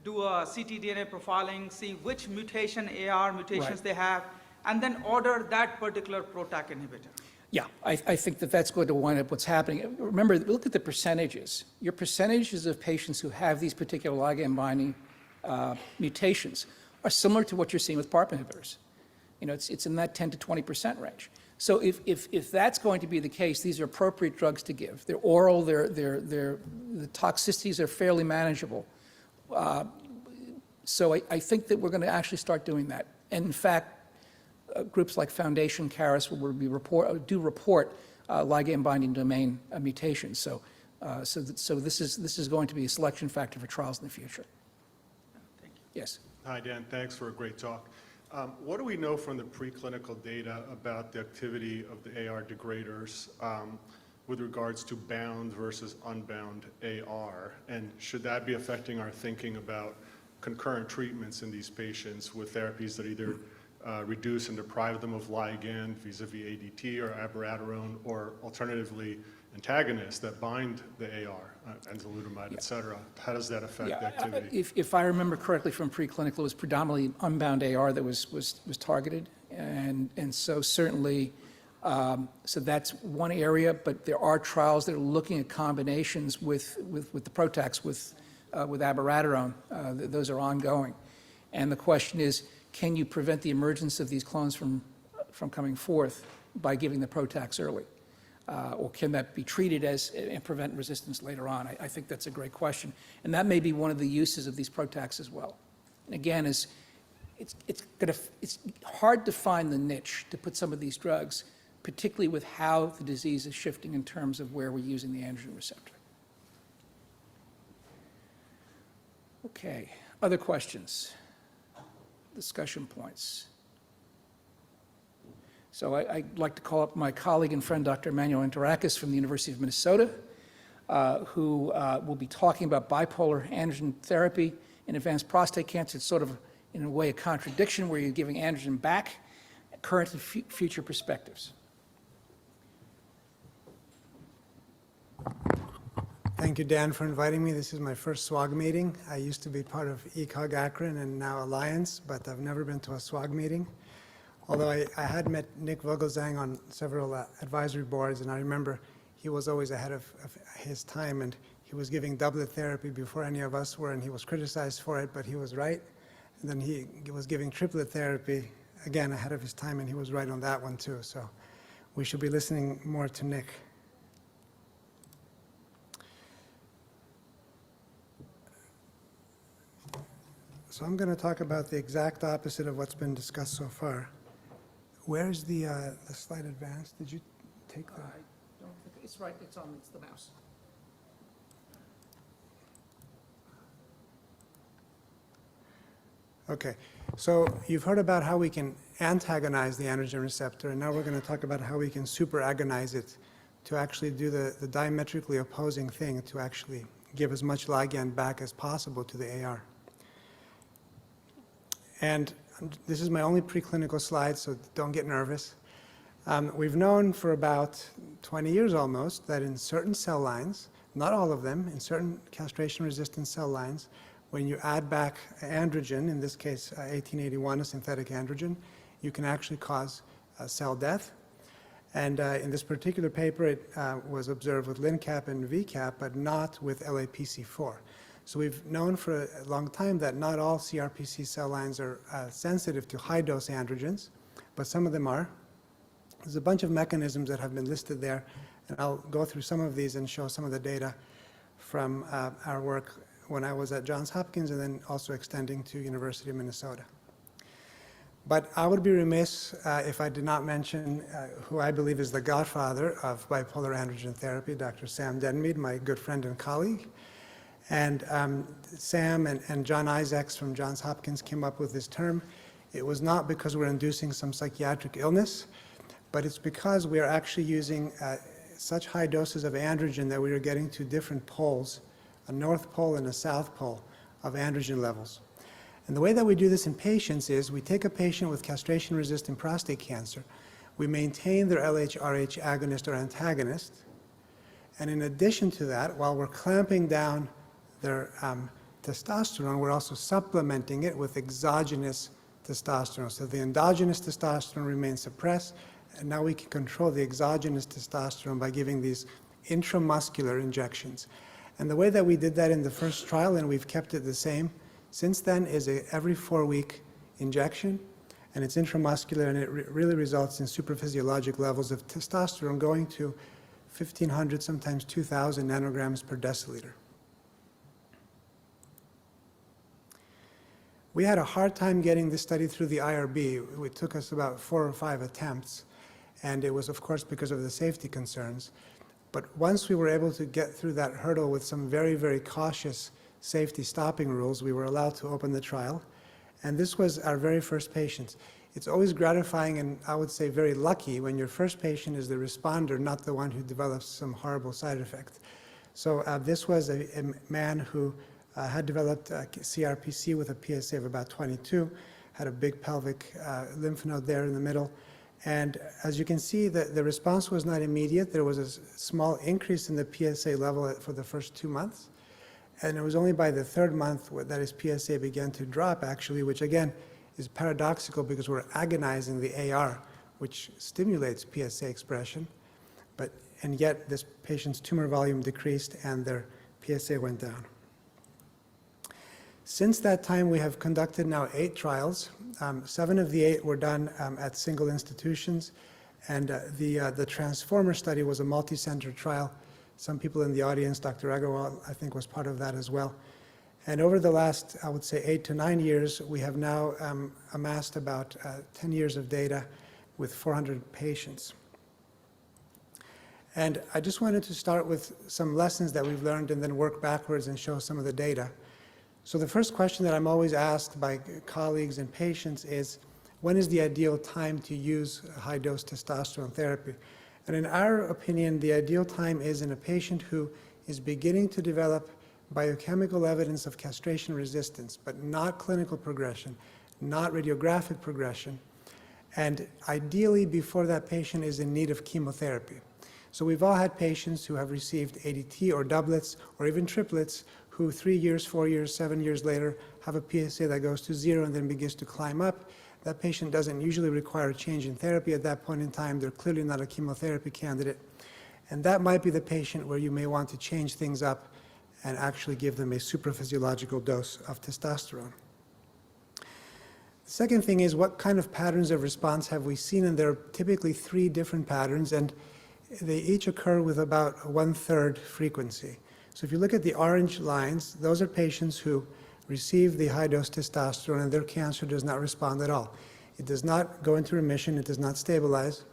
[SPEAKER 3] do a ctDNA profiling, see which mutation, AR mutations they have, and then order that particular PROTAC inhibitor?
[SPEAKER 1] Yeah, I think that's going to wind up what's happening. Remember, look at the percentages. Your percentages of patients who have these particular ligand-binding mutations are similar to what you're seeing with PARP inhibitors. You know, it's in that 10 to 20% range. So if that's going to be the case, these are appropriate drugs to give. They're oral, the toxicities are fairly manageable. So I think that we're going to actually start doing that. And in fact, groups like Foundation Caris do report ligand-binding domain mutations. So this is going to be a selection factor for trials in the future.
[SPEAKER 3] Thank you.
[SPEAKER 1] Yes.
[SPEAKER 11] Hi, Dan. Thanks for a great talk. What do we know from the preclinical data about the activity of the AR degraders with regards to bound versus unbound AR? And should that be affecting our thinking about concurrent treatments in these patients with therapies that either reduce and deprive them of ligand vis-a-vis ADT or abiraterone, or alternatively antagonists that bind the AR, enzalutamide, et cetera? How does that affect the activity?
[SPEAKER 1] If I remember correctly from preclinical, it was predominantly unbound AR that was targeted, and so certainly, so that's one area. But there are trials that are looking at combinations with the PROTACs with abiraterone. Those are ongoing, and the question is, can you prevent the emergence of these clones from coming forth by giving the PROTACs early? Or can that be treated and prevent resistance later on? I think that's a great question. And that may be one of the uses of these PROTACs as well. And again, it's hard to find the niche to put some of these drugs, particularly with how the disease is shifting in terms of where we're using the androgen receptor. Okay, other questions? Discussion points? So I'd like to call up my colleague and friend, Dr. Emmanuel Antarakis from the University of Minnesota, who will be talking about bipolar androgen therapy in advanced prostate cancer. It's sort of, in a way, a contradiction where you're giving androgen back, current and future perspectives.
[SPEAKER 12] Thank you, Dan, for inviting me. This is my first SWOG meeting. I used to be part of ECOG Akron and now Alliance, but I've never been to a SWOG meeting. Although I had met Nick Vogelzang on several advisory boards, and I remember he was always ahead of his time, and he was giving doublet therapy before any of us were, and he was criticized for it, but he was right. And then he was giving triplet therapy, again, ahead of his time, and he was right on that one too. So we should be listening more to Nick. So I'm going to talk about the exact opposite of what's been discussed so far. Where's the slide advanced? Did you take that?
[SPEAKER 1] I don't think it's right. It's the mouse.
[SPEAKER 12] Okay, so you've heard about how we can antagonize the androgen receptor, and now we're going to talk about how we can superagonize it to actually do the diametrically opposing thing, to actually give as much ligand back as possible to the AR. And this is my only preclinical slide, so don't get nervous. We've known for about 20 years almost that in certain cell lines, not all of them, in certain castration-resistant cell lines, when you add back androgen, in this case 1881, a synthetic androgen, you can actually cause cell death. And in this particular paper, it was observed with LNCAP and VCAP, but not with LAPC4. So we've known for a long time that not all CRPC cell lines are sensitive to high-dose androgens, but some of them are. There's a bunch of mechanisms that have been listed there, and I'll go through some of these and show some of the data from our work when I was at Johns Hopkins and then also extending to University of Minnesota. But I would be remiss if I did not mention who I believe is the godfather of bipolar androgen therapy, Dr. Sam Denmead, my good friend and colleague. And Sam and John Isaacs from Johns Hopkins came up with this term. It was not because we're inducing some psychiatric illness, but it's because we are actually using such high doses of androgen that we are getting to different poles, a north pole and a south pole of androgen levels. And the way that we do this in patients is we take a patient with castration-resistant prostate cancer, we maintain their LHRH agonist or antagonist, and in addition to that, while we're clamping down their testosterone, we're also supplementing it with exogenous testosterone. So the endogenous testosterone remains suppressed, and now we can control the exogenous testosterone by giving these intramuscular injections. And the way that we did that in the first trial, and we've kept it the same since then, is every 4-week injection, and it's intramuscular, and it really results in supraphysiologic levels of testosterone going to 1,500, sometimes 2,000 nanograms per deciliter. We had a hard time getting this study through the IRB. It took us about 4 or 5 attempts, and it was, of course, because of the safety concerns. But once we were able to get through that hurdle with some very, very cautious safety stopping rules, we were allowed to open the trial. And this was our very first patient. It's always gratifying and I would say very lucky when your first patient is the responder, not the one who develops some horrible side effect. So this was a man who had developed CRPC with a PSA of about 22, had a big pelvic lymph node there in the middle. And as you can see, the response was not immediate. There was a small increase in the PSA level for the first 2 months. And it was only by the 3rd month that his PSA began to drop, actually, which again is paradoxical because we're agonizing the AR, which stimulates PSA expression. And yet this patient's tumor volume decreased and their PSA went down. Since that time, we have conducted now 8 trials. 7 of the 8 were done at single institutions, and the Transformer study was a multi-center trial. Some people in the audience, Dr. Agarwal, I think, was part of that as well. And over the last, I would say, 8 to 9 years, we have now amassed about 10 years of data with 400 patients. And I just wanted to start with some lessons that we've learned and then work backwards and show some of the data. So the first question that I'm always asked by colleagues and patients is, when is the ideal time to use high-dose testosterone therapy? And in our opinion, the ideal time is in a patient who is beginning to develop biochemical evidence of castration resistance, but not clinical progression, not radiographic progression, and ideally before that patient is in need of chemotherapy. So we've all had patients who have received ADT or doublets or even triplets who 3 years, 4 years, 7 years later have a PSA that goes to 0 and then begins to climb up. That patient doesn't usually require a change in therapy at that point in time. They're clearly not a chemotherapy candidate. And that might be the patient where you may want to change things up and actually give them a supraphysiological dose of testosterone. The second thing is, what kind of patterns of response have we seen? And there are typically 3 different patterns, and they each occur with about 1/3 frequency. So if you look at the orange lines, those are patients who receive the high-dose testosterone and their cancer does not respond at all. It does not go into remission, it does not stabilize,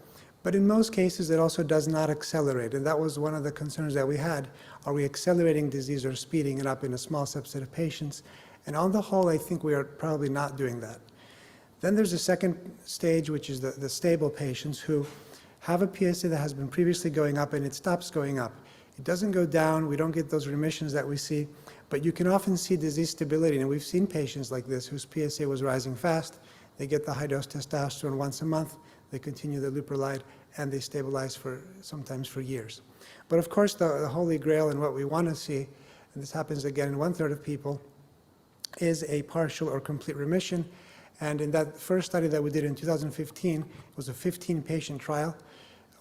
[SPEAKER 12] but in most cases it also does not accelerate, and that was one of the concerns that we had. Are we accelerating disease or speeding it up in a small subset of patients? And on the whole, I think we are probably not doing that. Then there's a second stage, which is the stable patients who have a PSA that has been previously going up and it stops going up. It doesn't go down, we don't get those remissions that we see, but you can often see disease stability. And we've seen patients like this whose PSA was rising fast. They get the high-dose testosterone once a month, they continue the leuprolide, and they stabilize sometimes for years. But of course, the holy grail and what we want to see, and this happens again in 1/3 of people, is a partial or complete remission. And in that first study that we did in 2015, it was a 15-patient trial.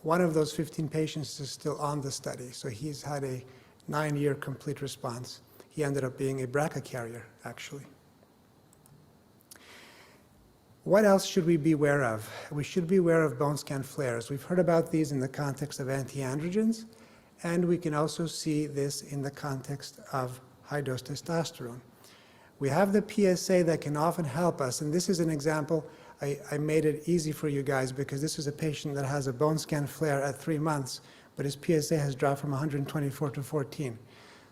[SPEAKER 12] One of those 15 patients is still on the study, so he's had a 9-year complete response. He ended up being a BRCA carrier, actually. What else should we be aware of? We should be aware of bone scan flares. We've heard about these in the context of anti-androgens, and we can also see this in the context of high-dose testosterone. We have the PSA that can often help us, and this is an example. I made it easy for you guys because this is a patient that has a bone scan flare at 3 months, but his PSA has dropped from 124 to 14.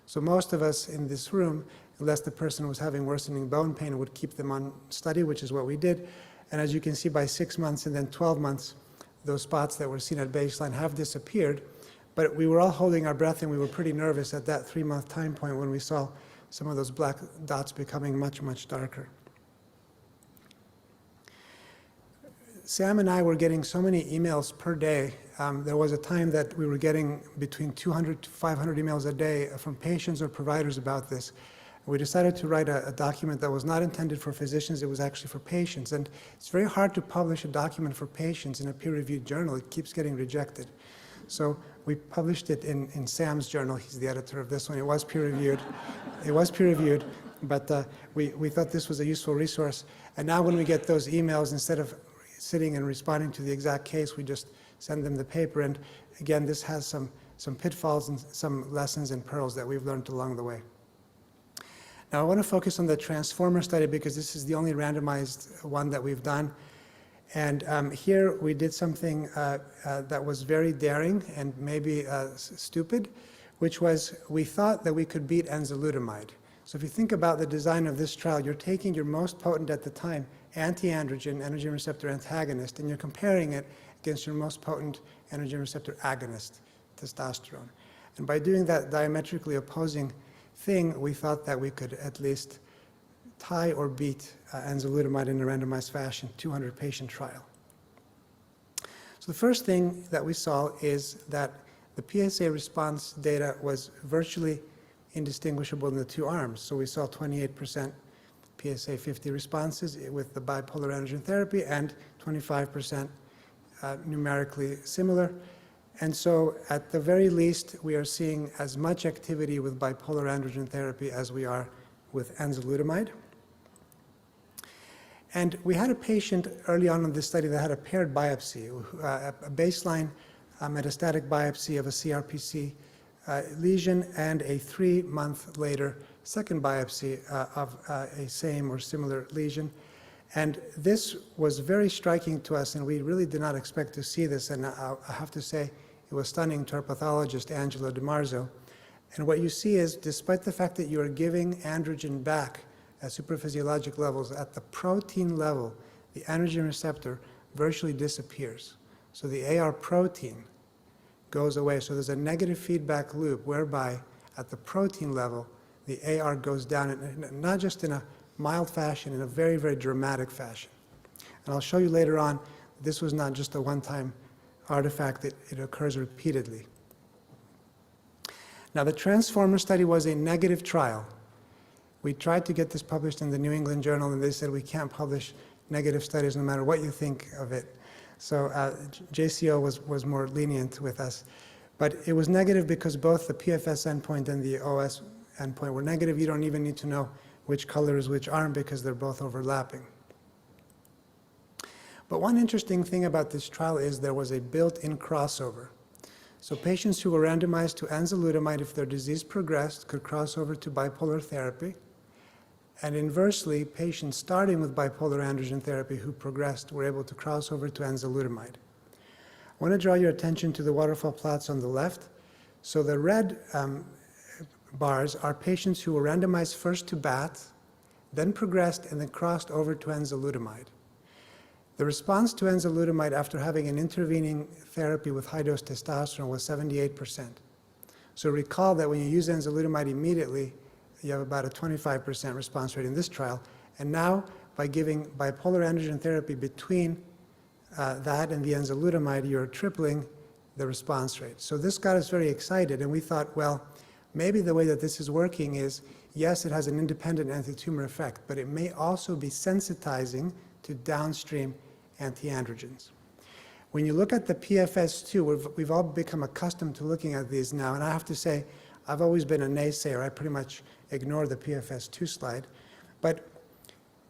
[SPEAKER 12] So most of us in this room, unless the person was having worsening bone pain, would keep them on study, which is what we did. And as you can see, by 6 months and then 12 months, those spots that were seen at baseline have disappeared. But we were all holding our breath and we were pretty nervous at that 3-month time point when we saw some of those black dots becoming much, much darker. Sam and I were getting so many emails per day. There was a time that we were getting between 200 to 500 emails a day from patients or providers about this. We decided to write a document that was not intended for physicians, it was actually for patients. And it's very hard to publish a document for patients in a peer-reviewed journal. It keeps getting rejected. So we published it in Sam's journal. He's the editor of this one. It was peer-reviewed. It was peer-reviewed, but we thought this was a useful resource. And now when we get those emails, instead of sitting and responding to the exact case, we just send them the paper. And again, this has some pitfalls and some lessons and pearls that we've learned along the way. Now I want to focus on the transformer study because this is the only randomized one that we've done. And here we did something that was very daring and maybe stupid, which was we thought that we could beat enzalutamide. So if you think about the design of this trial, you're taking your most potent at the time anti-androgen, androgen receptor antagonist, and you're comparing it against your most potent androgen receptor agonist, testosterone. And by doing that diametrically opposing thing, we thought that we could at least tie or beat enzalutamide in a randomized fashion, 200-patient trial. So the first thing that we saw is that the PSA response data was virtually indistinguishable in the two arms. So we saw 28% PSA 50 responses with the bipolar androgen therapy and 25% numerically similar. And so at the very least, we are seeing as much activity with bipolar androgen therapy as we are with enzalutamide. And we had a patient early on in this study that had a paired biopsy, a baseline metastatic biopsy of a CRPC lesion and a 3-month later second biopsy of a same or similar lesion. And this was very striking to us, and we really did not expect to see this. And I have to say, it was stunning to our pathologist, Angela DiMarzo. And what you see is, despite the fact that you are giving androgen back at supraphysiologic levels, at the protein level, the androgen receptor virtually disappears. So the AR protein goes away. So there's a negative feedback loop whereby at the protein level, the AR goes down, and not just in a mild fashion, in a very, very dramatic fashion. And I'll show you later on, this was not just a one-time artifact, it occurs repeatedly. Now, the Transformer study was a negative trial. We tried to get this published in the New England Journal, and they said we can't publish negative studies no matter what you think of it. So JCO was more lenient with us. But it was negative because both the PFS endpoint and the OS endpoint were negative. You don't even need to know which color is which arm because they're both overlapping. But one interesting thing about this trial is there was a built-in crossover. So patients who were randomized to enzalutamide, if their disease progressed, could cross over to bipolar therapy. And inversely, patients starting with bipolar androgen therapy who progressed were able to cross over to enzalutamide. I want to draw your attention to the waterfall plots on the left. So the red bars are patients who were randomized first to BAT, then progressed and then crossed over to enzalutamide. The response to enzalutamide after having an intervening therapy with high-dose testosterone was 78%. So recall that when you use enzalutamide immediately, you have about a 25% response rate in this trial. And now, by giving bipolar androgen therapy between that and the enzalutamide, you're tripling the response rate. So this got us very excited, and we thought, well, maybe the way that this is working is, yes, it has an independent anti-tumor effect, but it may also be sensitizing to downstream antiandrogens. When you look at the PFS2, we've all become accustomed to looking at these now, and I have to say, I've always been a naysayer. I pretty much ignore the PFS2 slide. But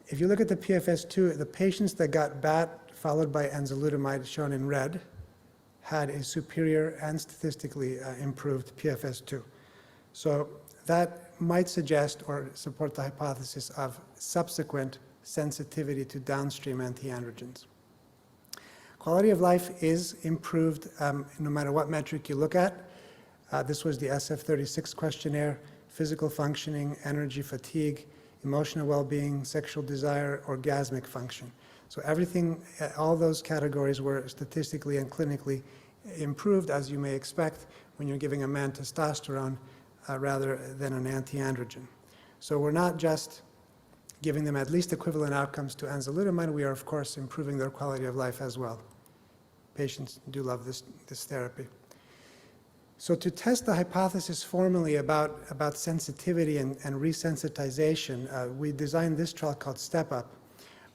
[SPEAKER 12] if you look at the PFS2, the patients that got BAT followed by enzalutamide, shown in red, had a superior and statistically improved PFS2. So that might suggest or support the hypothesis of subsequent sensitivity to downstream antiandrogens. Quality of life is improved no matter what metric you look at. This was the SF-36 questionnaire: physical functioning, energy, fatigue, emotional well-being, sexual desire, orgasmic function. So everything, all those categories were statistically and clinically improved, as you may expect when you're giving a man testosterone rather than an antiandrogen. So we're not just giving them at least equivalent outcomes to enzalutamide, we are of course improving their quality of life as well. Patients do love this therapy. So to test the hypothesis formally about sensitivity and resensitization, we designed this trial called STEP UP,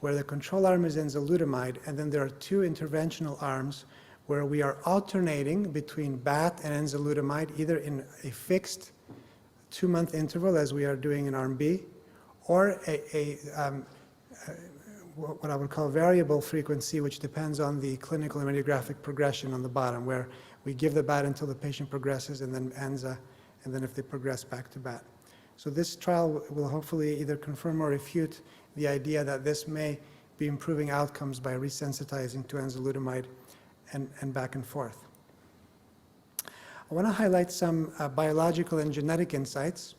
[SPEAKER 12] where the control arm is enzalutamide, and then there are two interventional arms where we are alternating between BAT and enzalutamide, either in a fixed 2-month interval, as we are doing in arm B, or what I would call variable frequency, which depends on the clinical and radiographic progression on the bottom, where we give the BAT until the patient progresses, and then enza, and then if they progress, back to BAT. So this trial will hopefully either confirm or refute the idea that this may be improving outcomes by resensitizing to enzalutamide and back and forth. I want to highlight some biological and genetic insights,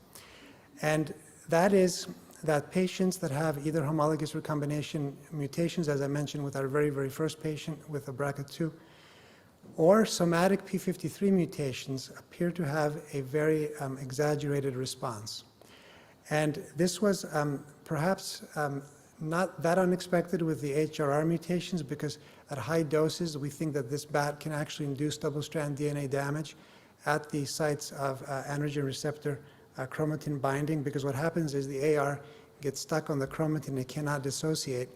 [SPEAKER 12] and that is that patients that have either homologous recombination mutations, as I mentioned with our very, very first patient with a BRCA2, or somatic P53 mutations appear to have a very exaggerated response. And this was perhaps not that unexpected with the HRR mutations, because at high doses we think that this BAT can actually induce double-strand DNA damage at the sites of androgen receptor chromatin binding, because what happens is the AR gets stuck on the chromatin, it cannot dissociate,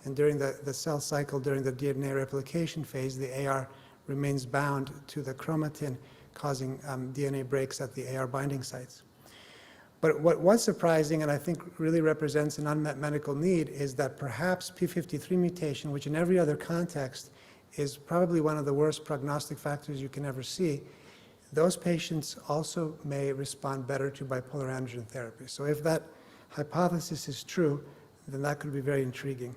[SPEAKER 12] and during the cell cycle, during the DNA replication phase, the AR remains bound to the chromatin, causing DNA breaks at the AR binding sites. But what was surprising, and I think really represents an unmet medical need, is that perhaps P53 mutation, which in every other context is probably one of the worst prognostic factors you can ever see, those patients also may respond better to bipolar androgen therapy. So if that hypothesis is true, then that could be very intriguing.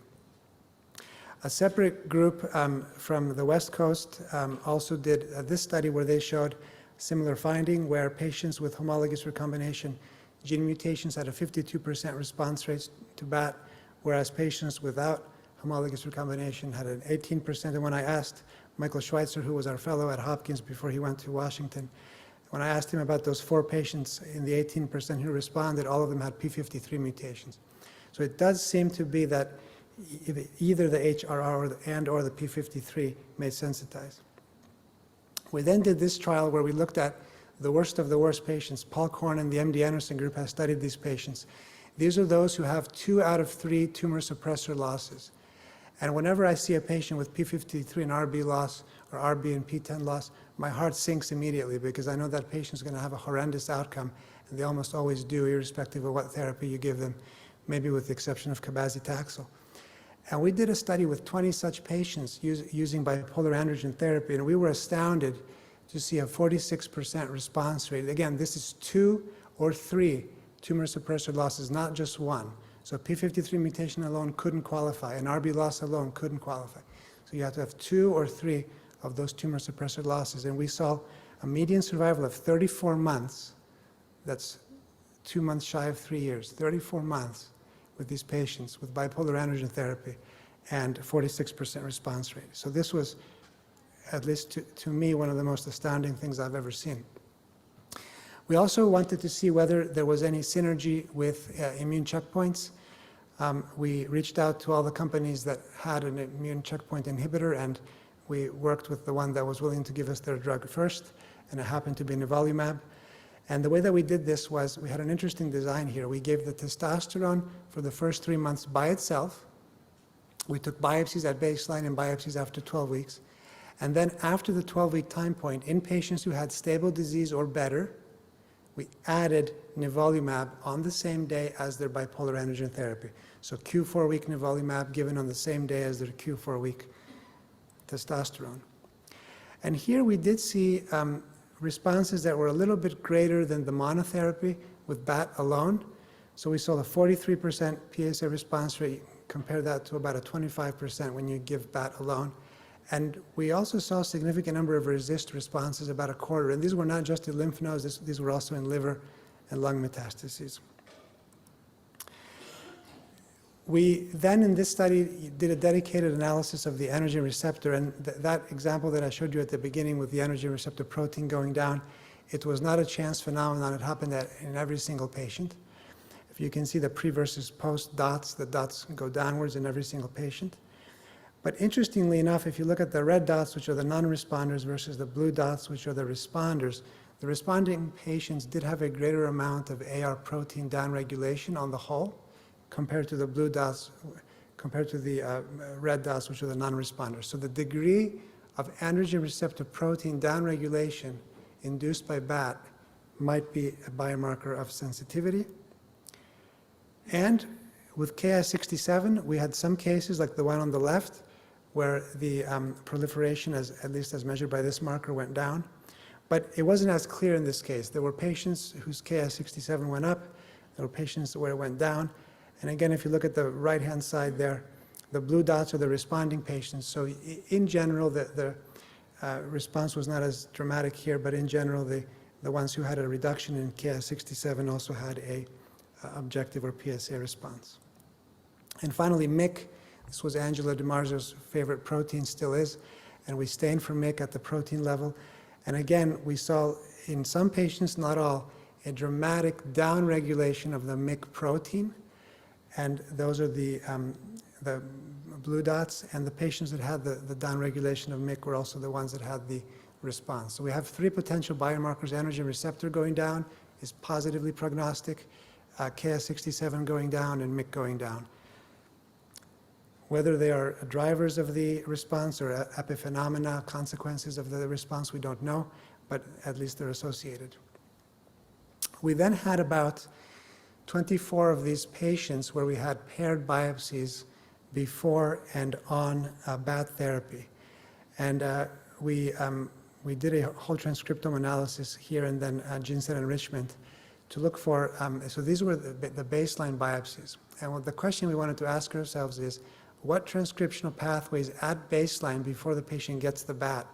[SPEAKER 12] A separate group from the West Coast also did this study where they showed similar finding, where patients with homologous recombination gene mutations had a 52% response rate to BAT, whereas patients without homologous recombination had an 18%. And when I asked Michael Schweitzer, who was our fellow at Hopkins before he went to Washington, when I asked him about those 4 patients in the 18% who responded, all of them had P53 mutations. So it does seem to be that either the HRR or the P53 may sensitize. We then did this trial where we looked at the worst of the worst patients. Paul Korn and the MD Anderson group has studied these patients. These are those who have 2 out of 3 tumor suppressor losses. And whenever I see a patient with P53 and RB loss, or RB and P10 loss, my heart sinks immediately, because I know that patient is going to have a horrendous outcome, and they almost always do, irrespective of what therapy you give them, maybe with the exception of cabazitaxel. And we did a study with 20 such patients using bipolar androgen therapy, and we were astounded to see a 46% response rate. Again, this is 2 or 3 tumor suppressor losses, not just 1. So P53 mutation alone couldn't qualify, and RB loss alone couldn't qualify. So you have to have 2 or 3 of those tumor suppressor losses. And we saw a median survival of 34 months. That's 2 months shy of 3 years, 34 months with these patients with bipolar androgen therapy and 46% response rate. So this was, at least to me, one of the most astounding things I've ever seen. We also wanted to see whether there was any synergy with immune checkpoints. We reached out to all the companies that had an immune checkpoint inhibitor, and we worked with the one that was willing to give us their drug first, and it happened to be nivolumab. And the way that we did this was we had an interesting design here. We gave the testosterone for the first 3 months by itself. We took biopsies at baseline and biopsies after 12 weeks. And then after the 12-week time point, in patients who had stable disease or better, we added nivolumab on the same day as their bipolar androgen therapy. So Q4 week nivolumab given on the same day as their Q4 week testosterone. And here we did see responses that were a little bit greater than the monotherapy with BAT alone. So we saw a 43% PSA response rate. Compare that to about a 25% when you give BAT alone. And we also saw a significant number of RECIST responses, about a quarter. And these were not just in lymph nodes, these were also in liver and lung metastases. We then, in this study, did a dedicated analysis of the androgen receptor. And that example that I showed you at the beginning with the androgen receptor protein going down, it was not a chance phenomenon. It happened in every single patient. If you can see the pre versus post dots, the dots go downwards in every single patient. But interestingly enough, if you look at the red dots, which are the non-responders, versus the blue dots, which are the responders, the responding patients did have a greater amount of AR protein downregulation on the whole, compared to the blue dots, compared to the red dots, which are the non-responders. So the degree of androgen receptor protein downregulation induced by BAT might be a biomarker of sensitivity. And with Ki-67, we had some cases, like the one on the left, where the proliferation, at least as measured by this marker, went down. But it wasn't as clear in this case. There were patients whose Ki-67 went up. There were patients where it went down. And again, if you look at the right-hand side there, the blue dots are the responding patients. So in general, the response was not as dramatic here, but in general, the ones who had a reduction in Ki-67 also had a objective or PSA response. And finally, MYC. This was Angela DiMarzio's favorite protein, still is, and we stained for MYC at the protein level. And again, we saw in some patients, not all, a dramatic downregulation of the MYC protein, and those are the blue dots, and the patients that had the downregulation of MYC were also the ones that had the response. So we have three potential biomarkers. Androgen receptor going down is positively prognostic, Ki-67 going down, and MYC going down. Whether they are drivers of the response or epiphenomena, consequences of the response, we don't know, but at least they're associated. We then had about 24 of these patients where we had paired biopsies before and on BAT therapy. And we did a whole transcriptome analysis here and then gene set enrichment to look for, so these were the baseline biopsies. And the question we wanted to ask ourselves is, what transcriptional pathways at baseline before the patient gets the BAT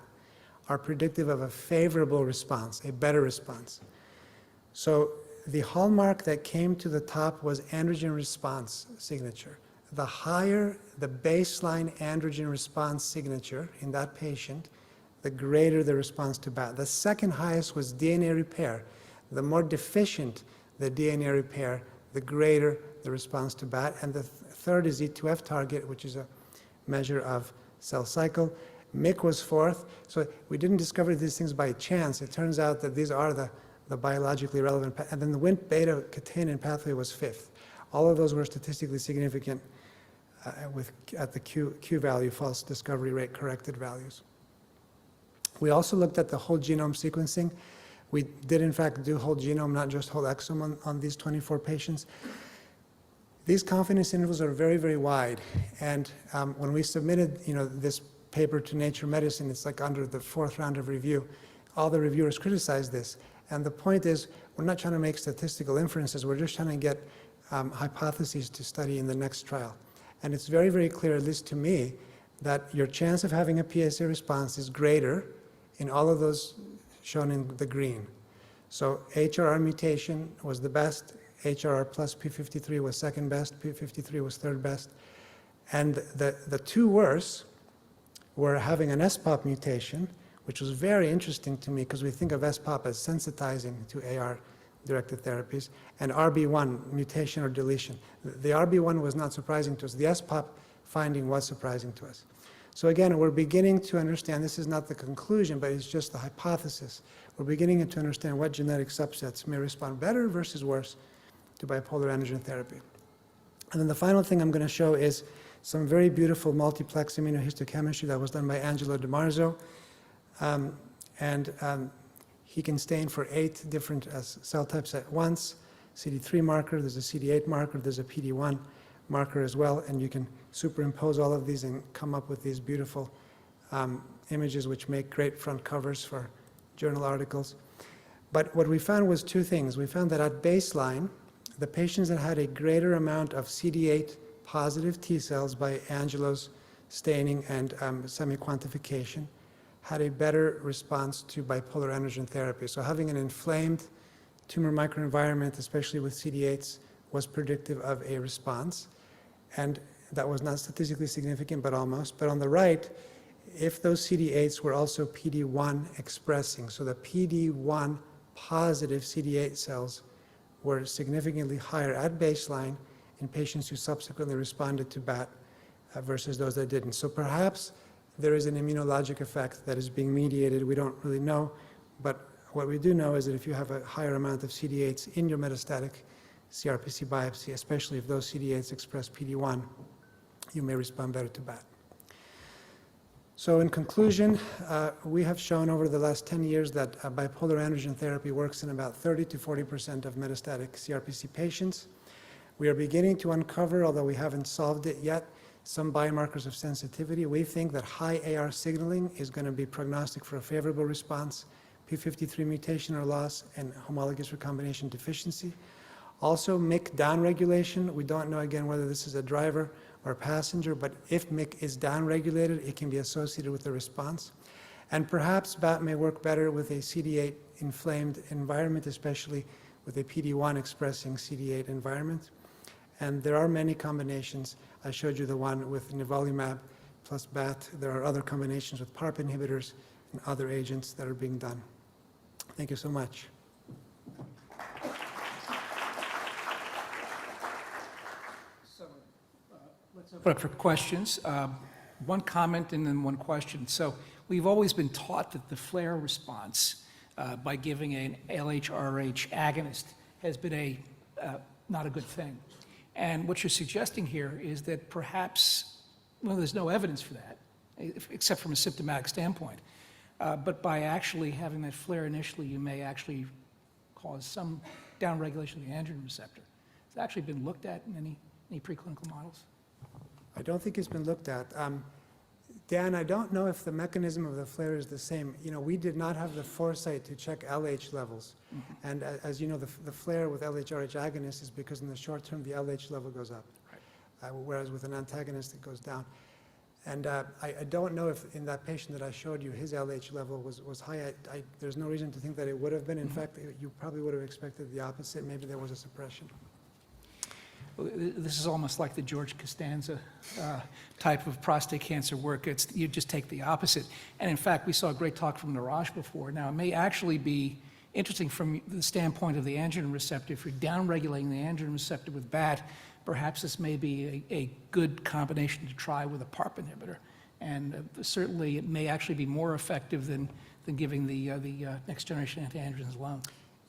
[SPEAKER 12] are predictive of a favorable response, a better response? So the hallmark that came to the top was androgen response signature. The higher the baseline androgen response signature in that patient, the greater the response to BAT. The second highest was DNA repair. The more deficient the DNA repair, the greater the response to BAT. And the third is E2F target, which is a measure of cell cycle. MYC was fourth. So we didn't discover these things by chance. It turns out that these are the biologically relevant. And then the Wnt beta-catenin pathway was fifth. All of those were statistically significant at the Q value, false discovery rate corrected values. We also looked at the whole genome sequencing. We did, in fact, do whole genome, not just whole exome on these 24 patients. These confidence intervals are very, very wide. And when we submitted this paper to Nature Medicine, it's like under the fourth round of review, all the reviewers criticized this. And the point is, we're not trying to make statistical inferences. We're just trying to get hypotheses to study in the next trial. And it's very, very clear, at least to me, that your chance of having a PSA response is greater in all of those shown in the green. So HRR mutation was the best, HRR plus P53 was second best, P53 was third best. And the two worst were having an SPOP mutation, which was very interesting to me because we think of SPOP as sensitizing to AR-directed therapies, and RB1, mutation or deletion. The RB1 was not surprising to us. The SPOP finding was surprising to us. So again, we're beginning to understand, this is not the conclusion, but it's just the hypothesis. We're beginning to understand what genetic subsets may respond better versus worse to bipolar androgen therapy. And then the final thing I'm going to show is some very beautiful multiplex immunohistochemistry that was done by Angelo DiMarzo. He can stain for 8 different cell types at once. CD3 marker, there's a CD8 marker, there's a PD1 marker as well, and you can superimpose all of these and come up with these beautiful images which make great front covers for journal articles. But what we found was 2 things. We found that at baseline, the patients that had a greater amount of CD8 positive T cells by Angelo's staining and semi-quantification had a better response to bipolar androgen therapy. So having an inflamed tumor microenvironment, especially with CD8s, was predictive of a response. And that was not statistically significant, but almost. But on the right, if those CD8s were also PD1 expressing, so the PD1 positive CD8 cells were significantly higher at baseline in patients who subsequently responded to BAT versus those that didn't. So perhaps there is an immunologic effect that is being mediated. We don't really know, but what we do know is that if you have a higher amount of CD8s in your metastatic CRPC biopsy, especially if those CD8s express PD1, you may respond better to BAT. So in conclusion, we have shown over the last 10 years that bipolar androgen therapy works in about 30 to 40% of metastatic CRPC patients. We are beginning to uncover, although we haven't solved it yet, some biomarkers of sensitivity. We think that high AR signaling is going to be prognostic for a favorable response, P53 mutation or loss, and homologous recombination deficiency. Also, MYC downregulation. We don't know, again, whether this is a driver or a passenger, but if MYC is downregulated, it can be associated with a response. And perhaps BAT may work better with a CD8 inflamed environment, especially with a PD1 expressing CD8 environment. And there are many combinations. I showed you the one with nivolumab plus BAT. There are other combinations with PARP inhibitors and other agents that are being done. Thank you so much.
[SPEAKER 1] Let's open up for questions. One comment and then one question. So we've always been taught that the flare response by giving an LHRH agonist has been not a good thing. And what you're suggesting here is that perhaps, well, there's no evidence for that, except from a symptomatic standpoint. But by actually having that flare initially, you may actually cause some downregulation of the androgen receptor. Has it actually been looked at in any preclinical models?
[SPEAKER 12] I don't think it's been looked at. Dan, I don't know if the mechanism of the flare is the same. You know, we did not have the foresight to check LH levels. Mm-hmm. And as you know, the flare with LHRH agonists is because in the short term, the LH level goes up, right. Whereas with an antagonist, it goes down. And I don't know if in that patient that I showed you, his LH level was high. There's no reason to think that it would have been. In fact, you probably would have expected the opposite. Maybe there was a suppression.
[SPEAKER 1] This is almost like the George Costanza type of prostate cancer work. You just take the opposite. And in fact, we saw a great talk from Niraj before. Now, it may actually be interesting from the standpoint of the androgen receptor. If you're downregulating the androgen receptor with BAT, perhaps this may be a good combination to try with a PARP inhibitor. And certainly, it may actually be more effective than giving the next generation anti-androgens alone.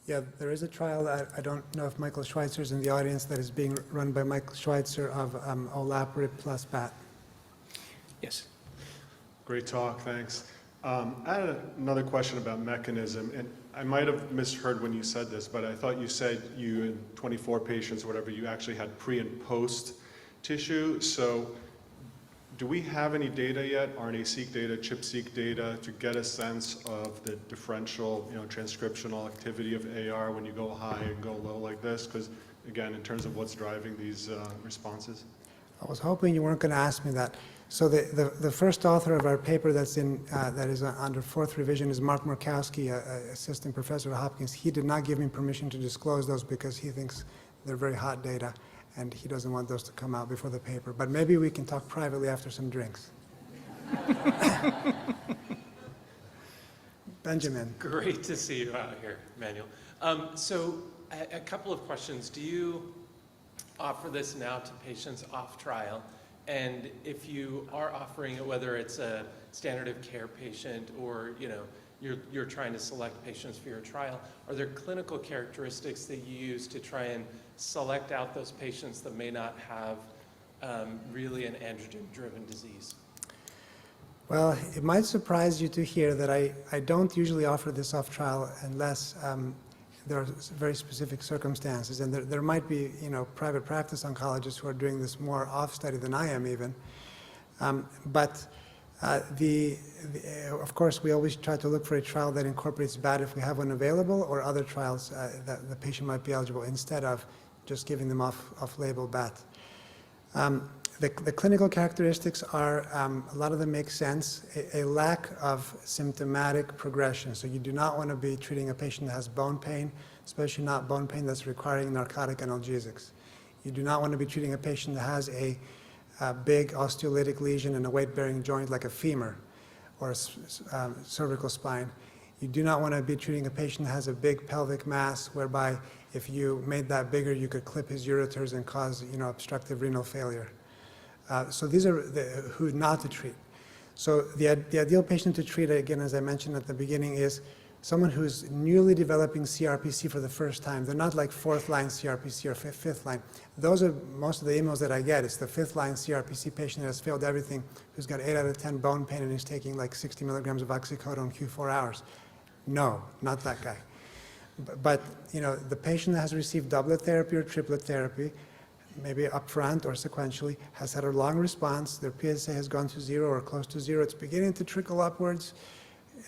[SPEAKER 12] Yeah, there is a trial, I don't know if Michael Schweitzer is in the audience, that is being run by Michael Schweitzer of olaparib plus BAT.
[SPEAKER 1] Yes.
[SPEAKER 11] Great talk, thanks. I had another question about mechanism, and I might have misheard when you said this, but I thought you said you, in 24 patients or whatever, you actually had pre and post tissue. So do we have any data yet, RNA-seq data, ChIP-seq data, to get a sense of the differential, transcriptional activity of AR when you go high and go low like this? Because, again, in terms of what's driving these responses?
[SPEAKER 12] I was hoping you weren't going to ask me that. So the first author of our paper that is under 4th revision is Mark Murkowski, assistant professor at Hopkins. He did not give me permission to disclose those because he thinks They're very hot data, and he doesn't want those to come out before the paper. But maybe we can talk privately after some drinks. Benjamin.
[SPEAKER 13] Great to see you out here, Manuel. So a couple of questions. Do you offer this now to patients off trial? And if you are offering it, whether it's a standard of care patient or you're trying to select patients for your trial, are there clinical characteristics that you use to try and select out those patients that may not have really an androgen-driven disease?
[SPEAKER 12] Well, it might surprise you to hear that I don't usually offer this off trial unless there are very specific circumstances. And there might be, private practice oncologists who are doing this more off study than I am even. Of course, we always try to look for a trial that incorporates BAT if we have one available, or other trials that the patient might be eligible instead of just giving them off-label BAT. The clinical characteristics are, a lot of them make sense, a lack of symptomatic progression. So you do not want to be treating a patient that has bone pain, especially not bone pain that's requiring narcotic analgesics. You do not want to be treating a patient that has a big osteolytic lesion in a weight-bearing joint like a femur or a cervical spine. You do not want to be treating a patient that has a big pelvic mass whereby if you made that bigger, you could clip his ureters and cause obstructive renal failure. So these are who not to treat. So the ideal patient to treat, again, as I mentioned at the beginning, is someone who's newly developing CRPC for the first time. They're not like fourth line CRPC or fifth line. Those are most of the emails that I get. It's the fifth line CRPC patient that has failed everything, who's got 8 out of 10 bone pain and is taking like 60 milligrams of oxycodone Q4 hours. No, not that guy. But the patient that has received doublet therapy or triplet therapy, maybe upfront or sequentially, has had a long response, their PSA has gone to 0 or close to 0, it's beginning to trickle upwards,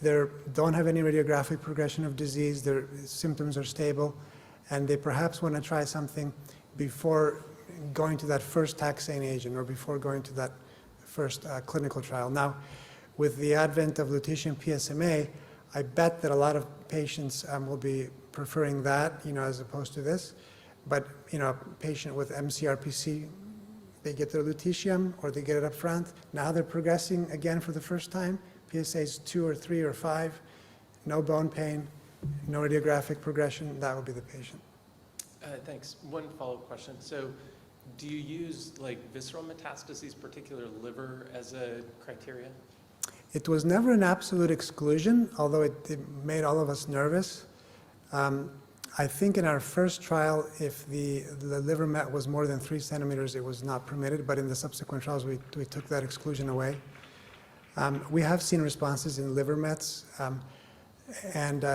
[SPEAKER 12] they don't have any radiographic progression of disease, their symptoms are stable, and they perhaps want to try something before going to that first taxane agent or before going to that first clinical trial. Now, with the advent of lutetium PSMA, I bet that a lot of patients will be preferring that, as opposed to this. But, a patient with MCRPC, they get their lutetium or they get it up front. Now they're progressing again for the first time. PSA is 2 or 3 or 5, no bone pain, no radiographic progression. That would be the patient.
[SPEAKER 13] Thanks. One follow-up question. So do you use visceral metastases, particular liver, as a criteria?
[SPEAKER 12] It was never an absolute exclusion, although it made all of us nervous. I think in our first trial, if the liver met was more than 3 centimeters, it was not permitted, but in the subsequent trials, we took that exclusion away. We have seen responses in liver mets, and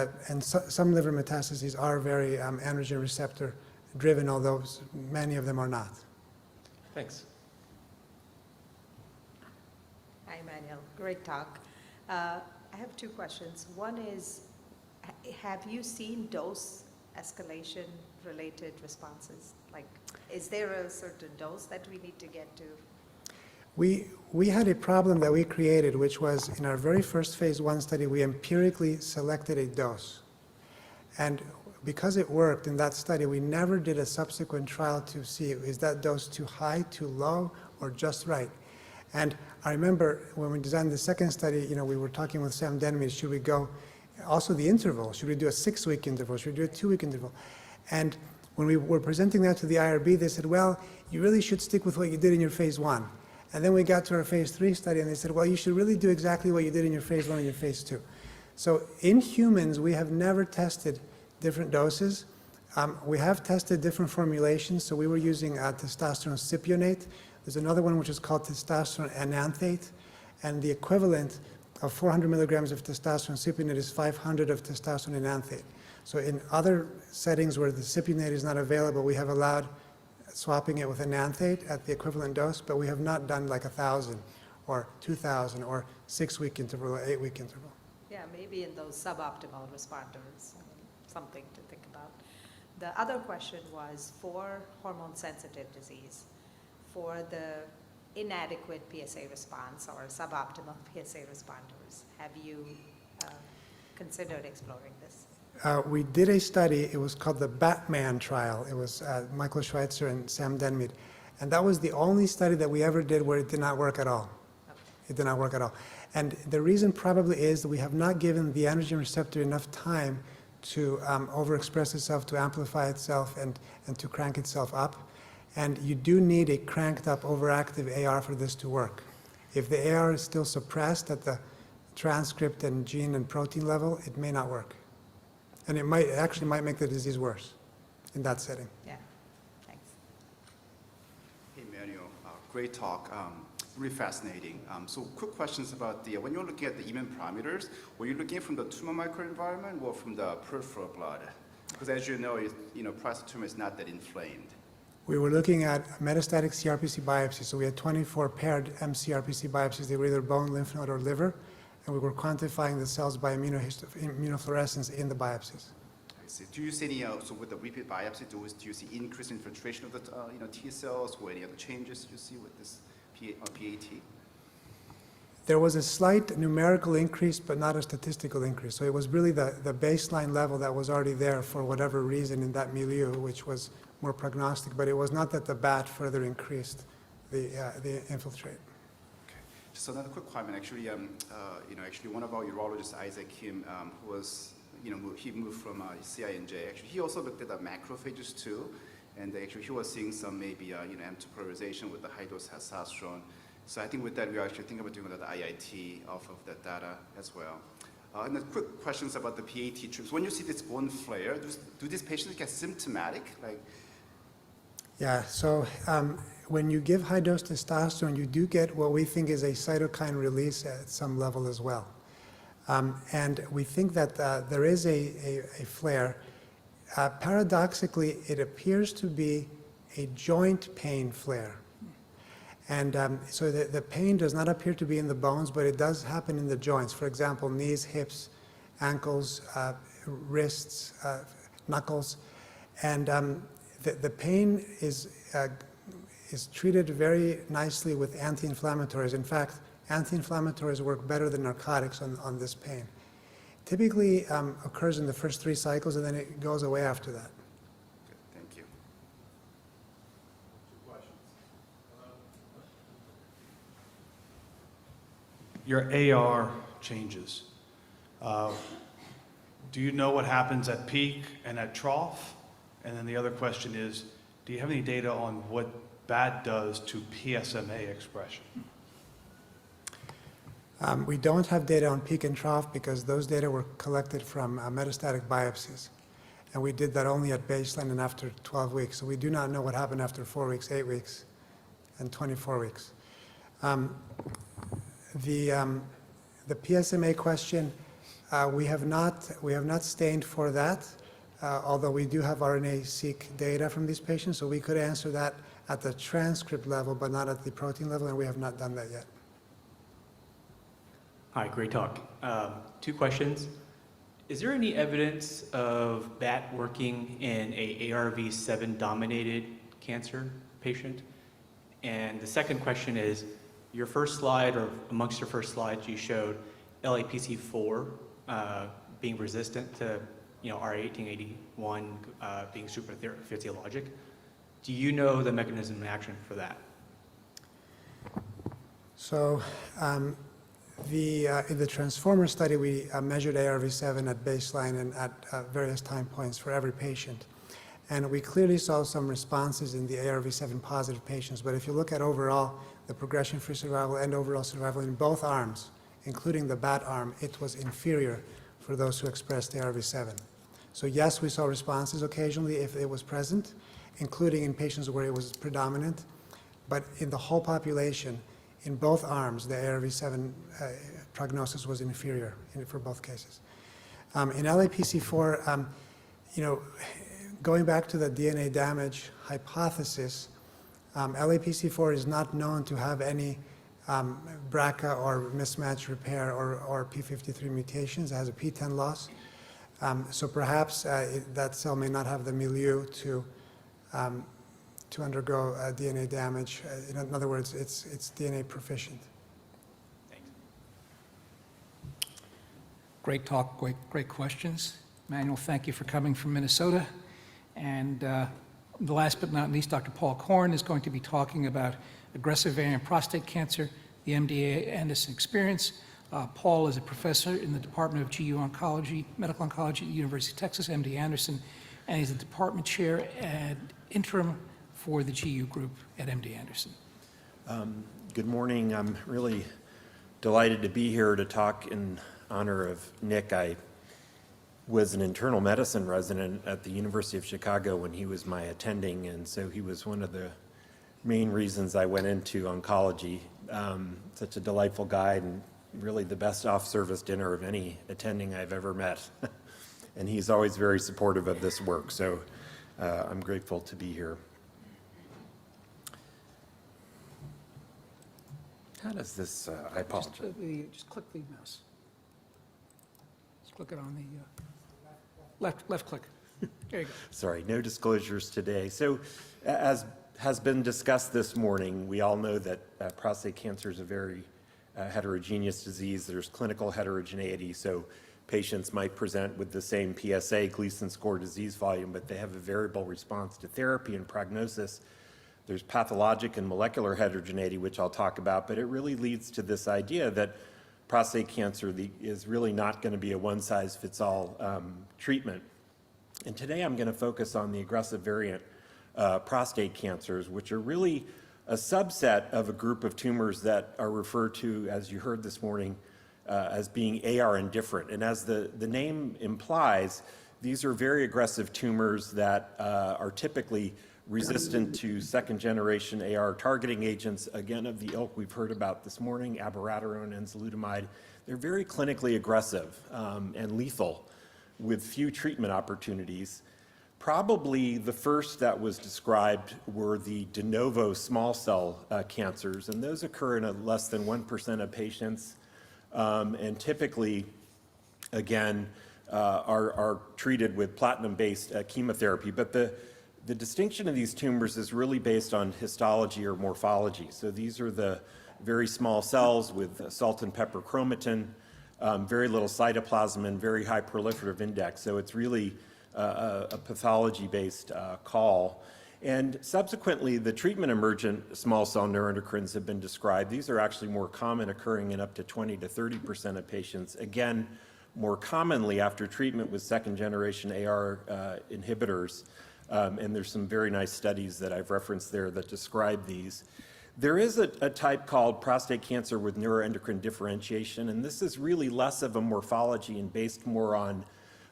[SPEAKER 12] some liver metastases are very androgen receptor driven, although many of them are not.
[SPEAKER 13] Thanks.
[SPEAKER 14] Hi, Manuel. Great talk. I have 2 questions. One is, have you seen dose escalation related responses? Is there a certain dose that we need to get to?
[SPEAKER 12] We had a problem that we created, which was in our very first phase 1 study, we empirically selected a dose. And because it worked in that study, we never did a subsequent trial to see, is that dose too high, too low, or just right? And I remember when we designed the second study, we were talking with Sam Denby, should we go, also the interval, should we do a 6-week interval, should we do a 2-week interval? And when we were presenting that to the IRB, they said, well, you really should stick with what you did in your phase 1. And then we got to our phase 3 study and they said, well, you should really do exactly what you did in your phase 1 and your phase 2. So in humans, we have never tested different doses. We have tested different formulations. So we were using testosterone cypionate. There's another one which is called testosterone enanthate. And the equivalent of 400 milligrams of testosterone cypionate is 500 of testosterone enanthate. So in other settings where the cypionate is not available, we have allowed swapping it with enanthate at the equivalent dose, but we have not done like 1,000 or 2,000 or 6-week interval or 8-week interval.
[SPEAKER 14] Yeah, maybe in those suboptimal responders, something to think about. The other question was for hormone-sensitive disease, for the inadequate PSA response or suboptimal PSA responders, have you considered exploring this?
[SPEAKER 12] We did a study, it was called the Batman trial. It was Michael Schweitzer and Sam Denmead. And that was the only study that we ever did where it did not work at all. It did not work at all. And the reason probably is that we have not given the androgen receptor enough time to overexpress itself, to amplify itself, and to crank itself up. And you do need a cranked up, overactive AR for this to work. If the AR is still suppressed at the transcript and gene and protein level, it may not work. And it actually might make the disease worse in that setting.
[SPEAKER 14] Yeah, thanks.
[SPEAKER 15] Hey, Manuel, great talk. Really fascinating. So quick questions about when you're looking at the immune parameters, were you looking from the tumor microenvironment or from the peripheral blood? Because as you know, prostate tumor is not that inflamed.
[SPEAKER 12] We were looking at metastatic CRPC biopsies. So we had 24 paired MCRPC biopsies. They were either bone, lymph node, or liver. And we were quantifying the cells by immunofluorescence in the biopsies.
[SPEAKER 15] I see. Do you see any, so with the repeat biopsy, do you see increased infiltration of the T cells or any other changes you see with this PAT?
[SPEAKER 12] There was a slight numerical increase, but not a statistical increase. So it was really the baseline level that was already there for whatever reason in that milieu, which was more prognostic. But it was not that the BAT further increased the infiltrate.
[SPEAKER 15] Just another quick comment. Actually, actually one of our urologists, Isaac Kim, who was, he moved from CINJ. Actually, he also looked at the macrophages too, and actually he was seeing some maybe M2 polarization with the high dose testosterone. So I think with that, we are actually thinking about doing another IIT off of that data as well. And then quick questions about the PAT troops. When you see this bone flare, do these patients get symptomatic?
[SPEAKER 12] Yeah. So. When you give high-dose testosterone, you do get what we think is a cytokine release at some level as well. And we think that there is a flare. Paradoxically, it appears to be a joint pain flare. And so the pain does not appear to be in the bones, but it does happen in the joints. For example, knees, hips, ankles, wrists, knuckles. And the pain is treated very nicely with anti-inflammatories. In fact, anti-inflammatories work better than narcotics on this pain. Typically occurs in the first 3 cycles, and then it goes away after that.
[SPEAKER 15] Good, thank you.
[SPEAKER 7] Your AR changes. Do you know what happens at peak and at trough? And then the other question is, do you have any data on what BAT does to PSMA expression?
[SPEAKER 12] We don't have data on peak and trough because those data were collected from metastatic biopsies. And we did that only at baseline and after 12 weeks. So we do not know what happened after 4 weeks, 8 weeks, and 24 weeks. The PSMA question, we have not stained for that, although we do have RNA-seq data from these patients, so we could answer that at the transcript level, but not at the protein level, and we have not done that yet.
[SPEAKER 16] Hi, great talk. 2 questions. Is there any evidence of BAT working in a ARV7 dominated cancer patient? And the second question is, your first slide, or amongst your first slides, you showed LAPC4 being resistant to R1881 being super physiologic. Do you know the mechanism of action for that?
[SPEAKER 12] So in the Transformer study, we measured ARV7 at baseline and at various time points for every patient. And we clearly saw some responses in the ARV7 positive patients. But if you look at overall, the progression-free survival and overall survival in both arms, including the BAT arm, it was inferior for those who expressed ARV7. So yes, we saw responses occasionally if it was present, including in patients where it was predominant. But in the whole population, in both arms, the ARV7 prognosis was inferior for both cases. In LAPC4, going back to the DNA damage hypothesis, LAPC4 is not known to have any BRCA or mismatch repair or P53 mutations. It has a PTEN loss. So perhaps that cell may not have the milieu to undergo DNA damage. In other words, it's DNA proficient.
[SPEAKER 1] Great talk, great questions. Manuel, thank you for coming from Minnesota. And last but not least, Dr. Paul Korn is going to be talking about aggressive variant prostate cancer, the MD Anderson experience. Paul is a professor in the Department of GU Oncology, Medical Oncology at the University of Texas, MD Anderson, and he's the department chair and interim for the GU group at MD Anderson.
[SPEAKER 17] Good morning. I'm really delighted to be here to talk in honor of Nick. I was an internal medicine resident at the University of Chicago when he was my attending, and so he was one of the main reasons I went into oncology. Such a delightful guy and really the best off-service dinner of any attending I've ever met. And he's always very supportive of this work, so I'm grateful to be here. How does this, I apologize.
[SPEAKER 1] Just click the mouse. Just click it on the left click. There you go.
[SPEAKER 17] Sorry, no disclosures today. So as has been discussed this morning, we all know that prostate cancer is a very heterogeneous disease. There's clinical heterogeneity, so patients might present with the same PSA, Gleason score, disease volume, but they have a variable response to therapy and prognosis. There's pathologic and molecular heterogeneity, which I'll talk about, but it really leads to this idea that prostate cancer is really not going to be a one-size-fits-all treatment. And today I'm going to focus on the aggressive variant prostate cancers, which are really a subset of a group of tumors that are referred to, as you heard this morning, as being AR indifferent. And as the name implies, these are very aggressive tumors that are typically resistant to second-generation AR targeting agents, again, of the ilk we've heard about this morning, abiraterone and enzalutamide. They're very clinically aggressive and lethal with few treatment opportunities. Probably the first that was described were the de novo small cell cancers, and those occur in less than 1% of patients, and typically, again, are treated with platinum-based chemotherapy. But the distinction of these tumors is really based on histology or morphology. So these are the very small cells with salt and pepper chromatin, very little cytoplasm, and very high proliferative index. So it's really a pathology-based call. And subsequently, the treatment-emergent small cell neuroendocrines have been described. These are actually more common, occurring in up to 20 to 30% of patients. Again, more commonly after treatment with second-generation AR inhibitors. And there's some very nice studies that I've referenced there that describe these. There is a type called prostate cancer with neuroendocrine differentiation, and this is really less of a morphology and based more on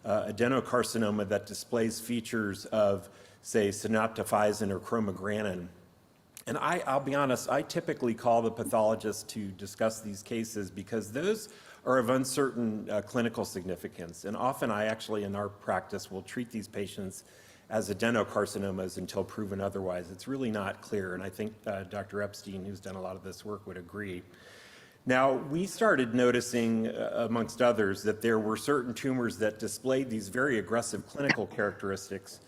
[SPEAKER 17] adenocarcinoma that displays features of, say, synaptophysin or chromogranin. And I'll be honest, I typically call the pathologist to discuss these cases because those are of uncertain clinical significance. And often I actually, in our practice, will treat these patients as adenocarcinomas until proven otherwise. It's really not clear, and I think Dr. Epstein, who's done a lot of this work, would agree. Now, we started noticing, amongst others, that there were certain tumors that displayed these very aggressive clinical characteristics,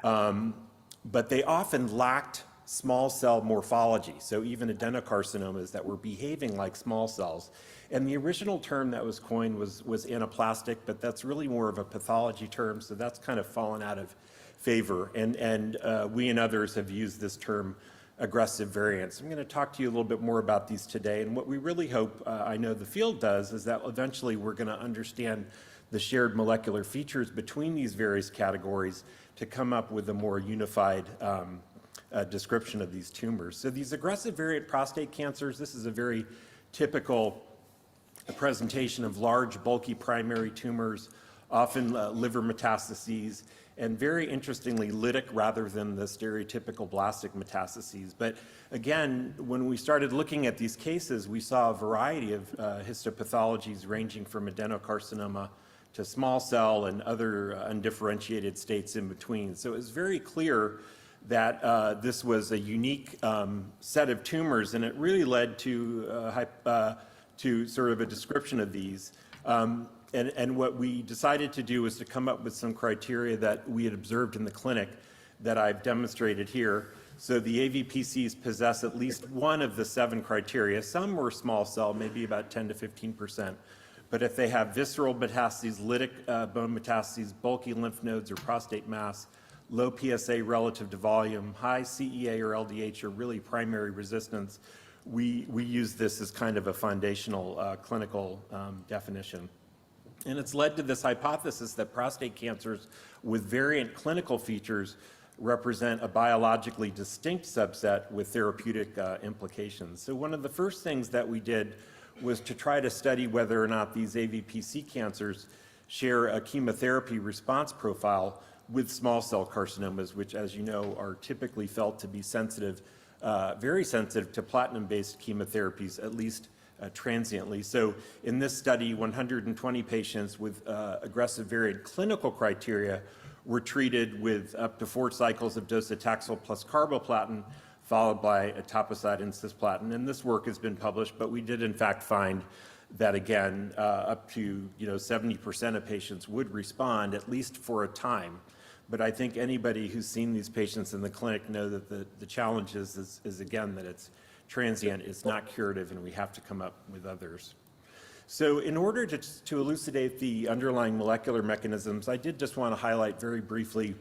[SPEAKER 17] but they often lacked small cell morphology, so even adenocarcinomas that were behaving like small cells. And the original term that was coined was anaplastic, but that's really more of a pathology term, so that's kind of fallen out of favor. And we and others have used this term aggressive variants. I'm going to talk to you a little bit more about these today, and what we really hope, I know the field does, is that eventually we're going to understand the shared molecular features between these various categories to come up with a more unified description of these tumors. So these aggressive variant prostate cancers, this is a very typical presentation of large, bulky primary tumors, often liver metastases, and very interestingly lytic rather than the stereotypical blastic metastases. But again, when we started looking at these cases, we saw a variety of histopathologies ranging from adenocarcinoma to small cell and other undifferentiated states in between. So it was very clear that this was a unique set of tumors, and it really led to sort of a description of these. And what we decided to do was to come up with some criteria that we had observed in the clinic that I've demonstrated here. So the AVPCs possess at least one of the 7 criteria. Some were small cell, maybe about 10 to 15%, But if they have visceral metastases, lytic bone metastases, bulky lymph nodes or prostate mass, low PSA relative to volume, high CEA or LDH, or really primary resistance, we use this as kind of a foundational clinical definition. And it's led to this hypothesis that prostate cancers with variant clinical features represent a biologically distinct subset with therapeutic implications. So one of the first things that we did was to try to study whether or not these AVPC cancers share a chemotherapy response profile with small cell carcinomas, which, as you know, are typically felt to be sensitive, very sensitive to platinum-based chemotherapies, at least transiently. So in this study, 120 patients with aggressive variant clinical criteria were treated with up to 4 cycles of docetaxel plus carboplatin, followed by etoposide and cisplatin. And this work has been published, but we did in fact find that, again, up to 70% of patients would respond, at least for a time. But I think anybody who's seen these patients in the clinic know that the challenge is again, that it's transient, it's not curative, and we have to come up with others. So in order to elucidate the underlying molecular mechanisms, I did just want to highlight very briefly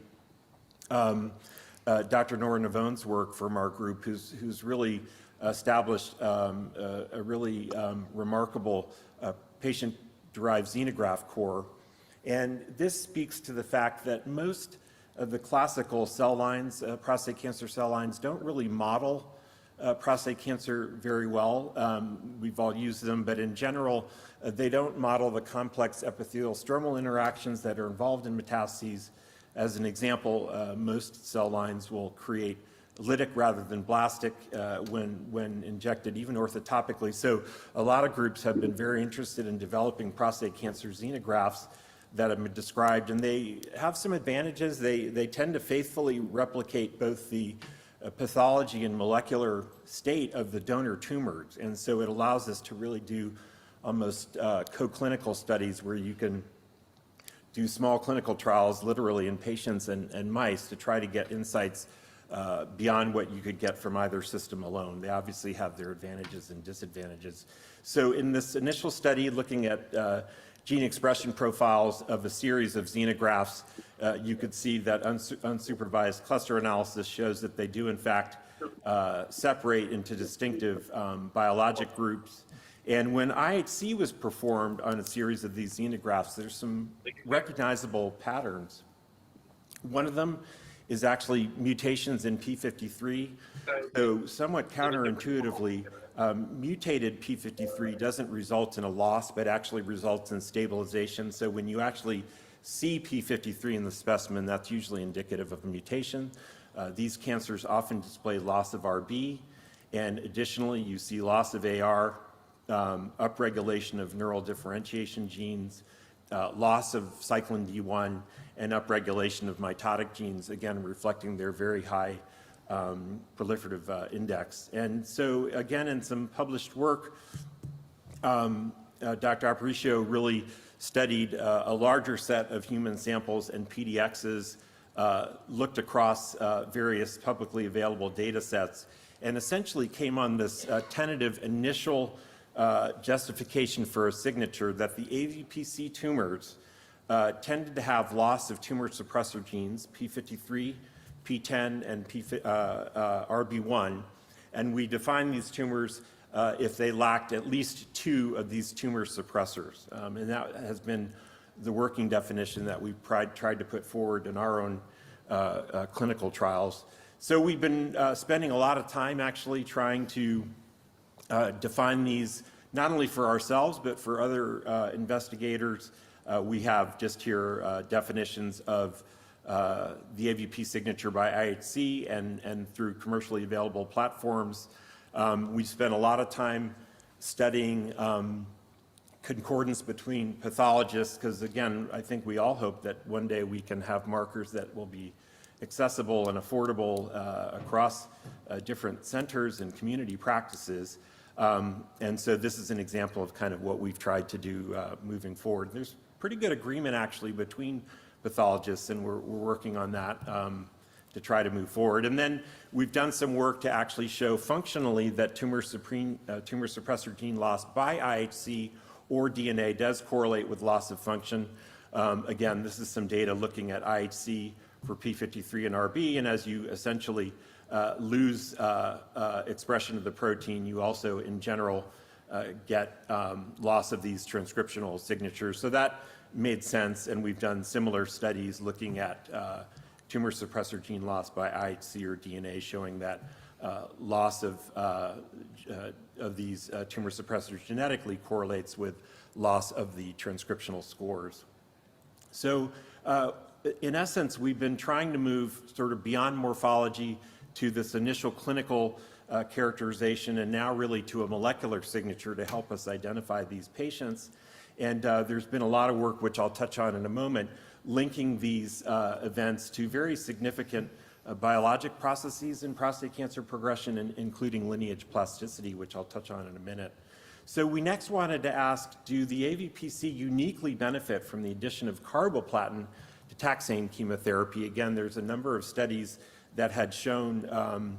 [SPEAKER 17] Dr. Nora Navone's work from our group, who's really established a really remarkable patient-derived xenograft core. And this speaks to the fact that most of the classical cell lines, prostate cancer cell lines, don't really model prostate cancer very well. We've all used them, but in general, they don't model the complex epithelial stromal interactions that are involved in metastases. As an example, most cell lines will create lytic rather than blastic when injected, even orthotopically. So a lot of groups have been very interested in developing prostate cancer xenografts that have been described, and they have some advantages. They tend to faithfully replicate both the pathology and molecular state of the donor tumors, and so it allows us to really do almost co-clinical studies where you can do small clinical trials literally in patients and mice to try to get insights beyond what you could get from either system alone. They obviously have their advantages and disadvantages. So in this initial study looking at gene expression profiles of a series of xenografts, you could see that unsupervised cluster analysis shows that they do in fact separate into distinctive biologic groups. And when IHC was performed on a series of these xenografts, there's some recognizable patterns. One of them is actually mutations in P53. So somewhat counterintuitively, mutated P53 doesn't result in a loss, but actually results in stabilization. So when you actually see P53 in the specimen, that's usually indicative of a mutation. These cancers often display loss of RB, and additionally, you see loss of AR, upregulation of neural differentiation genes, loss of cyclin D1, and upregulation of mitotic genes, again, reflecting their very high proliferative index. And so, again, in some published work, Dr. Aparicio really studied a larger set of human samples and PDXs, looked across various publicly available data sets, and essentially came on this tentative initial justification for a signature that the AVPC tumors tended to have loss of tumor suppressor genes, P53, P10, and RB1, and we define these tumors if they lacked at least 2 of these tumor suppressors. And that has been the working definition that we've tried to put forward in our own clinical trials. So we've been spending a lot of time actually trying to define these not only for ourselves but for other investigators. We have just here definitions of the AVP signature by IHC and through commercially available platforms. We spent a lot of time studying concordance between pathologists, because again, I think we all hope that one day we can have markers that will be accessible and affordable across different centers and community practices. And so this is an example of kind of what we've tried to do moving forward. There's pretty good agreement actually between pathologists, and we're working on that to try to move forward. And then we've done some work to actually show functionally that tumor suppressor gene loss by IHC or DNA does correlate with loss of function. Again, this is some data looking at IHC for P53 and RB, and as you essentially lose expression of the protein, you also, in general, get loss of these transcriptional signatures. So that made sense, and we've done similar studies looking at tumor suppressor gene loss by IHC or DNA, showing that loss of these tumor suppressors genetically correlates with loss of the transcriptional scores. So in essence, we've been trying to move sort of beyond morphology to this initial clinical characterization, and now really to a molecular signature to help us identify these patients. And there's been a lot of work, which I'll touch on in a moment, linking these events to very significant biologic processes in prostate cancer progression, including lineage plasticity, which I'll touch on in a minute. So we next wanted to ask, do the AVPC uniquely benefit from the addition of carboplatin to taxane chemotherapy? Again, there's a number of studies that had shown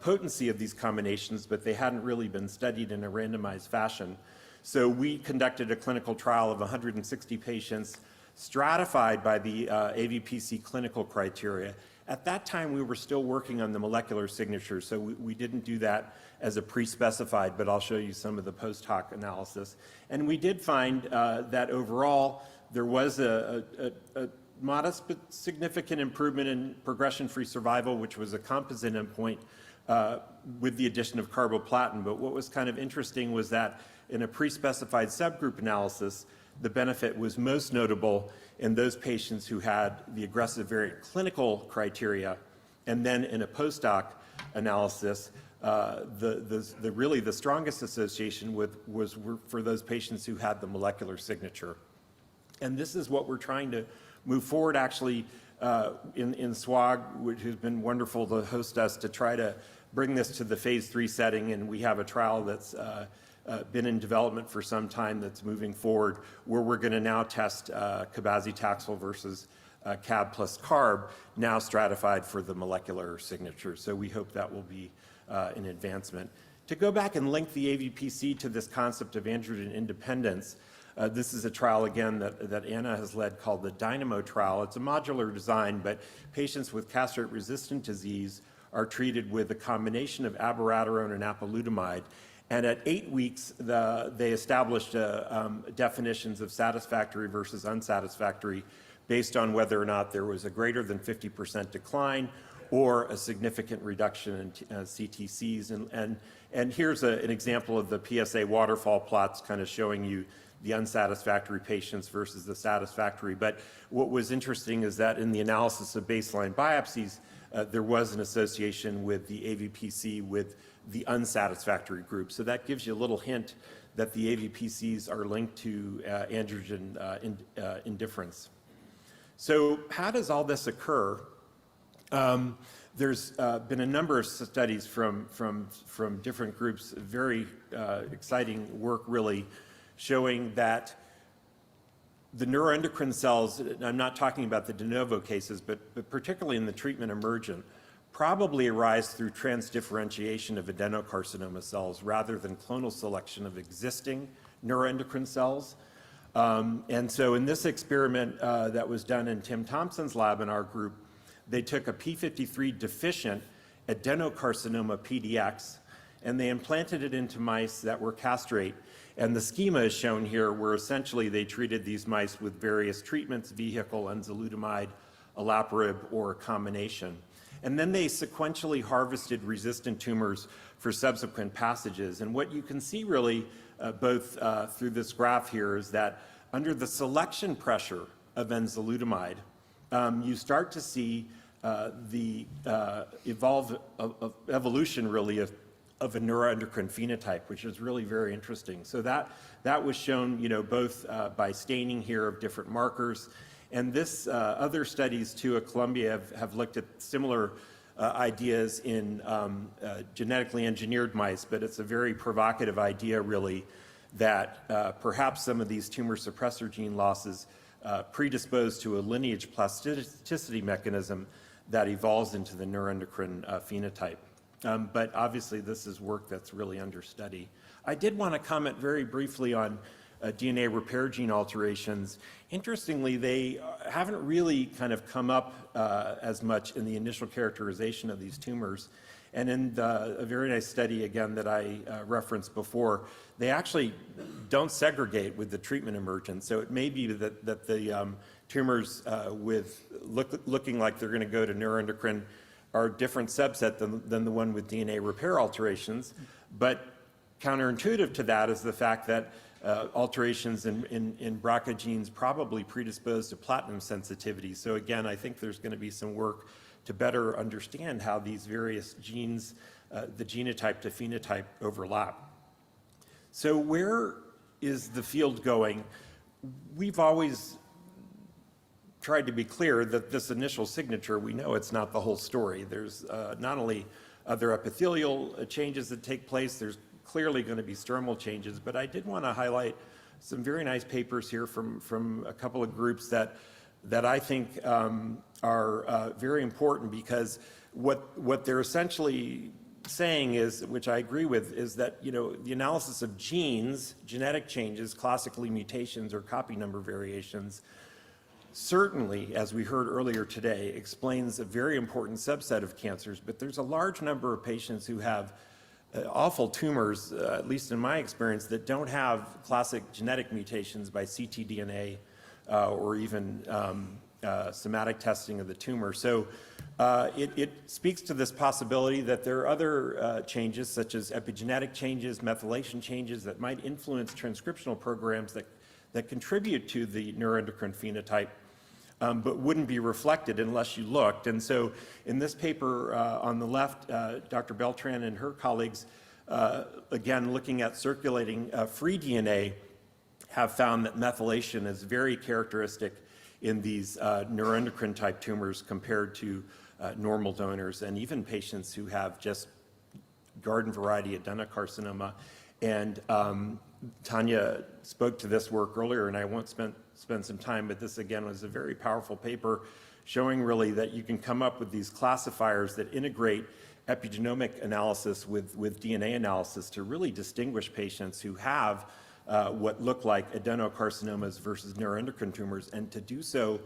[SPEAKER 17] potency of these combinations, but they hadn't really been studied in a randomized fashion. So we conducted a clinical trial of 160 patients stratified by the AVPC clinical criteria. At that time, we were still working on the molecular signature, so we didn't do that as a pre-specified, but I'll show you some of the post hoc analysis. And we did find that overall, there was a modest but significant improvement in progression-free survival, which was a composite endpoint with the addition of carboplatin. But what was kind of interesting was that in a pre-specified subgroup analysis, the benefit was most notable in those patients who had the aggressive variant clinical criteria, and then in a post-hoc analysis, really the strongest association was for those patients who had the molecular signature. And this is what we're trying to move forward actually in SWOG, which has been wonderful to host us to try to bring this to the phase 3 setting, and we have a trial that's been in development for some time that's moving forward, where we're going to now test cabazitaxel versus cab plus carb, now stratified for the molecular signature. So we hope that will be an advancement. To go back and link the AVPC to this concept of androgen independence, this is a trial, again, that Anna has led called the Dynamo trial. It's a modular design, but patients with castrate-resistant disease are treated with a combination of abiraterone and apalutamide. And at 8 weeks, they established definitions of satisfactory versus unsatisfactory based on whether or not there was a greater than 50% decline or a significant reduction in CTCs. And here's an example of the PSA waterfall plots kind of showing you the unsatisfactory patients versus the satisfactory. But what was interesting is that in the analysis of baseline biopsies, there was an association with the AVPC with the unsatisfactory group. So that gives you a little hint that the AVPCs are linked to androgen indifference. So how does all this occur? There's been a number of studies from different groups, very exciting work really, showing that the neuroendocrine cells, I'm not talking about the de novo cases, but particularly in the treatment emergent, probably arise through transdifferentiation of adenocarcinoma cells rather than clonal selection of existing neuroendocrine cells. And so in this experiment that was done in Tim Thompson's lab in our group, they took a P53 deficient adenocarcinoma PDX and they implanted it into mice that were castrate. And the schema is shown here, where essentially they treated these mice with various treatments, vehicle, enzalutamide, olaparib, or a combination. And then they sequentially harvested resistant tumors for subsequent passages. And what you can see really, both through this graph here, is that under the selection pressure of enzalutamide, you start to see the evolution really of a neuroendocrine phenotype, which is really very interesting. So that was shown, both by staining here of different markers, and this other studies too at Columbia have looked at similar ideas in genetically engineered mice, but it's a very provocative idea really that perhaps some of these tumor suppressor gene losses predispose to a lineage plasticity mechanism that evolves into the neuroendocrine phenotype. But obviously this is work that's really under study. I did want to comment very briefly on DNA repair gene alterations, interestingly, they haven't really kind of come up as much in the initial characterization of these tumors. And in a very nice study, again, that I referenced before, they actually don't segregate with the treatment emergence. So it may be that the tumors looking like they're going to go to neuroendocrine are a different subset than the one with DNA repair alterations. But counterintuitive to that is the fact that alterations in BRCA genes probably predispose to platinum sensitivity. So again, I think there's going to be some work to better understand how these various genes, the genotype to phenotype, overlap. So where is the field going? We've always tried to be clear that this initial signature, we know it's not the whole story. There's not only other epithelial changes that take place, there's clearly going to be stromal changes, but I did want to highlight some very nice papers here from a couple of groups that I think are very important, because what they're essentially saying is, which I agree with, is that the analysis of genes, genetic changes, classically mutations or copy number variations, certainly, as we heard earlier today, explains a very important subset of cancers, but there's a large number of patients who have awful tumors, at least in my experience, that don't have classic genetic mutations by ctDNA or even somatic testing of the tumor. So it speaks to this possibility that there are other changes, such as epigenetic changes, methylation changes, that might influence transcriptional programs that contribute to the neuroendocrine phenotype, but wouldn't be reflected unless you looked. And so in this paper on the left, Dr. Beltran and her colleagues, again, looking at circulating free DNA, have found that methylation is very characteristic in these neuroendocrine type tumors compared to normal donors, and even patients who have just garden variety adenocarcinoma. And Tanya spoke to this work earlier, and I won't spend some time, but this again was a very powerful paper showing really that you can come up with these classifiers that integrate epigenomic analysis with DNA analysis to really distinguish patients who have what look like adenocarcinomas versus neuroendocrine tumors, and to do so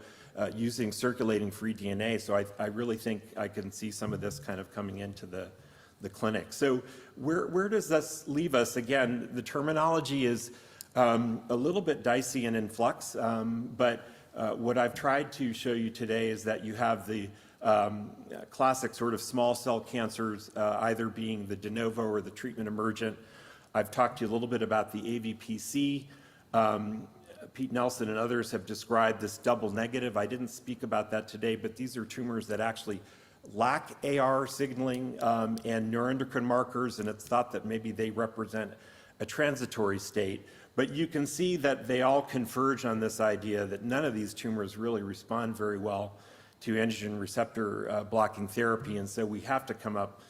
[SPEAKER 17] using circulating free DNA. So I really think I can see some of this kind of coming into the clinic. So where does this leave us? Again, the terminology is a little bit dicey and in flux, but what I've tried to show you today is that you have the classic sort of small cell cancers, either being the de novo or the treatment emergent. I've talked to you a little bit about the AVPC. Pete Nelson and others have described this double negative. I didn't speak about that today, but these are tumors that actually lack AR signaling and neuroendocrine markers, and it's thought that maybe they represent a transitory state. But you can see that they all converge on this idea that none of these tumors really respond very well to androgen receptor blocking therapy, and so we have to come up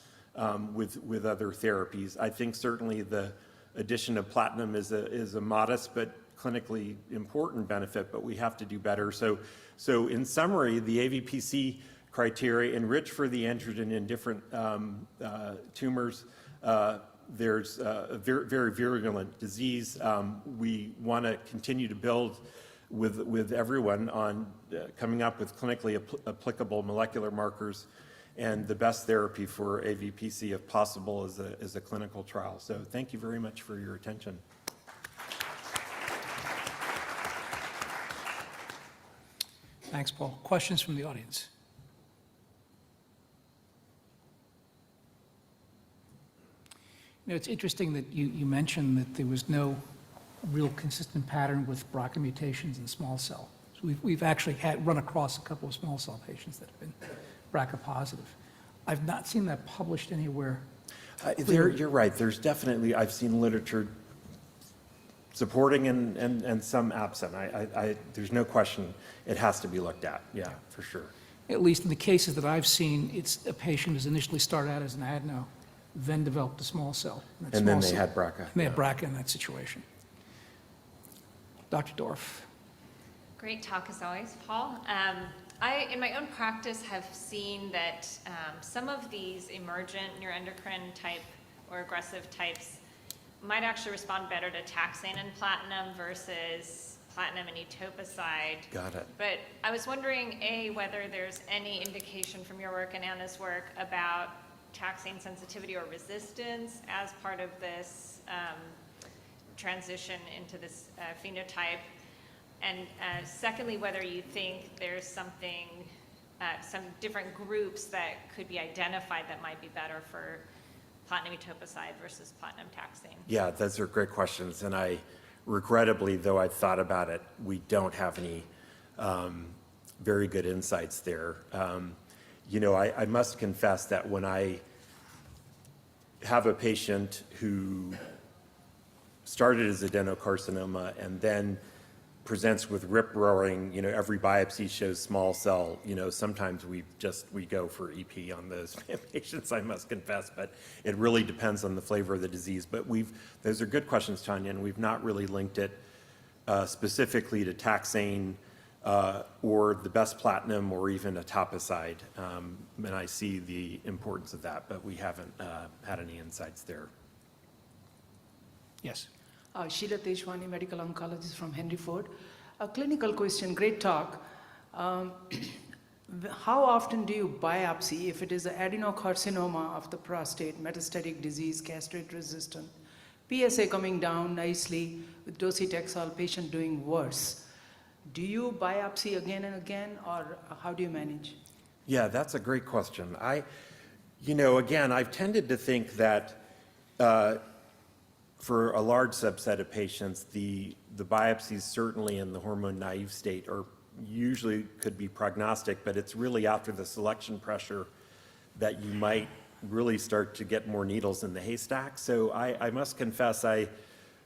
[SPEAKER 17] with other therapies. I think certainly the addition of platinum is a modest but clinically important benefit, but we have to do better. So in summary, the AVPC criteria enrich for the androgen in different tumors. There's a very virulent disease. We want to continue to build with everyone on coming up with clinically applicable molecular markers, and the best therapy for AVPC, if possible, is a clinical trial. So thank you very much for your attention.
[SPEAKER 1] Thanks, Paul. Questions from the audience? It's interesting that you mentioned that there was no real consistent pattern with BRCA mutations in small cell. So we've actually run across a couple of small cell patients that have been BRCA positive. I've not seen that published anywhere.
[SPEAKER 17] You're right. There's definitely, I've seen literature supporting and some absent. There's no question it has to be looked at. Yeah, for sure.
[SPEAKER 1] At least in the cases that I've seen, it's a patient who's initially started out as an adeno, then developed a small cell.
[SPEAKER 17] And then they had BRCA.
[SPEAKER 1] And they had BRCA in that situation. Dr. Dorff.
[SPEAKER 2] Great talk as always, Paul. I, in my own practice, have seen that some of these emergent neuroendocrine type or aggressive types might actually respond better to taxane and platinum versus platinum and etoposide.
[SPEAKER 17] Got it.
[SPEAKER 2] But I was wondering, A, whether there's any indication from your work and Anna's work about taxane sensitivity or resistance as part of this transition into this phenotype. And secondly, whether you think there's something, some different groups that could be identified that might be better for platinum etoposide versus platinum taxane.
[SPEAKER 17] Yeah, those are great questions. And regrettably, though I've thought about it, we don't have any very good insights there. You know, I must confess that when I have a patient who started as adenocarcinoma and then presents with rip-roaring, you know, every biopsy shows small cell, you know, sometimes we go for EP on those patients, I must confess, but it really depends on the flavor of the disease. But those are good questions, Tanya, and we've not really linked it specifically to taxane or the best platinum or even etoposide. And I see the importance of that, but we haven't had any insights there.
[SPEAKER 1] Yes.
[SPEAKER 6] Sheila Teshwani, medical oncologist from Henry Ford. A clinical question, great talk. How often do you biopsy if it is an adenocarcinoma of the prostate, metastatic disease, castrate-resistant, PSA coming down nicely with docetaxel, patient doing worse? Do you biopsy again and again, or how do you manage?
[SPEAKER 17] Yeah, that's a great question. You know, again, I've tended to think that for a large subset of patients, the biopsies certainly in the hormone-naive state are usually could be prognostic, but it's really after the selection pressure that you might really start to get more needles in the haystack. So I must confess, I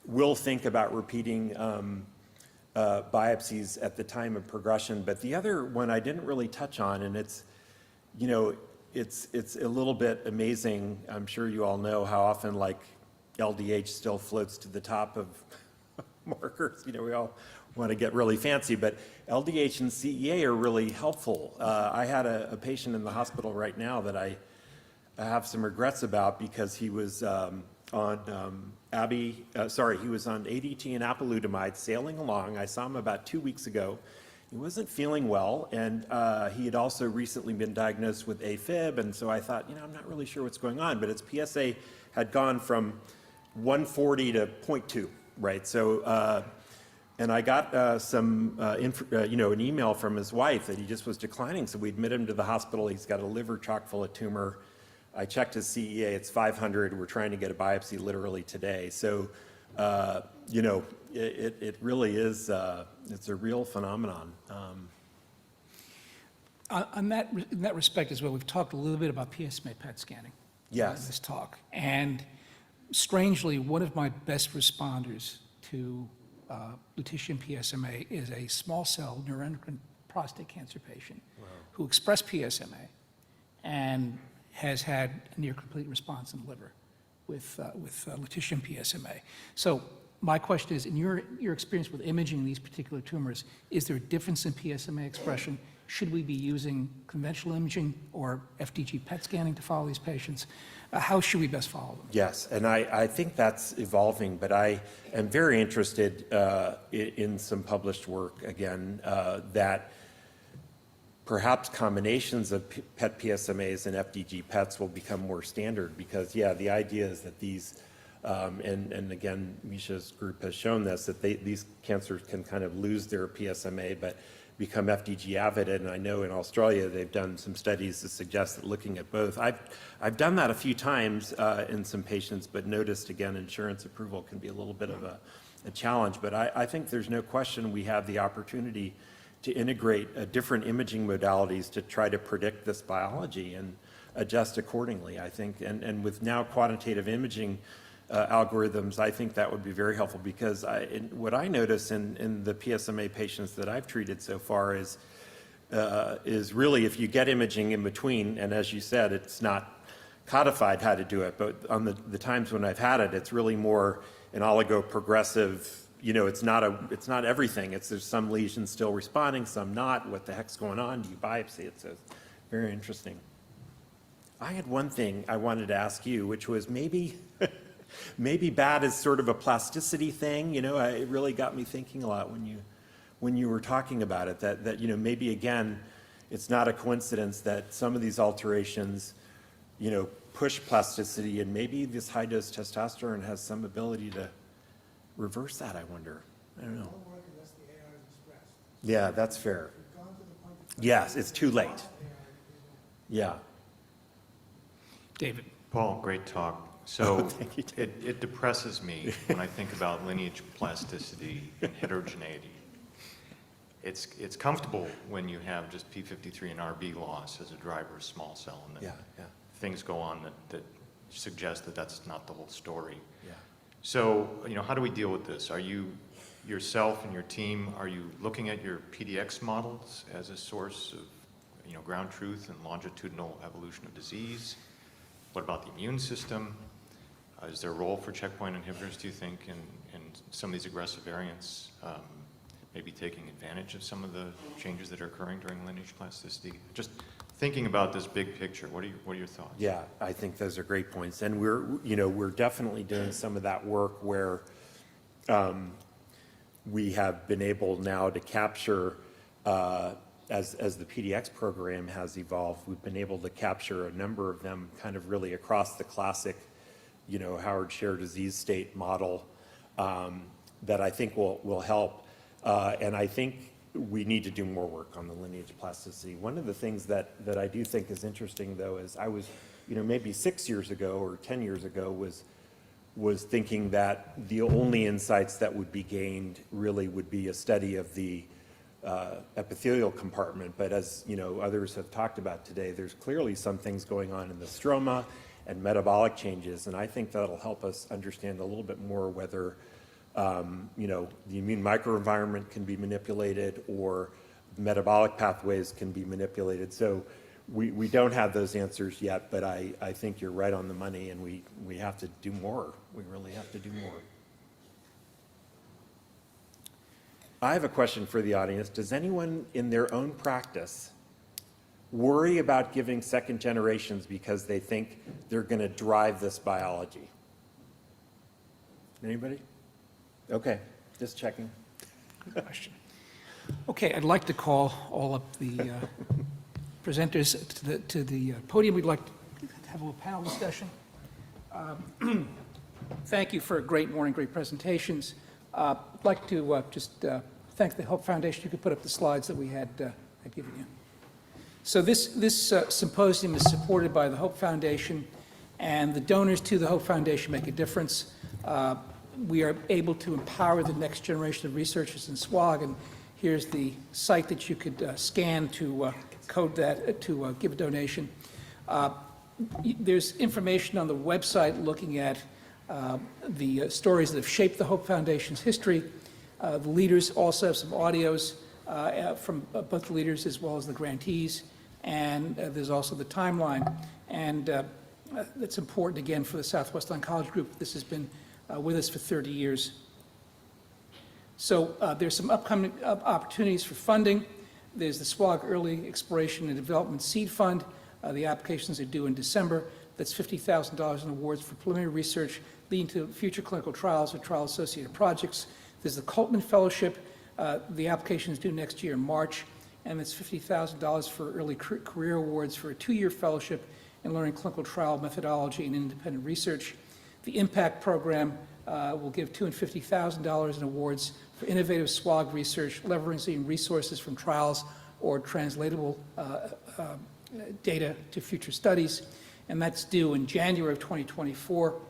[SPEAKER 17] will think about repeating biopsies at the time of progression. But the other one I didn't really touch on, and it's, you know, it's a little bit amazing. I'm sure you all know how often, like, LDH still floats to the top of markers. You know, we all want to get really fancy, but LDH and CEA are really helpful. I had a patient in the hospital right now that I have some regrets about because he was on he was on ADT and apalutamide sailing along. I saw him about 2 weeks ago. He wasn't feeling well, and he had also recently been diagnosed with AFib, and so I thought, you know, I'm not really sure what's going on, but his PSA had gone from 140 to 0.2, right? So, and I got you know, an email from his wife that he just was declining, so we admitted him to the hospital. He's got a liver chock full of tumor. I checked his CEA, it's 500. We're trying to get a biopsy literally today. So, you know, it really is, it's a real phenomenon.
[SPEAKER 1] In that respect as well, we've talked a little bit about PSMA PET scanning.
[SPEAKER 17] Yes.
[SPEAKER 1] In this talk. And strangely, one of my best responders to lutetium PSMA is a small cell neuroendocrine prostate cancer patient who expressed PSMA and has had a near complete response in the liver with lutetium PSMA. So my question is, in your experience with imaging these particular tumors, is there a difference in PSMA expression? Should we be using conventional imaging or FDG PET scanning to follow these patients? How should we best follow them?
[SPEAKER 17] Yes, and I think that's evolving, but I am very interested in some published work, again, that perhaps combinations of PET PSMAs and FDG PETs will become more standard because, yeah, the idea is that these, and again, Misha's group has shown this, that these cancers can kind of lose their PSMA, but become FDG avid, and I know in Australia they've done some studies to suggest that looking at both. I've done that a few times in some patients, but noticed again insurance approval can be a little bit of a challenge. But I think there's no question we have the opportunity to integrate different imaging modalities to try to predict this biology and adjust accordingly, I think. And with now quantitative imaging algorithms, I think that would be very helpful because what I notice in the PSMA patients that I've treated so far is really if you get imaging in between, and as you said, it's not codified how to do it, but on the times when I've had it, it's really more an oligoprogressive, you know, it's not everything. There's some lesions still responding, some not. What the heck's going on? Do you biopsy it? So it's very interesting. I had one thing I wanted to ask you, which was maybe maybe BAT is sort of a plasticity thing. You know, it really got me thinking a lot when you were talking about it, that you know, maybe again, it's not a coincidence that some of these alterations, you know, push plasticity, and maybe this high-dose testosterone has some ability to reverse that, I wonder. I don't know. Yeah, that's fair. Yes, it's too late. Yeah.
[SPEAKER 1] David.
[SPEAKER 18] Paul, great talk. So
[SPEAKER 17] Thank you,
[SPEAKER 18] it depresses me when I think about lineage plasticity and heterogeneity. It's comfortable when you have just P53 and RB loss as a driver of small cell, and then things go on that suggest that that's not the whole story.
[SPEAKER 17] Yeah.
[SPEAKER 18] So, you know, how do we deal with this? Are you yourself and your team, are you looking at your PDX models as a source of, you know, ground truth and longitudinal evolution of disease? What about the immune system? Is there a role for checkpoint inhibitors, do you think, in some of these aggressive variants, maybe taking advantage of some of the changes that are occurring during lineage plasticity? Just thinking about this big picture, what are your thoughts?
[SPEAKER 17] Yeah, I think those are great points. And we're definitely doing some of that work where we have been able now to capture, as the PDX program has evolved, we've been able to capture a number of them kind of really across the classic, you know, Howard shared disease state model that I think will help. And I think we need to do more work on the lineage plasticity. One of the things that I do think is interesting, though, is I was, you know, maybe 6 years ago or 10 years ago was thinking that the only insights that would be gained really would be a study of the epithelial compartment. But as you know, others have talked about today, there's clearly some things going on in the stroma and metabolic changes, and I think that'll help us understand a little bit more whether you know, the immune microenvironment can be manipulated or metabolic pathways can be manipulated. So we don't have those answers yet, but I think you're right on the money, and we have to do more. We really have to do more. I have a question for the audience. Does anyone in their own practice worry about giving second generations because they think they're going to drive this biology? Anybody? Okay, just checking.
[SPEAKER 1] Good question. Okay, I'd like to call all of the presenters to the podium. We'd like to have a little panel discussion. Thank you for a great morning, great presentations. I'd like to just thank the Hope Foundation. You could put up the slides that we had given you. So this symposium is supported by the Hope Foundation, and the donors to the Hope Foundation make a difference. We are able to empower the next generation of researchers in SWOG, and here's the site that you could scan to code that to give a donation. There's information on the website looking at the stories that have shaped the Hope Foundation's history. The leaders also have some audios from both the leaders as well as the grantees, and there's also the timeline. And that's important, again, for the Southwest Oncology Group. This has been with us for 30 years. So there's some upcoming opportunities for funding. There's the SWOG Early Exploration and Development Seed Fund. The applications are due in December. That's $50,000 in awards for preliminary research leading to future clinical trials or trial-associated projects. There's the Coltman Fellowship. The application is due next year in March, and it's $50,000 for early career awards for a 2-year fellowship in learning clinical trial methodology and independent research. The IMPACT program will give $250,000 in awards for innovative SWOG research, leveraging resources from trials or translatable data to future studies, and that's due in January of 2024.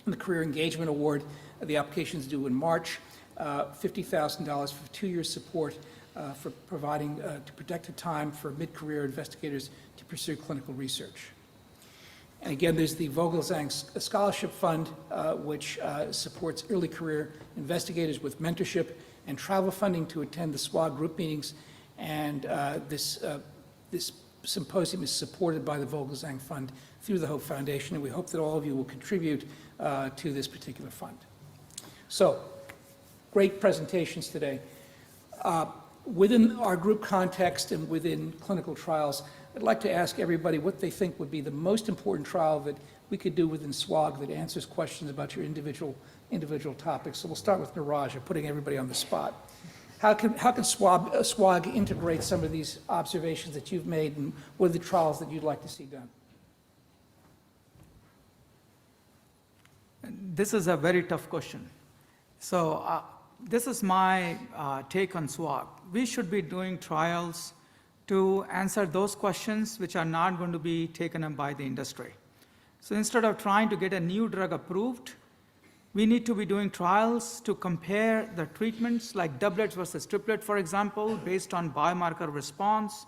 [SPEAKER 1] And the Career Engagement Award, the application is due in March, $50,000 for 2-year support for providing to protected time for mid-career investigators to pursue clinical research. And again, there's the Vogelzang Scholarship Fund, which supports early career investigators with mentorship and travel funding to attend the SWOG group meetings. And this symposium is supported by the Vogelzang Fund through the Hope Foundation, and we hope that all of you will contribute to this particular fund. So, great presentations today. Within our group context and within clinical trials, I'd like to ask everybody what they think would be the most important trial that we could do within SWOG that answers questions about your individual topics. So we'll start with Niraj, putting everybody on the spot. How can SWOG integrate some of these observations that you've made, and what are the trials that you'd like to see done?
[SPEAKER 3] This is a very tough question. So this is my take on SWOG. We should be doing trials to answer those questions which are not going to be taken up by the industry. So instead of trying to get a new drug approved, we need to be doing trials to compare the treatments like doublets versus triplet, for example, based on biomarker response,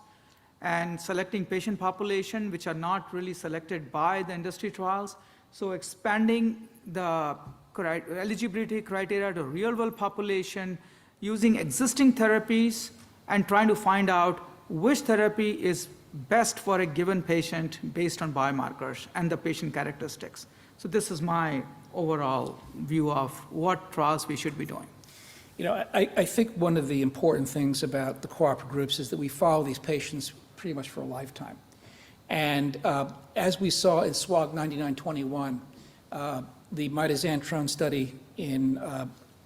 [SPEAKER 3] and selecting patient population which are not really selected by the industry trials. So expanding the eligibility criteria to real-world population, using existing therapies, and trying to find out which therapy is best for a given patient based on biomarkers and the patient characteristics. So this is my overall view of what trials we should be doing.
[SPEAKER 1] You know, I think one of the important things about the cooperative groups is that we follow these patients pretty much for a lifetime. And as we saw in SWOG 9921, the mitoxantrone study in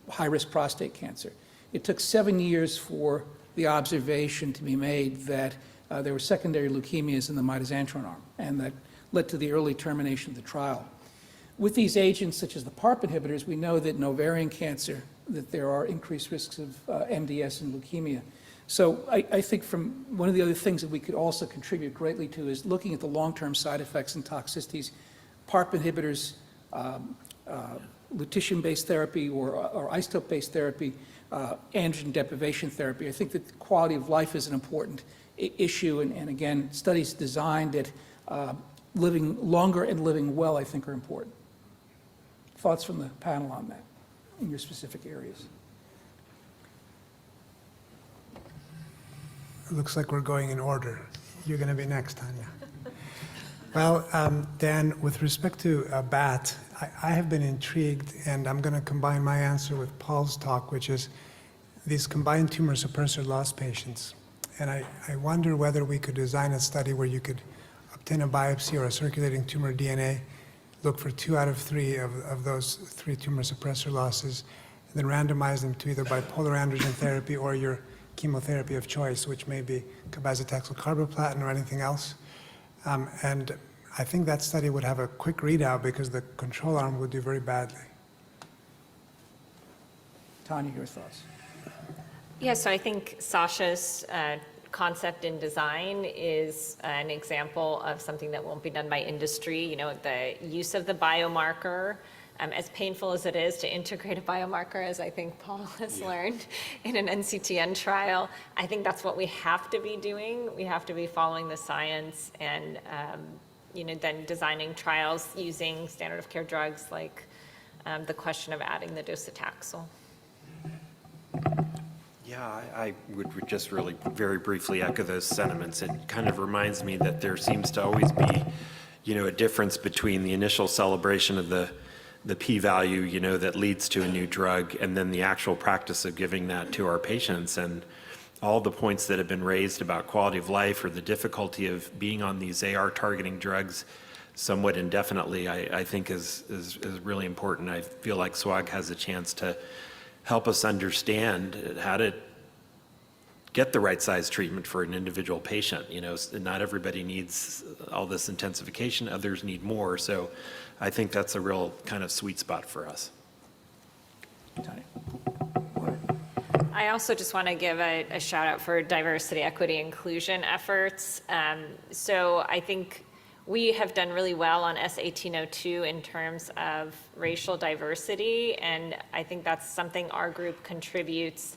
[SPEAKER 1] high-risk prostate cancer, it took 7 years for the observation to be made that there were secondary leukemias in the mitoxantrone arm, and that led to the early termination of the trial. With these agents, such as the PARP inhibitors, we know that in ovarian cancer, that there are increased risks of MDS and leukemia. So I think from one of the other things that we could also contribute greatly to is looking at the long-term side effects and toxicities. PARP inhibitors, lutetium-based therapy or isotope-based therapy, androgen deprivation therapy. I think that the quality of life is an important issue, and again, studies designed at living longer and living well, I think, are important. Thoughts from the panel on that in your specific areas?
[SPEAKER 12] It looks like we're going in order. You're going to be next, Tanya. Well, Dan, with respect to BAT, I have been intrigued, and I'm going to combine my answer with Paul's talk, which is these combined tumor suppressor loss patients. And I wonder whether we could design a study where you could obtain a biopsy or a circulating tumor DNA, look for 2 out of 3 of those 3 tumor suppressor losses, and then randomize them to either bipolar androgen therapy or your chemotherapy of choice, which may be cabazitaxel carboplatin or anything else. And I think that study would have a quick readout because the control arm would do very badly.
[SPEAKER 1] Tanya, your thoughts?
[SPEAKER 2] Yeah, so I think Sasha's concept and design is an example of something that won't be done by industry. You know, the use of the biomarker, as painful as it is to integrate a biomarker, as I think Paul has learned in an NCTN trial, I think that's what we have to be doing. We have to be following the science and, you know, then designing trials using standard of care drugs like the question of adding the docetaxel.
[SPEAKER 17] Yeah, I would just really very briefly echo those sentiments. It kind of reminds me that there seems to always be, you know, a difference between the initial celebration of the p-value, you know, that leads to a new drug, and then the actual practice of giving that to our patients. And all the points that have been raised about quality of life or the difficulty of being on these AR targeting drugs somewhat indefinitely, I think is really important. I feel like SWOG has a chance to help us understand how to get the right size treatment for an individual patient. You know, not everybody needs all this intensification, others need more. So I think that's a real kind of sweet spot for us.
[SPEAKER 2] I also just want to give a shout out for diversity, equity, inclusion efforts. So I think we have done really well on S1802 in terms of racial diversity, and I think that's something our group contributes.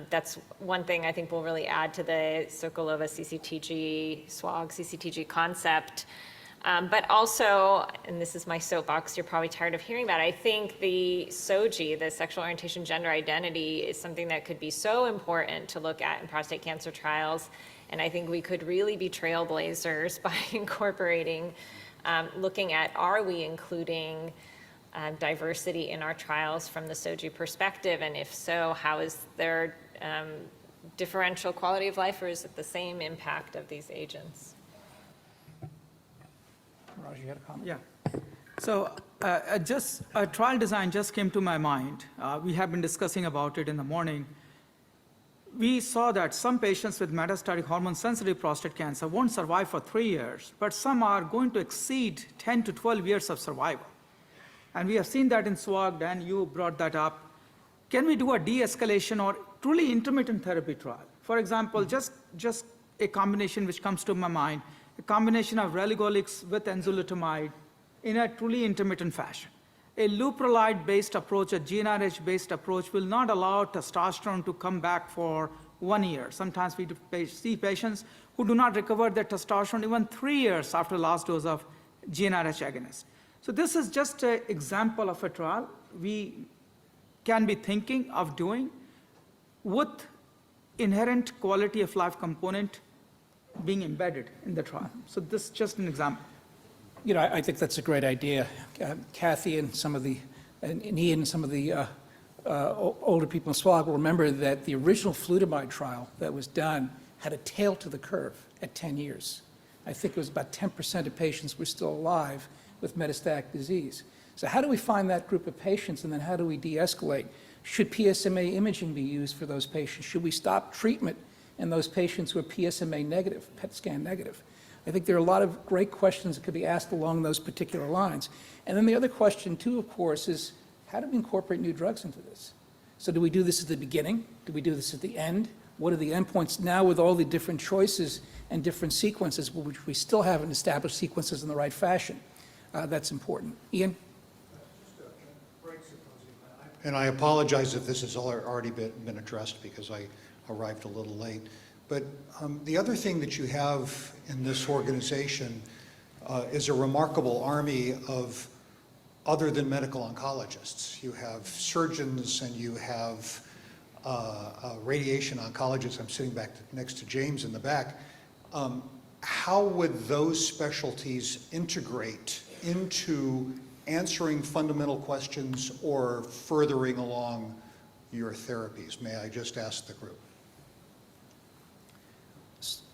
[SPEAKER 2] That's one thing I think will really add to the Sokolova CCTG, SWOG CCTG concept. But also, and this is my soapbox, you're probably tired of hearing about it, I think the SOGI, the sexual orientation gender identity, is something that could be so important to look at in prostate cancer trials. And I think we could really be trailblazers by incorporating, looking at, are we including diversity in our trials from the SOGI perspective? And if so, how is there differential quality of life, or is it the same impact of these agents?
[SPEAKER 1] Raj, you had a comment?
[SPEAKER 3] Yeah. So just a trial design just came to my mind. We have been discussing about it in the morning. We saw that some patients with metastatic hormone-sensitive prostate cancer won't survive for 3 years, but some are going to exceed 10 to 12 years of survival. And we have seen that in SWOG, Dan, you brought that up. Can we do a de-escalation or truly intermittent therapy trial? For example, just a combination which comes to my mind, a combination of relugolix with enzalutamide in a truly intermittent fashion. A leuprolide-based approach, a GnRH-based approach will not allow testosterone to come back for 1 year. Sometimes we see patients who do not recover their testosterone even 3 years after last dose of GnRH agonist. So this is just an example of a trial we can be thinking of doing with inherent quality of life component being embedded in the trial. So this is just an example.
[SPEAKER 1] You know, I think that's a great idea. Kathy and some of the, and Ian and some of the older people in SWOG will remember that the original flutamide trial that was done had a tail to the curve at 10 years. I think it was about 10% of patients were still alive with metastatic disease. So how do we find that group of patients, and then how do we de-escalate? Should PSMA imaging be used for those patients? Should we stop treatment in those patients who are PSMA negative, PET scan negative? I think there are a lot of great questions that could be asked along those particular lines. And then the other question too, of course, is how do we incorporate new drugs into this? So do we do this at the beginning? Do we do this at the end? What are the endpoints now with all the different choices and different sequences, which we still haven't established sequences in the right fashion? That's important. Ian?
[SPEAKER 19] And I apologize if this has already been addressed because I arrived a little late. But the other thing that you have in this organization is a remarkable army of other than medical oncologists. You have surgeons and you have radiation oncologists. I'm sitting back next to James in the back. How would those specialties integrate into answering fundamental questions or furthering along your therapies? May I just ask the group?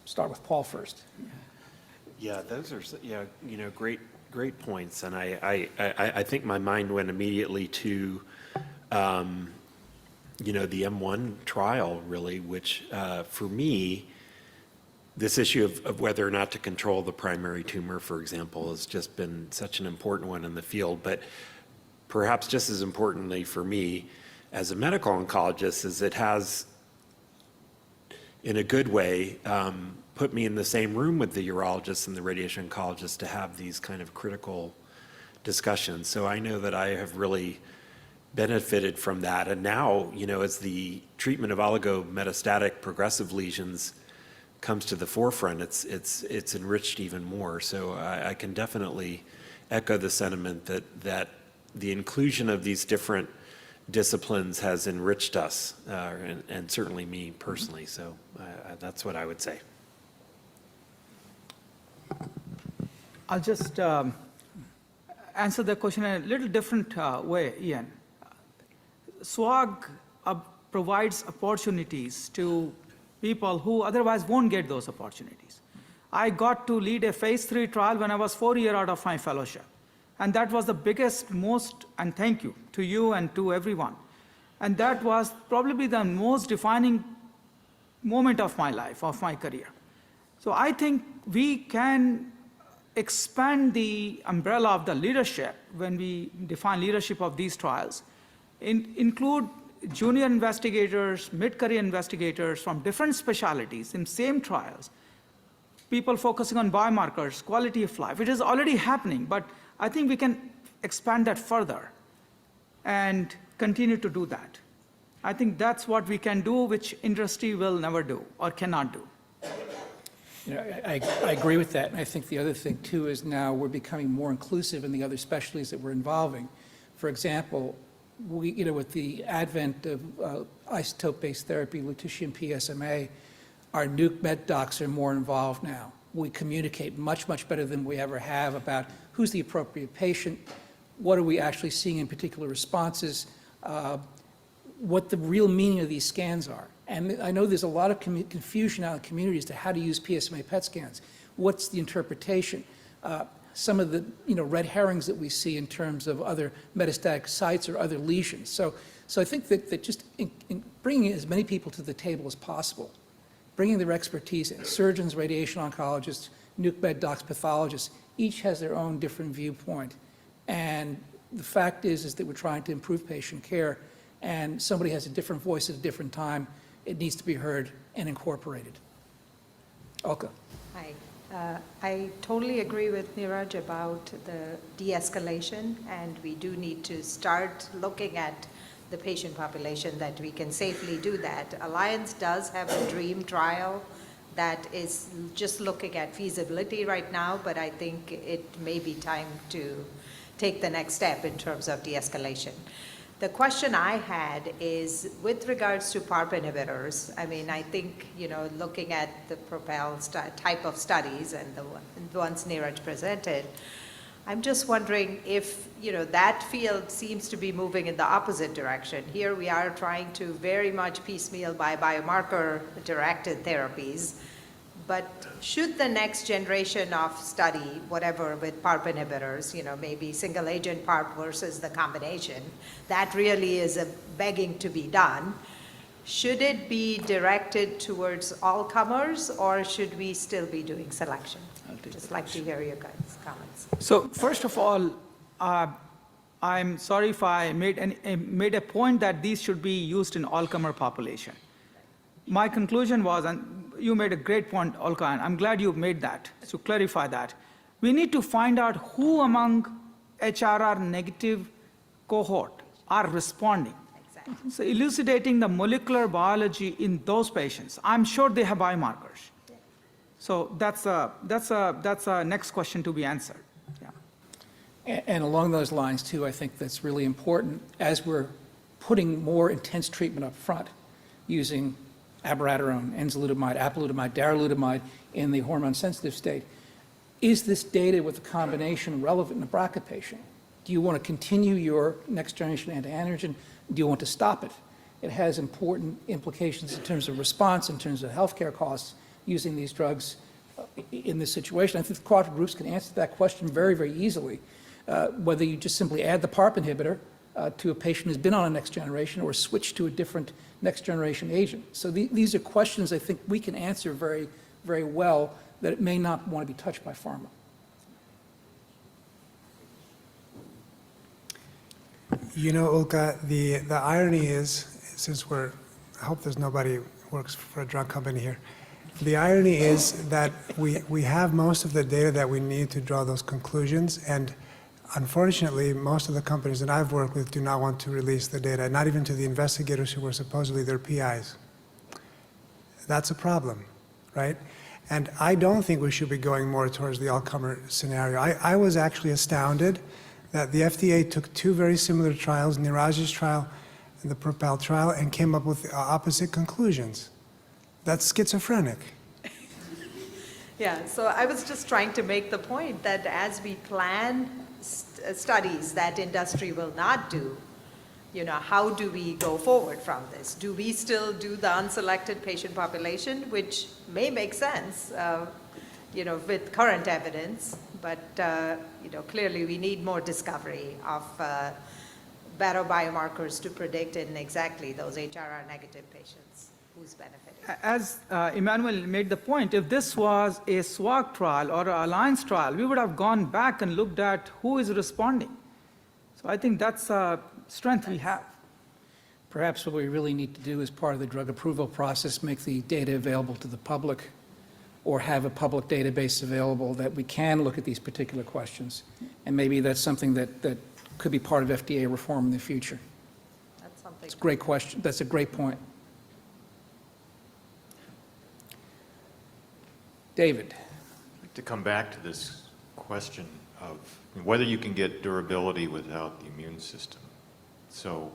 [SPEAKER 1] Start with Paul first.
[SPEAKER 20] Yeah, those are great points, and I think my mind went immediately to the M1 trial really, which for me, this issue of whether or not to control the primary tumor, for example, has just been such an important one in the field. But perhaps just as importantly for me as a medical oncologist is it has, in a good way, put me in the same room with the urologist and the radiation oncologist to have these kind of critical discussions. So I know that I have really benefited from that. And now, as the treatment of oligometastatic progressive lesions comes to the forefront, it's enriched even more. So I can definitely echo the sentiment that the inclusion of these different disciplines has enriched us, and certainly me personally. So that's what I would say.
[SPEAKER 3] I'll just answer the question in a little different way, Ian. SWOG provides opportunities to people who otherwise won't get those opportunities. I got to lead a phase 3 trial when I was 4 years out of my fellowship. And that was the biggest, and thank you to you and to everyone. And that was probably the most defining moment of my life, of my career. So I think we can expand the umbrella of the leadership when we define leadership of these trials, include junior investigators, mid-career investigators from different specialties in same trials, people focusing on biomarkers, quality of life. It is already happening, but I think we can expand that further and continue to do that. I think that's what we can do, which industry will never do or cannot do.
[SPEAKER 1] I agree with that. And I think the other thing, too, is now we're becoming more inclusive in the other specialties that we're involving. For example, with the advent of isotope-based therapy, lutetium PSMA, our nuke med docs are more involved now. We communicate much, much better than we ever have about who's the appropriate patient, what are we actually seeing in particular responses, what the real meaning of these scans are. And I know there's a lot of confusion out in the community as to how to use PSMA PET scans. What's the interpretation? some of the red herrings that we see in terms of other metastatic sites or other lesions. So I think that just in bringing as many people to the table as possible, bringing their expertise in, surgeons, radiation oncologists, nuke med docs, pathologists, each has their own different viewpoint. And the fact is that we're trying to improve patient care, and somebody has a different voice at a different time. It needs to be heard and incorporated. Olka.
[SPEAKER 14] Hi. I totally agree with Neeraj about the de-escalation, and we do need to start looking at the patient population that we can safely do that. Alliance does have a DREAM trial that is just looking at feasibility right now, but I think it may be time to take the next step in terms of de-escalation. The question I had is with regards to PARP inhibitors. I mean, I think, looking at the PROPEL type of studies and the ones Neeraj presented, I'm just wondering if, that field seems to be moving in the opposite direction. Here we are trying to very much piecemeal by biomarker-directed therapies. But should the next generation of study, whatever, with PARP inhibitors, maybe single agent PARP versus the combination, that really is begging to be done. Should it be directed towards all comers, or should we still be doing selection? Just like to hear your guys' comments.
[SPEAKER 3] So first of all, I'm sorry if I made a point that these should be used in all-comer population. My conclusion was, and you made a great point, Olka, and I'm glad you made that, to clarify that. We need to find out who among HRR negative cohort are responding. Exactly. So elucidating the molecular biology in those patients. I'm sure they have biomarkers. Yeah. So that's a next question to be answered. Yeah.
[SPEAKER 1] And along those lines, too, I think that's really important as we're putting more intense treatment up front using abiraterone, enzalutamide, apalutamide, darolutamide in the hormone-sensitive state. Is this data with the combination relevant in a BRCA patient? Do you want to continue your next-generation anti-androgen? Do you want to stop it? It has important implications in terms of response, in terms of healthcare costs using these drugs in this situation. I think the cooperative groups can answer that question very, very easily, whether you just simply add the PARP inhibitor to a patient who's been on a next generation or switch to a different next generation agent. So these are questions I think we can answer very, very well that it may not want to be touched by pharma.
[SPEAKER 12] Ulka, the irony is, since I hope there's nobody who works for a drug company here. The irony is that we have most of the data that we need to draw those conclusions, and unfortunately, most of the companies that I've worked with do not want to release the data, not even to the investigators who were supposedly their PIs. That's a problem, right? And I don't think we should be going more towards the all-comer scenario. I was actually astounded that the FDA took two very similar trials, Neeraj's trial and the PROPEL trial, and came up with opposite conclusions. That's schizophrenic.
[SPEAKER 14] Yeah, so I was just trying to make the point that as we plan studies that industry will not do, how do we go forward from this? Do we still do the unselected patient population, which may make sense, with current evidence, but clearly we need more discovery of better biomarkers to predict in exactly those HRR negative patients who's benefiting.
[SPEAKER 3] As Emmanuel made the point, if this was a SWOG trial or an alliance trial, we would have gone back and looked at who is responding. So I think that's a strength we have.
[SPEAKER 1] Perhaps what we really need to do as part of the drug approval process, make the data available to the public or have a public database available that we can look at these particular questions. And maybe that's something that could be part of FDA reform in the future.
[SPEAKER 14] That's something.
[SPEAKER 1] It's a great question. That's a great point. David.
[SPEAKER 18] I'd like to come back to this question of whether you can get durability without the immune system. So,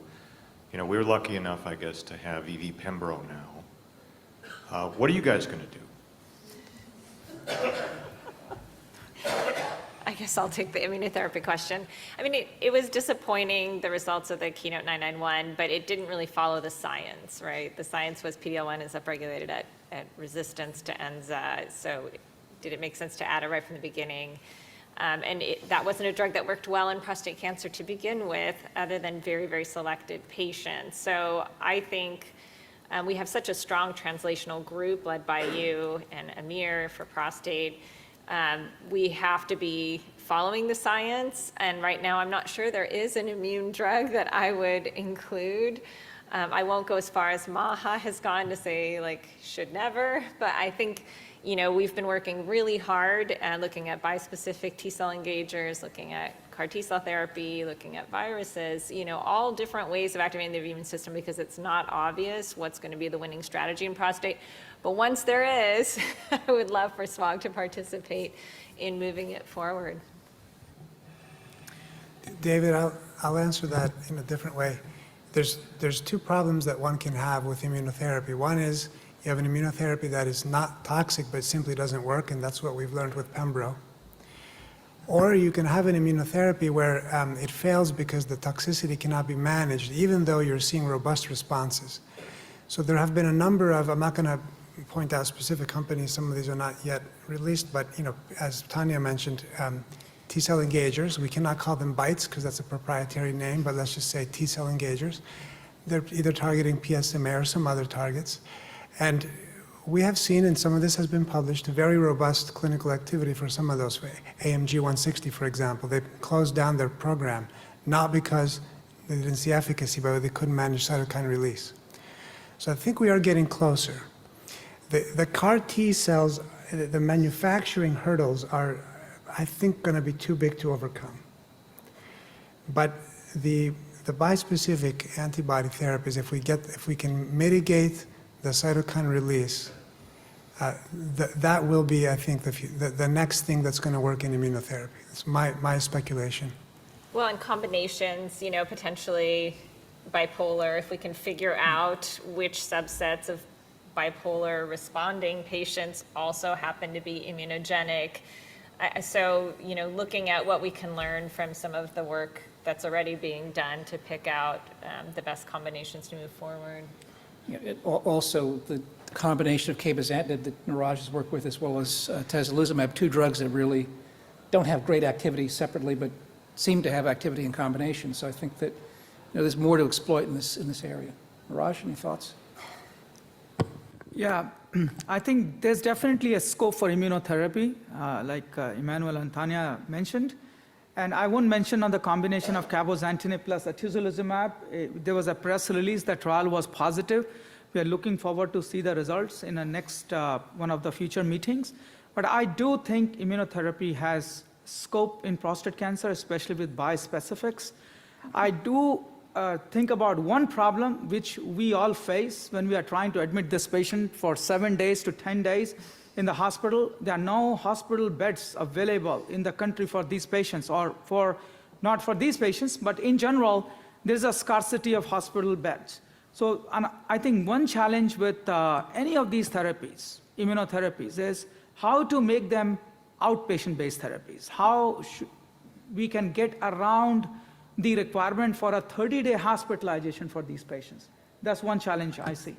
[SPEAKER 18] we're lucky enough, I guess, to have EV Pembro now. What are you guys going to do?
[SPEAKER 2] I guess I'll take the immunotherapy question. I mean, it was disappointing, the results of the Keynote 991, but it didn't really follow the science, right? The science was PD-L1 is upregulated at resistance to ENZA, so did it make sense to add it right from the beginning? That wasn't a drug that worked well in prostate cancer to begin with, other than very, very selected patients. So I think we have such a strong translational group led by you and Amir for prostate. We have to be following the science, and right now I'm not sure there is an immune drug that I would include. I won't go as far as Maha has gone to say, like, should never, but I think, you know, we've been working really hard at looking at bispecific T-cell engagers, looking at CAR T-cell therapy, looking at viruses, you know, all different ways of activating the immune system, because it's not obvious what's going to be the winning strategy in prostate. But once there is, I would love for SWOG to participate in moving it forward.
[SPEAKER 12] David, I'll answer that in a different way. There's two problems that one can have with immunotherapy. One is you have an immunotherapy that is not toxic but simply doesn't work, and that's what we've learned with Pembro. Or you can have an immunotherapy where it fails because the toxicity cannot be managed, even though you're seeing robust responses. So there have been a number of, I'm not going to point out specific companies, some of these are not yet released, but you know, as Tanya mentioned, T-cell engagers, we cannot call them BiTEs because that's a proprietary name, but let's just say T-cell engagers. They're either targeting PSMA or some other targets. And we have seen, and some of this has been published, very robust clinical activity for some of those. AMG 160, for example, they closed down their program, not because they didn't see efficacy, but they couldn't manage cytokine release. So I think we are getting closer. The CAR T cells, the manufacturing hurdles are, I think, going to be too big to overcome. But the bispecific antibody therapies, if we can mitigate the cytokine release, that will be, I think, the next thing that's going to work in immunotherapy. It's my speculation.
[SPEAKER 2] Well, in combinations, you know, potentially bipolar, if we can figure out which subsets of bipolar responding patients also happen to be immunogenic. So, you know, looking at what we can learn from some of the work that's already being done to pick out the best combinations to move forward.
[SPEAKER 1] Yeah, also, the combination of cabozantinib that Niraj has worked with, as well as atezolizumab, two drugs that really don't have great activity separately, but seem to have activity in combination. So I think that, you know, there's more to exploit in this area. Niraj, any thoughts?
[SPEAKER 3] Yeah, I think there's definitely a scope for immunotherapy, like Emmanuel and Tanya mentioned. And I won't mention on the combination of cabozantinib plus atezolizumab. There was a press release that trial was positive. We are looking forward to see the results in the next one of the future meetings. But I do think immunotherapy has scope in prostate cancer, especially with bispecifics. I do think about one problem which we all face when we are trying to admit this patient for 7 days to 10 days in the hospital. There are no hospital beds available in the country for these patients, or not for these patients, but in general, there's a scarcity of hospital beds. So I think one challenge with any of these therapies, immunotherapies, is how to make them outpatient-based therapies. How we can get around the requirement for a 30-day hospitalization for these patients. That's one challenge I see.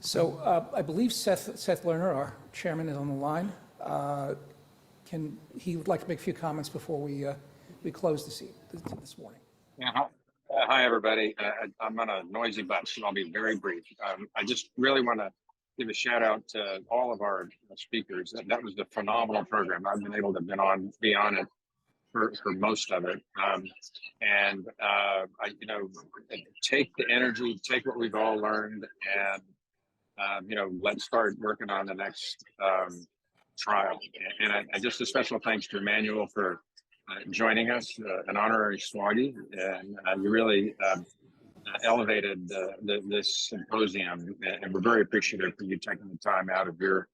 [SPEAKER 1] So I believe Seth Lerner, our chairman, is on the line. He would like to make a few comments before we close this morning.
[SPEAKER 21] Yeah, hi everybody. I'm on a noisy bus, so I'll be very brief. I just really want to give a shout out to all of our speakers. That was a phenomenal program. I've been able to be on it for most of it, and you know, take the energy, take what we've all learned, and you know, let's start working on the next trial. And I just a special thanks to Emmanuel for joining us, an honorary SWOGie, and you really elevated this symposium, and we're very appreciative for you taking the time out of your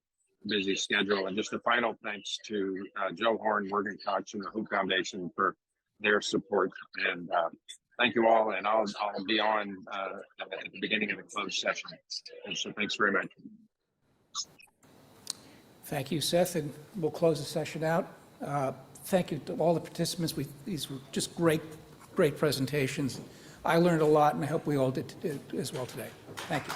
[SPEAKER 21] busy schedule. And just a final thanks to Joe Horn, Morgan Koch, and the WHO Foundation for their support. And thank you all, and I'll be on at the beginning of the closed session. And so thanks very much.
[SPEAKER 1] Thank you, Seth, and we'll close the session out. Thank you to all the participants. These were just great presentations. I learned a lot, and I hope we all did as well today. Thank you.